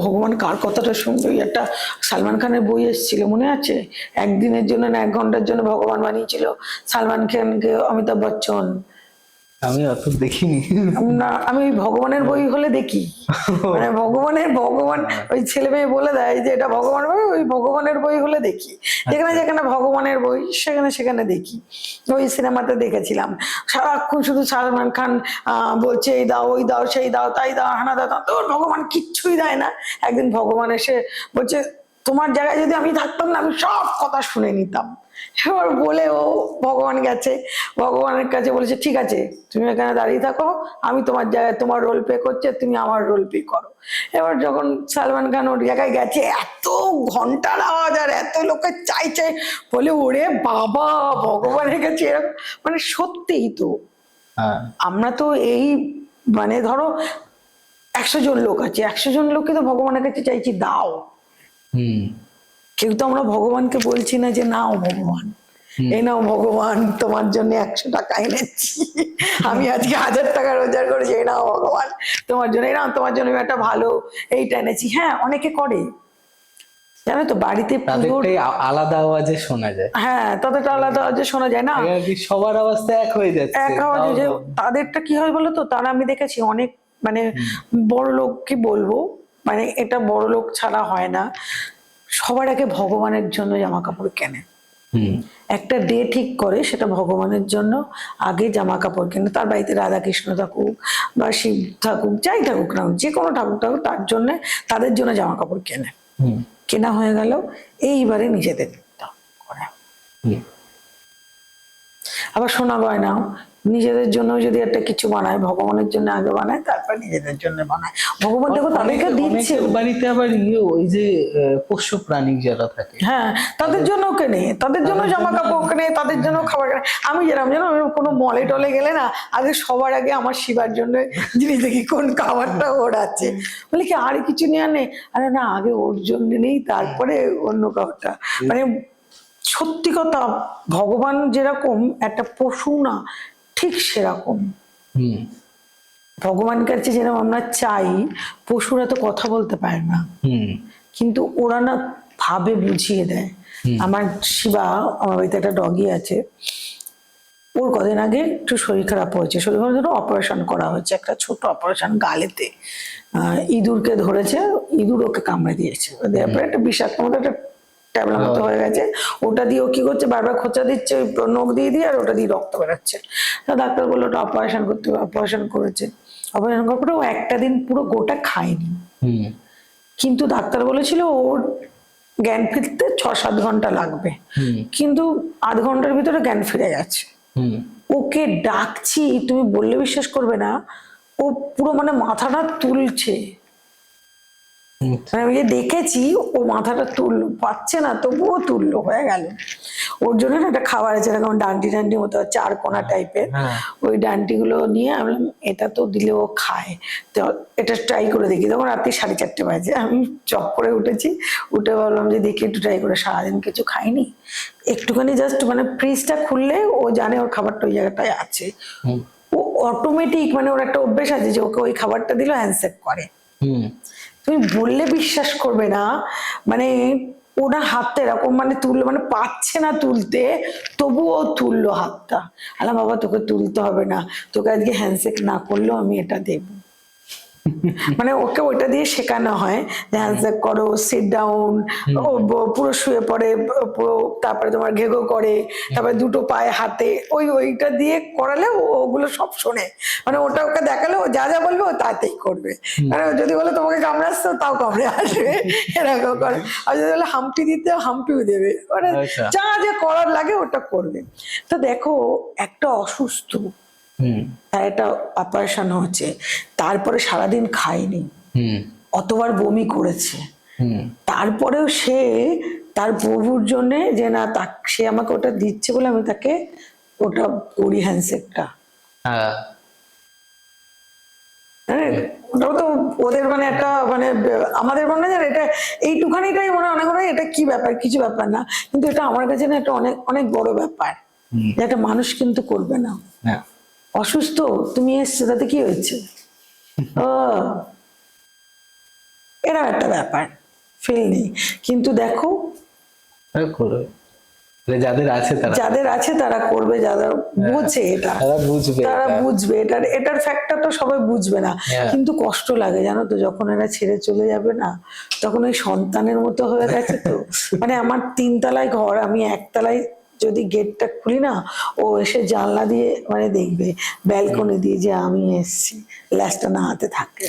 ভগবান কার কথাটা শুনবে? একটা সালমান খানের বই এসেছিল, মনে আছে? একদিনের জন্য না 1 ঘন্টার জন্য ভগবান বানিয়েছিল সালমান খানকে অমিতাভ বচ্চন। আমি অত দেখিনি। না, আমি ওই ভগবানের বই হলে দেখি, মানে ভগবান ওই ছেলে মেয়ে বলে দেয় যে এটা ভগবান বই, ওই ভগবানের বই হলে দেখি, যেখানে যেখানে ভগবানের বই সেখানে সেখানে দেখি। ওই সিনেমাতে দেখেছিলাম সারাক্ষণ শুধু সালমান খান বলছে এই দাও ওই দাও সেই দাও তাই দাও হানা দাও, তোর ভগবান কিচ্ছুই দেয় না। একদিন ভগবান এসে বলছে তোমার জায়গায় যদি আমি থাকতাম না আমি সব কথা শুনে নিতাম। এবার বলে ও ভগবান গেছে, ভগবানের কাছে বলেছে ঠিক আছে তুমি এখানে দাঁড়িয়ে থাকো, আমি তোমার জায়গায় তোমার রোল প্লে করছে, তুমি আমার রোল প্লে করো। এবার যখন সালমান খান ওর জায়গায় গেছে, এত ঘন্টার আওয়াজ আর এত লোকের চাইছে, বলে ওরে বাবা ভগবানের কাছে এরকম, মানে সত্যিই তো আমরা তো এই মানে ধরো 100 জন লোক আছে, 100 জন লোককে তো ভগবানের কাছে চাইছি দাও। কেউ তো আমরা ভগবানকে বলছি না যে নাও ভগবান, এই নাও ভগবান তোমার জন্য 100 টাকা এনেছি, আমি আজকে 1000 টাকা রোজগার করেছি, এই নাও ভগবান তোমার জন্য, এই নাও তোমার জন্য আমি একটা ভালো এইটা এনেছি। হ্যাঁ অনেকে করে, জানো তো বাড়িতে তাদেরটাই আলাদা আওয়াজে শোনা যায়। হ্যাঁ তাদেরটা আলাদা আওয়াজে শোনা যায় না, সবার আওয়াজটা এক হয়ে যাচ্ছে, এক আওয়াজে। তাদেরটা কি হয় বলো তো, তারা আমি দেখেছি অনেক মানে বড় লোক কি বলবো, মানে এটা বড় লোক ছাড়া হয় না, সবার আগে ভগবানের জন্য জামা কাপড় কেনে, একটা ডে ঠিক করে সেটা ভগবানের জন্য আগে জামা কাপড় কেনে। তার বাড়িতে রাধা কৃষ্ণ থাকুক বা শিব থাকুক যাই থাকুক না, যে কোনো ঠাকুর থাকুক তার জন্য, তাদের জন্য জামা কাপড় কেনে। কেনা হয়ে গেল, এইবারে নিজেদের করে। আবার সোনা গয়নাও নিজেদের জন্য যদি একটা কিছু বানায়, ভগবানের জন্য আগে বানায় তারপর নিজেদের জন্য বানায়। ভগবান দেখো তাদেরকে দিচ্ছে। বাড়িতে আবার ওই যে পোষ্য প্রাণী যারা থাকে, হ্যাঁ তাদের জন্য কেনে, তাদের জন্য জামা কাপড় কেনে, তাদের জন্য খাবার কেনে। আমি যেরকম জানো কোনো মলে টলে গেলে না, আগে সবার আগে আমার শিবার জন্য জিনিস দেখি কোন খাবারটা ওর আছে, বলে কি আর কিছু নিয়ে আনে, আরে না আগে ওর জন্য নেই তারপরে অন্য খাবারটা। মানে সত্যি কথা, ভগবান যেরকম একটা পশু না ঠিক সেরকম। ভগবানের কাছে যেরকম আমরা চাই, পশুরা তো কথা বলতে পারে না, কিন্তু ওরা না ভাবে বুঝিয়ে দেয়। আমার শিবা, আমার বাড়িতে একটা ডগি আছে, ওর কদিন আগে একটু শরীর খারাপ হয়েছে, শরীর খারাপ জন্য অপারেশন করা হয়েছে, একটা ছোট অপারেশন গালেতে। ইঁদুরকে ধরেছে, ইঁদুর ওকে কামড়ে দিয়েছে, দেওয়ার পরে একটা বিষাক্ত মতো একটা ট্যাবলা মতো হয়ে গেছে, ওটা দিয়ে ও কি করছে বারবার খোঁচা দিচ্ছে, ওই নখ দিয়ে দিয়ে আর ওটা দিয়ে রক্ত বেরোচ্ছে। তা ডাক্তার বললো ওটা অপারেশন করতে হবে, অপারেশন করেছে। অপারেশন করার পরে ও একটা দিন পুরো গোটা খায়নি, কিন্তু ডাক্তার বলেছিল ওর জ্ঞান ফিরতে 6-7 ঘন্টা লাগবে, কিন্তু 8 ঘন্টার ভিতরে জ্ঞান ফিরে গেছে। ওকে ডাকছি, তুমি বললে বিশ্বাস করবে না, ও পুরো মানে মাথাটা তুলছে, আমি যে দেখেছি ও মাথাটা তুললো, পাচ্ছে না তবুও তুললো, হয়ে গেল। ওর জন্য না একটা খাবার আছে এরকম ডান্ডি ডান্ডি মতো 4 কোনা টাইপের, ওই ডান্ডি গুলো নিয়ে আমি এটা তো দিলে ও খায়, তো এটা ট্রাই করে দেখি। তখন রাত্রি 4:30 বাজে, আমি চপ করে উঠেছি, উঠে ভাবলাম যে দেখি একটু ট্রাই করে, সারাদিন কিছু খাইনি, একটুখানি জাস্ট মানে ফ্রিজটা খুললে ও জানে ওর খাবারটা ওই জায়গাটায় আছে, ও অটোমেটিক মানে ওর একটা অভ্যেস আছে যে ওকে ওই খাবারটা দিলে হ্যান্ডশেক করে। তুমি বললে বিশ্বাস করবে না, মানে ওরা হাতটা এরকম মানে তুললো, মানে পাচ্ছে না তুলতে, তবুও তুললো হাতটা। আলাম বাবা তোকে তুলতে হবে না, তোকে আজকে হ্যান্ডশেক না করলেও আমি এটা দেবো। মানে ওকে ওইটা দিয়ে শেখানো হয় যে হ্যান্ডশেক করো, সিট ডাউন, পুরো শুয়ে পড়ে, পুরো তারপরে তোমার ঘেঘো করে, তারপরে দুটো পায়ে হাতে, ওইটা দিয়ে করালে ওগুলো সব শোনে। মানে ওটা ওকে দেখালে ও যা যা বলবে ও তাতেই করবে। মানে যদি বলে তোমাকে কামড়াচ্ছে তাও কামড়ে আসবে, এরকম করে। আর যদি বলে হাম্পি দিতে হাম্পিও দেবে, মানে যা যা করার লাগে ওটা করবে। তো দেখো একটা অসুস্থ, তার একটা অপারেশন হচ্ছে, তারপরে সারাদিন খায়নি, অতবার বমি করেছে, তারপরেও সে তার প্রভুর জন্য যে না সে আমাকে ওটা দিচ্ছে বলে আমি তাকে ওটা করি হ্যান্ডশেকটা। ওটাও তো ওদের মানে একটা মানে আমাদের মনে হয় এটা এইটুখানিটাই মনে হয় অনেক মনে হয় এটা কি ব্যাপার, কিছু ব্যাপার না, কিন্তু এটা আমার কাছে না একটা অনেক অনেক বড় ব্যাপার, একটা মানুষ কিন্তু করবে না। অসুস্থ তুমি এসছো তাতে কি হয়েছে, ও এরা একটা ব্যাপার ফিল নেই, কিন্তু দেখো যাদের আছে তারা যাদের আছে তারা করবে, যারা বোঝে এটা তারা বুঝবে তারা এটা। বুঝবে এটার ফ্যাক্টরটা সবাই বুঝবে না, হ্যাঁ। কিন্তু কষ্ট লাগে জানো তো, যখন এরা ছেড়ে চলে যাবে না, তখন ওই সন্তানের মতো হয়ে গেছে তো। মানে আমার 3 তলায় ঘর, আমি 1 তলায় যদি গেটটা খুলি না, ও এসে জানলা দিয়ে মানে দেখবে, ব্যালকনি দিয়ে যে আমি এসেছি, ল্যাসটা না হাতে থাকে।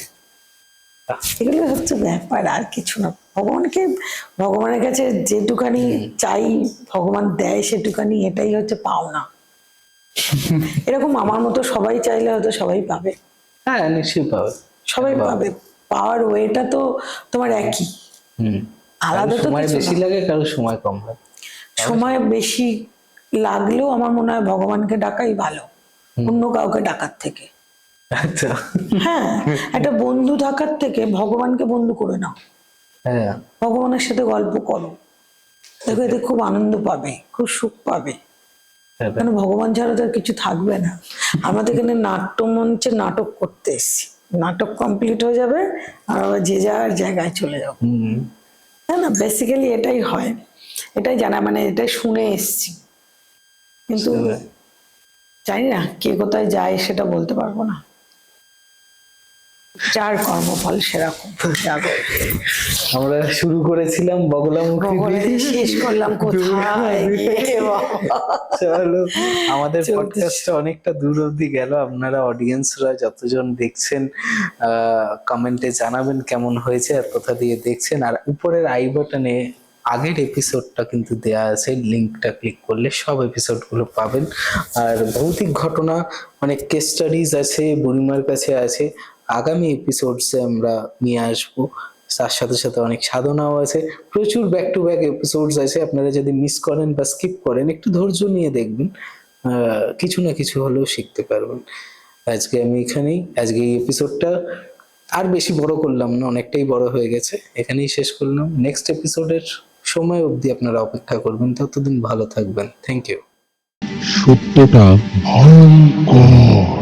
এগুলো হচ্ছে ব্যাপার, আর কিছু না। ভগবানের কাছে যেটুখানি চাই ভগবান দেয় সেটুখানি, এটাই হচ্ছে পাওনা। এরকম আমার মতো সবাই চাইলে হয়তো সবাই পাবে, হ্যাঁ নিশ্চয়ই পাবে। সবাই পাবে। পাওয়ার ওয়েটা তো তোমার একই, আলাদা তো সময় কিছু বেশি না। লাগে, কারো সময় কম লাগে। সময় বেশি লাগলেও আমার মনে হয় ভগবানকে ডাকাই ভালো অন্য কাউকে ডাকার থেকে। আচ্ছা, হ্যাঁ, একটা বন্ধু থাকার থেকে ভগবানকে বন্ধু করে নাও, হ্যাঁ ভগবানের সাথে গল্প করো, দেখো এতে খুব আনন্দ পাবে, খুব সুখ পাবে। কেন ভগবান ছাড়া তো আর কিছু থাকবে না। আমাদের এখানে নাট্যমঞ্চে নাটক করতে এসেছি, নাটক কমপ্লিট হয়ে যাবে আর আবার যে যার জায়গায় চলে যাবো। তাই না? বেসিক্যালি এটাই হয়, এটাই জানা, মানে এটাই শুনে এসেছি, কিন্তু জানি না কে কোথায় যায় সেটা বলতে পারবো না। যার কর্মফল সেরকম যাবে। আমরা শুরু করেছিলাম বগলামুখী ভগবানের দিয়ে, শেষ করলাম কোথায় গিয়ে বাবা। চলো আমাদের চলতেছে। পডকাস্টটা অনেকটা দূর অবধি গেল। আপনারা অডিয়েন্সরা যতজন দেখছেন কমেন্টে জানাবেন কেমন হয়েছে আর কোথা দিয়ে দেখছেন। আর উপরের আই বাটনে আগের এপিসোডটা কিন্তু দেয়া আছে, লিঙ্কটা ক্লিক করলে সব এপিসোডগুলো পাবেন। আর ভৌতিক ঘটনা, অনেক কেস স্টাডিজ আছে, বুড়িমার কাছে আছে, আগামী এপিসোডসে আমরা নিয়ে আসবো। তার সাথে সাথে অনেক সাধনাও আছে, প্রচুর ব্যাক টু ব্যাক এপিসোডস আছে। আপনারা যদি মিস করেন বা স্কিপ করেন, একটু ধৈর্য নিয়ে দেখবেন, কিছু না কিছু হলেও শিখতে পারবেন। আজকে আমি এখানেই, আজকে এই এপিসোডটা আর বেশি বড় করলাম না, অনেকটাই বড় হয়ে গেছে, এখানেই শেষ করলাম। নেক্সট এপিসোডের সময় অবধি আপনারা অপেক্ষা করবেন, ততদিন ভালো থাকবেন। Thank you. সত্যটা ভয়ঙ্কর।